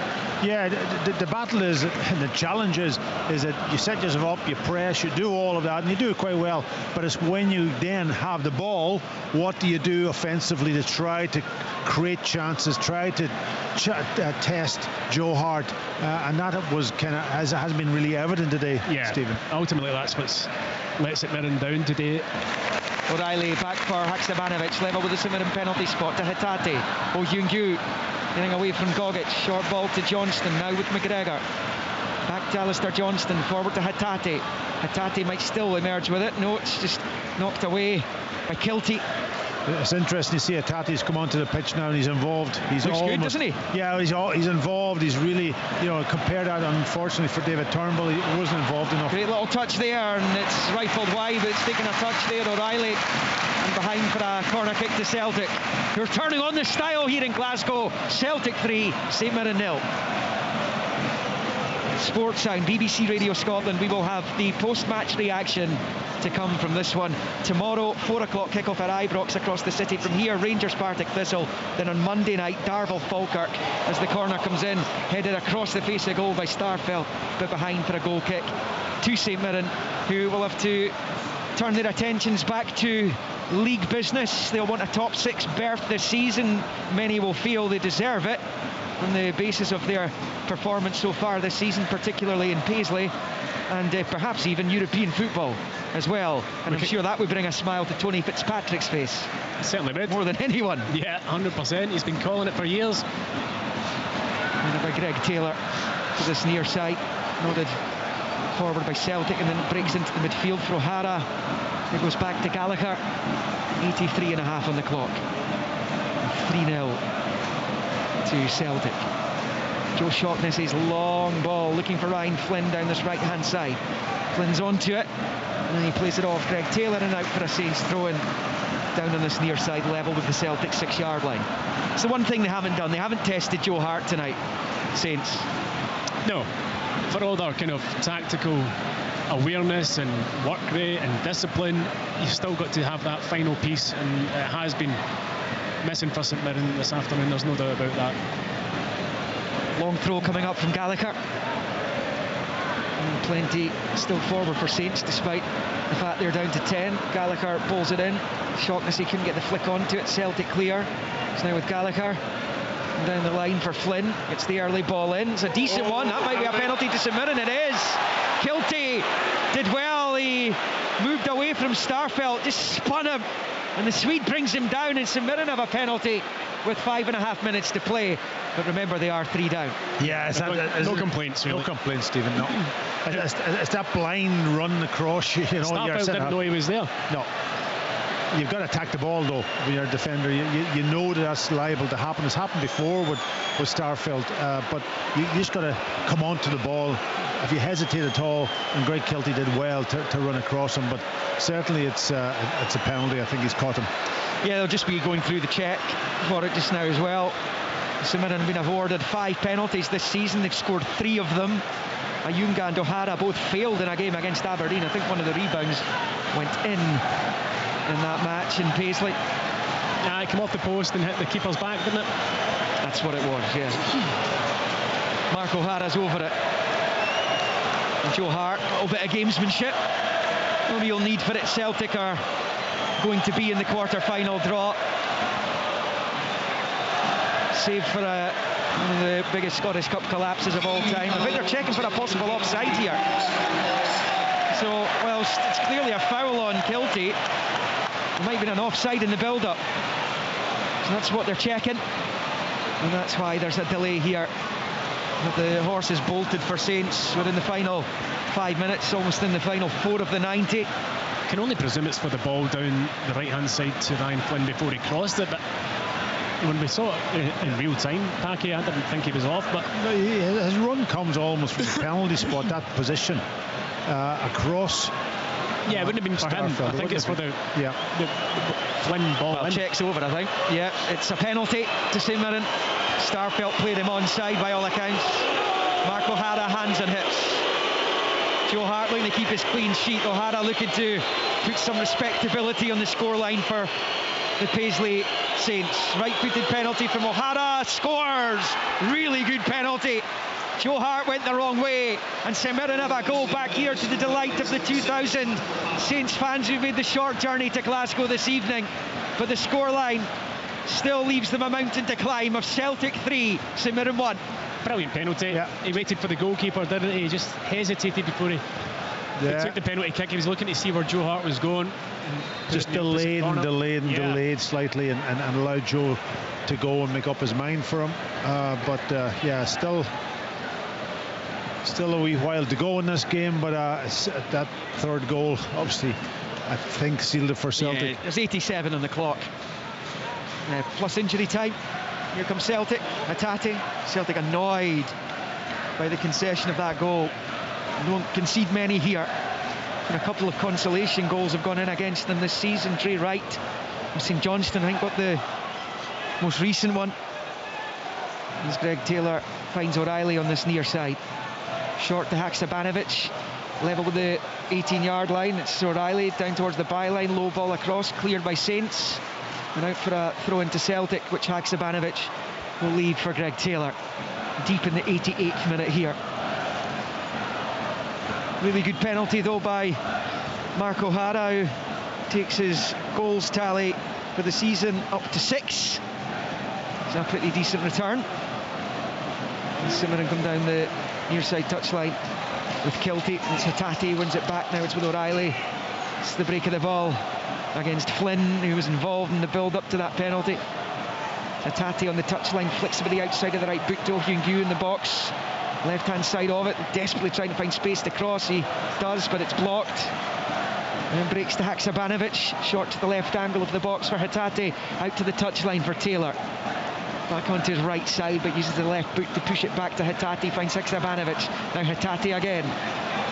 Yeah, the battle is, and the challenge is that you set yourself up, you press, you do all of that, and you do it quite well. But it's when you then have the ball, what do you do offensively to try to create chances, try to test Joe Hart, and that was kind of has been really evident today, Stephen. Ultimately, that's what's let St Mirren down today. O'Reilly back for Haksabanovic, level with the St Mirren penalty spot to Hatate. Ohyungyu getting away from Gogic, short ball to Johnston, now with McGregor. Back to Alistair Johnston, forward to Hatate. Hatate might still emerge with it. No, it's just knocked away by Kiltie. It's interesting to see Hatate's come onto the pitch now and he's involved. He's looks good, doesn't he? Yeah, he's involved. He's really, compared that, unfortunately for David Turnbull, he wasn't involved enough. Great little touch there, and it's rifled wide, but it's taken a touch there. O'Reilly and behind for a corner kick to Celtic, who are turning on the style here in Glasgow. Celtic 3, St Mirren 0. Sports Sound, BBC Radio Scotland. We will have the post-match reaction to come from this one tomorrow. 4 o'clock kickoff at Ibrox across the city. From here, Rangers Partick Thistle. Then on Monday night, Darvel Falkirk, as the corner comes in, headed across the face of goal by Starfelt, but behind for a goal kick to St Mirren, who will have to turn their attentions back to league business. They'll want a top 6 berth this season. Many will feel they deserve it on the basis of their performance so far this season, particularly in Paisley, and perhaps even European football as well. And I'm sure that would bring a smile to Tony Fitzpatrick's face. Certainly would. More than anyone. Yeah, 100%. He's been calling it for years. And by Greg Taylor to this near side, nodded forward by Celtic, and then it breaks into the midfield for O'Hara. It goes back to Gallagher. 83.5 on the clock. 3-0 to Celtic. Joe Shaughnessy's long ball, looking for Ryan Flynn down this right hand side. Flynn's onto it, and then he plays it off Greg Taylor, and out for a Saints throw-in down on this near side level with the Celtic 6-yard line. It's the one thing they haven't done. They haven't tested Joe Hart tonight, Saints. No, for all their kind of tactical awareness and work rate and discipline, you've still got to have that final piece, and it has been missing for St Mirren this afternoon, there's no doubt about that. Long throw coming up from Gallagher, and plenty still forward for Saints despite the fact they're down to 10. Gallagher pulls it in. Shaughnessy couldn't get the flick onto it. Celtic clear. It's now with Gallagher, and down the line for Flynn. It's the early ball in. It's a decent one. That might be a penalty to St Mirren. It is. Kiltie did well. He moved away from Starfelt, just spun him, and the Swede brings him down, and St Mirren have a penalty with 5.5 minutes to play. But remember, they are 3 down. Yeah, no complaints, really. No complaints, Stephen. No. It's that blind run across. Starfelt didn't know he was there. No. You've got to attack the ball though when you're a defender. You know that's liable to happen. It's happened before with Starfelt, but you just got to come on to the ball. If you hesitate at all, and Greg Kiltie did well to run across him, but certainly it's a penalty. I think he's caught him. Yeah, they'll just be going through the check for it just now as well. St Mirren have been awarded 5 penalties this season. They've scored 3 of them. Ayunga and O'Hara both failed in a game against Aberdeen. I think one of the rebounds went in that match in Paisley. Yeah, it came off the post and hit the keeper's back, didn't it? That's what it was, yeah. Mark O'Hara's over it. And Joe Hart, a little bit of gamesmanship. No real need for it. Celtic are going to be in the quarter-final draw. Save for one of the biggest Scottish Cup collapses of all time. I think they're checking for a possible offside here. So, well, it's clearly a foul on Kiltie. There might have been an offside in the build-up. So that's what they're checking. And that's why there's a delay here. But the horse is bolted for Saints within the final 5 minutes, almost in the final 4 of the 90. Can only presume it's for the ball down the right-hand side to Ryan Flynn before he crossed it, but when we saw it in real time, Packy, I didn't think he was off, but his run comes almost from the penalty spot, that position, across. Yeah, it wouldn't have been for him. I think it's for the Flynn ball. Well, checks over, I think. Yeah, it's a penalty to St Mirren. Starfelt played him onside by all accounts. Mark O'Hara hands on hips. Joe Hart looking to keep his clean sheet. O'Hara looking to put some respectability on the scoreline for the Paisley Saints. Right-footed penalty from O'Hara, scores! Really good penalty. Joe Hart went the wrong way, and St Mirren have a goal back here to the delight of the 2,000 Saints fans who made the short journey to Glasgow this evening. But the scoreline still leaves them a mountain to climb of Celtic 3, St Mirren 1. Brilliant penalty. Yeah. He waited for the goalkeeper, didn't he? He just hesitated before he took the penalty kick. He was looking to see where Joe Hart was going. Just delayed slightly and allowed Joe to go and make up his mind for him. Still a wee while to go in this game, but that third goal, obviously, I think sealed it for Celtic. Yeah, there's 87 on the clock. Plus injury time. Here comes Celtic. Hatate. Celtic annoyed by the concession of that goal. Don't concede many here. And a couple of consolation goals have gone in against them this season. Trey Wright and St Johnstone, I think, got the most recent one. As Greg Taylor finds O'Reilly on this near side. Short to Haksabanovic, level with the 18-yard line. It's O'Reilly down towards the byline, low ball across, cleared by Saints. And out for a throw into Celtic, which Haksabanovic will lead for Greg Taylor. Deep in the 88th minute here. Really good penalty though by Mark O'Hara, who takes his goals tally for the season up to 6. It's a pretty decent return. And St Mirren come down the near side touchline with Kiltie. It's Hatate, wins it back. Now it's with O'Reilly. It's the break of the ball against Flynn, who was involved in the build-up to that penalty. Hatate on the touchline, flicks it with the outside of the right boot to Hyun-Gyu in the box. Left-hand side of it, desperately trying to find space to cross. He does, but it's blocked. And then breaks to Haksabanovic, short to the left angle of the box for Hatate, out to the touchline for Taylor. Back onto his right side, but uses the left boot to push it back to Hatate, finds Haksabanovic. Now Hatate again.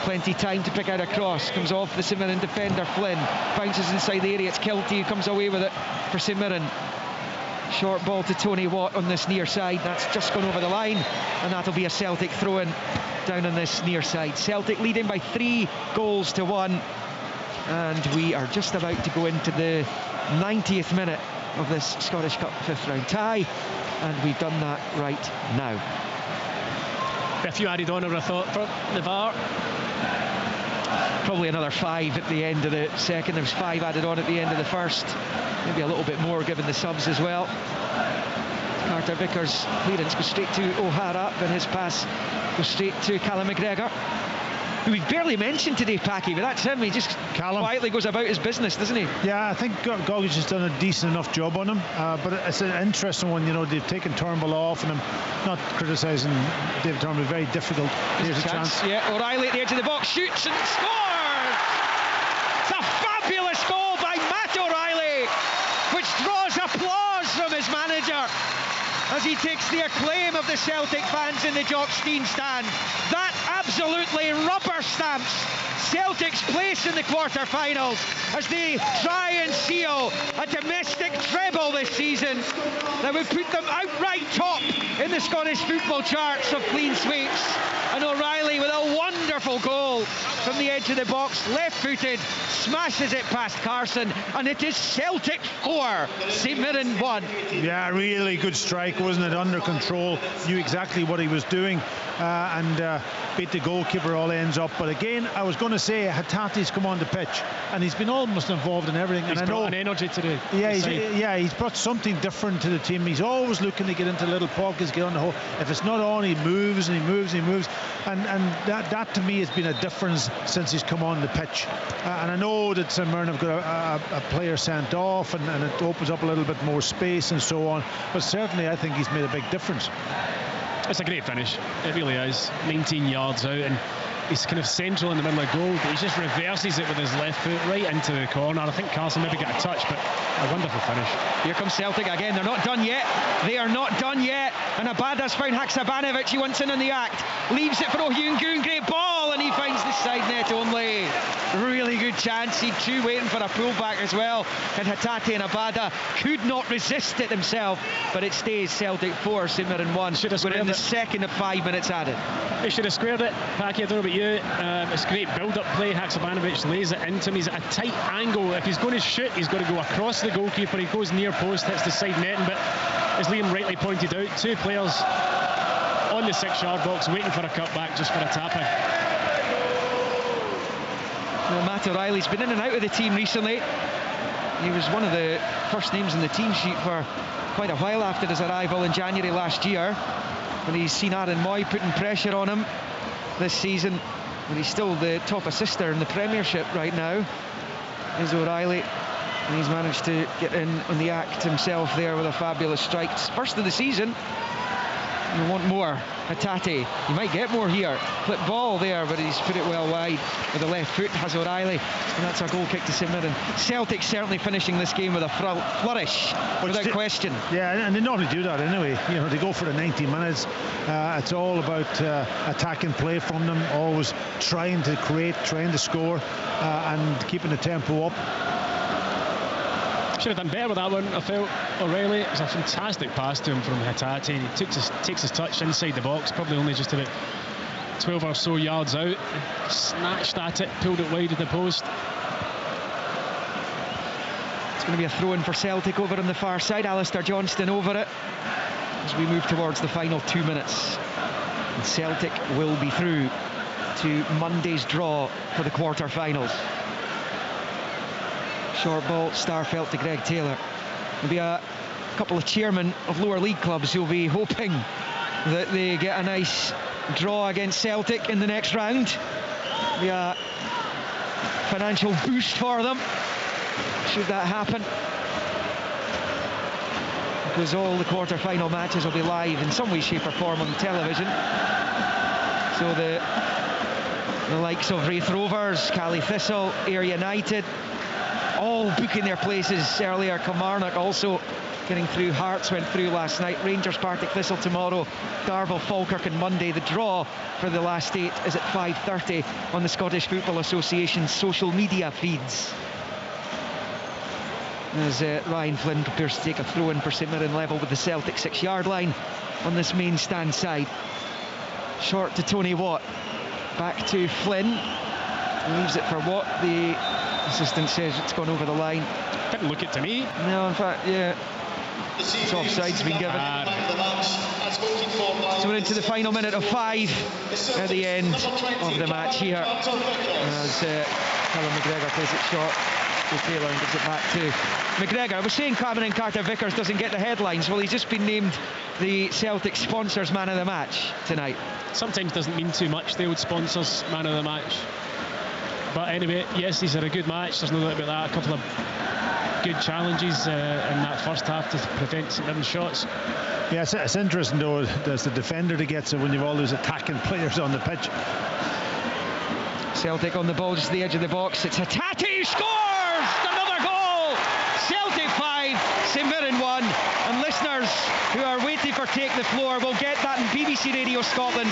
Plenty time to pick out a cross. Comes off the St Mirren defender, Flynn. Bounces inside the area, it's Kiltie who comes away with it for St Mirren. Short ball to Tony Watt on this near side. That's just gone over the line, and that'll be a Celtic throw-in down on this near side. Celtic leading by 3-1, and we are just about to go into the 90th minute of this Scottish Cup 5th round tie, and we've done that right now. A few added on, I would have thought, for the VAR. Probably another 5 at the end of the second. There was 5 added on at the end of the first. Maybe a little bit more given the subs as well. Carter Vickers' clearance goes straight to O'Hara, but his pass goes straight to Callum McGregor, who we've barely mentioned today, Packy, but that's him. He just quietly goes about his business, doesn't he? Yeah, I think Goggins has done a decent enough job on him, but it's an interesting one. You know, they've taken Turnbull off, and I'm not criticising David Turnbull, very difficult. Here's a chance. Yeah, O'Reilly at the edge of the box, shoots and scores! It's a fabulous goal by Matt O'Reilly, which draws applause from his manager as he takes the acclaim of the Celtic fans in the Jock Stein stand. That absolutely rubber stamps Celtic's place in the quarter-finals as they try and seal a domestic treble this season that would put them outright top in the Scottish football charts of clean sweeps. And O'Reilly with a wonderful goal from the edge of the box, left-footed, smashes it past Carson, and it is Celtic 4, St Mirren 1. Yeah, really good strike, wasn't it? Under control, knew exactly what he was doing, and beat the goalkeeper all ends up. But again, I was going to say Hatate's come on the pitch, and he's been almost involved in everything. He's brought an energy today. Yeah, he's brought something different to the team. He's always looking to get into little pockets, get on the hole. If it's not on, he moves and he moves and he moves. And that to me has been a difference since he's come on the pitch. And I know that St Mirren have got a player sent off, and it opens up a little bit more space and so on. But certainly I think he's made a big difference. It's a great finish, it really is. 19 yards out, and he's kind of central in the middle of goal, but he just reverses it with his left foot right into the corner. I think Carson maybe got a touch, but a wonderful finish. Here comes Celtic again. They're not done yet. They are not done yet. And Abada's found Haksabanovic. He wants in on the act. Leaves it for O'Hyun-Gyu. Great ball, and he finds the side net only. Really good chance. He'd two waiting for a pullback as well, and Hatate and Abada could not resist it himself, but it stays Celtic 4, St Mirren 1. We're in the second of 5 minutes added. They should have squared it. Paki, I don't know about you. It's great build-up play. Haksabanovic lays it into him. He's at a tight angle. If he's going to shoot, he's got to go across the goalkeeper. He goes near post, hits the side netting, but as Liam rightly pointed out, two players on the 6-yard box waiting for a cutback just for a tap-in. Well, Matt O'Reilly's been in and out of the team recently. He was one of the first names in the team sheet for quite a while after his arrival in January last year, when he's seen Aaron Moy putting pressure on him this season, when he's still the top assister in the Premiership right now, is O'Reilly, and he's managed to get in on the act himself there with a fabulous strike. First of the season. You want more. Hatate, he might get more here. Flip ball there, but he's put it well wide with the left foot, has O'Reilly, and that's a goal kick to St Mirren. Celtic certainly finishing this game with a flourish, without question. Yeah, and they normally do that anyway. You know, they go for the 90 minutes. It's all about attacking play from them, always trying to create, trying to score, and keeping the tempo up. Should have done better with that one, I felt. O'Reilly, it was a fantastic pass to him from Hatate. He takes his touch inside the box, probably only just about 12 or so yards out, snatched at it, pulled it wide of the post. It's going to be a throw-in for Celtic over on the far side. Alistair Johnston over it as we move towards the final 2 minutes. And Celtic will be through to Monday's draw for the quarter-finals. Short ball, Starfelt to Greg Taylor. There'll be a couple of chairmen of lower league clubs who'll be hoping that they get a nice draw against Celtic in the next round. There'll be a financial boost for them should that happen, because all the quarter-final matches will be live in some way, shape or form on television. So the likes of Raith Rovers, Cali Thistle, Ayr United, all booking their places earlier. Kilmarnock also getting through. Hearts went through last night. Rangers, Partick Thistle tomorrow. Darvel, Falkirk on Monday. The draw for the last 8 is at 5:30 on the Scottish Football Association's social media feeds. As Ryan Flynn prepares to take a throw-in for St Mirren, level with the Celtic 6-yard line on this main stand side. Short to Tony Watt. Back to Flynn. Leaves it for Watt. The assistant says it's gone over the line. Didn't look it to me. No, in fact, yeah. It's offside's been given. So we're into the final minute of 5 at the end of the match here, as Callum McGregor plays it short to Taylor and gives it back to McGregor. I was saying Cameron Carter-Vickers doesn't get the headlines. Well, he's just been named the Celtic sponsors man of the match tonight. Sometimes doesn't mean too much, the old sponsors man of the match. But anyway, yes, these are a good match, there's no doubt about that. A couple of good challenges in that first half to prevent St Mirren shots. Yeah, it's interesting though, there's the defender that gets it when you've all those attacking players on the pitch. Celtic on the ball, just to the edge of the box. It's Hatate who scores! Another goal! Celtic 5, St Mirren 1. And listeners who are waiting for Take the Floor will get that in BBC Radio Scotland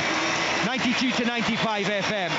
92 to 95 FM.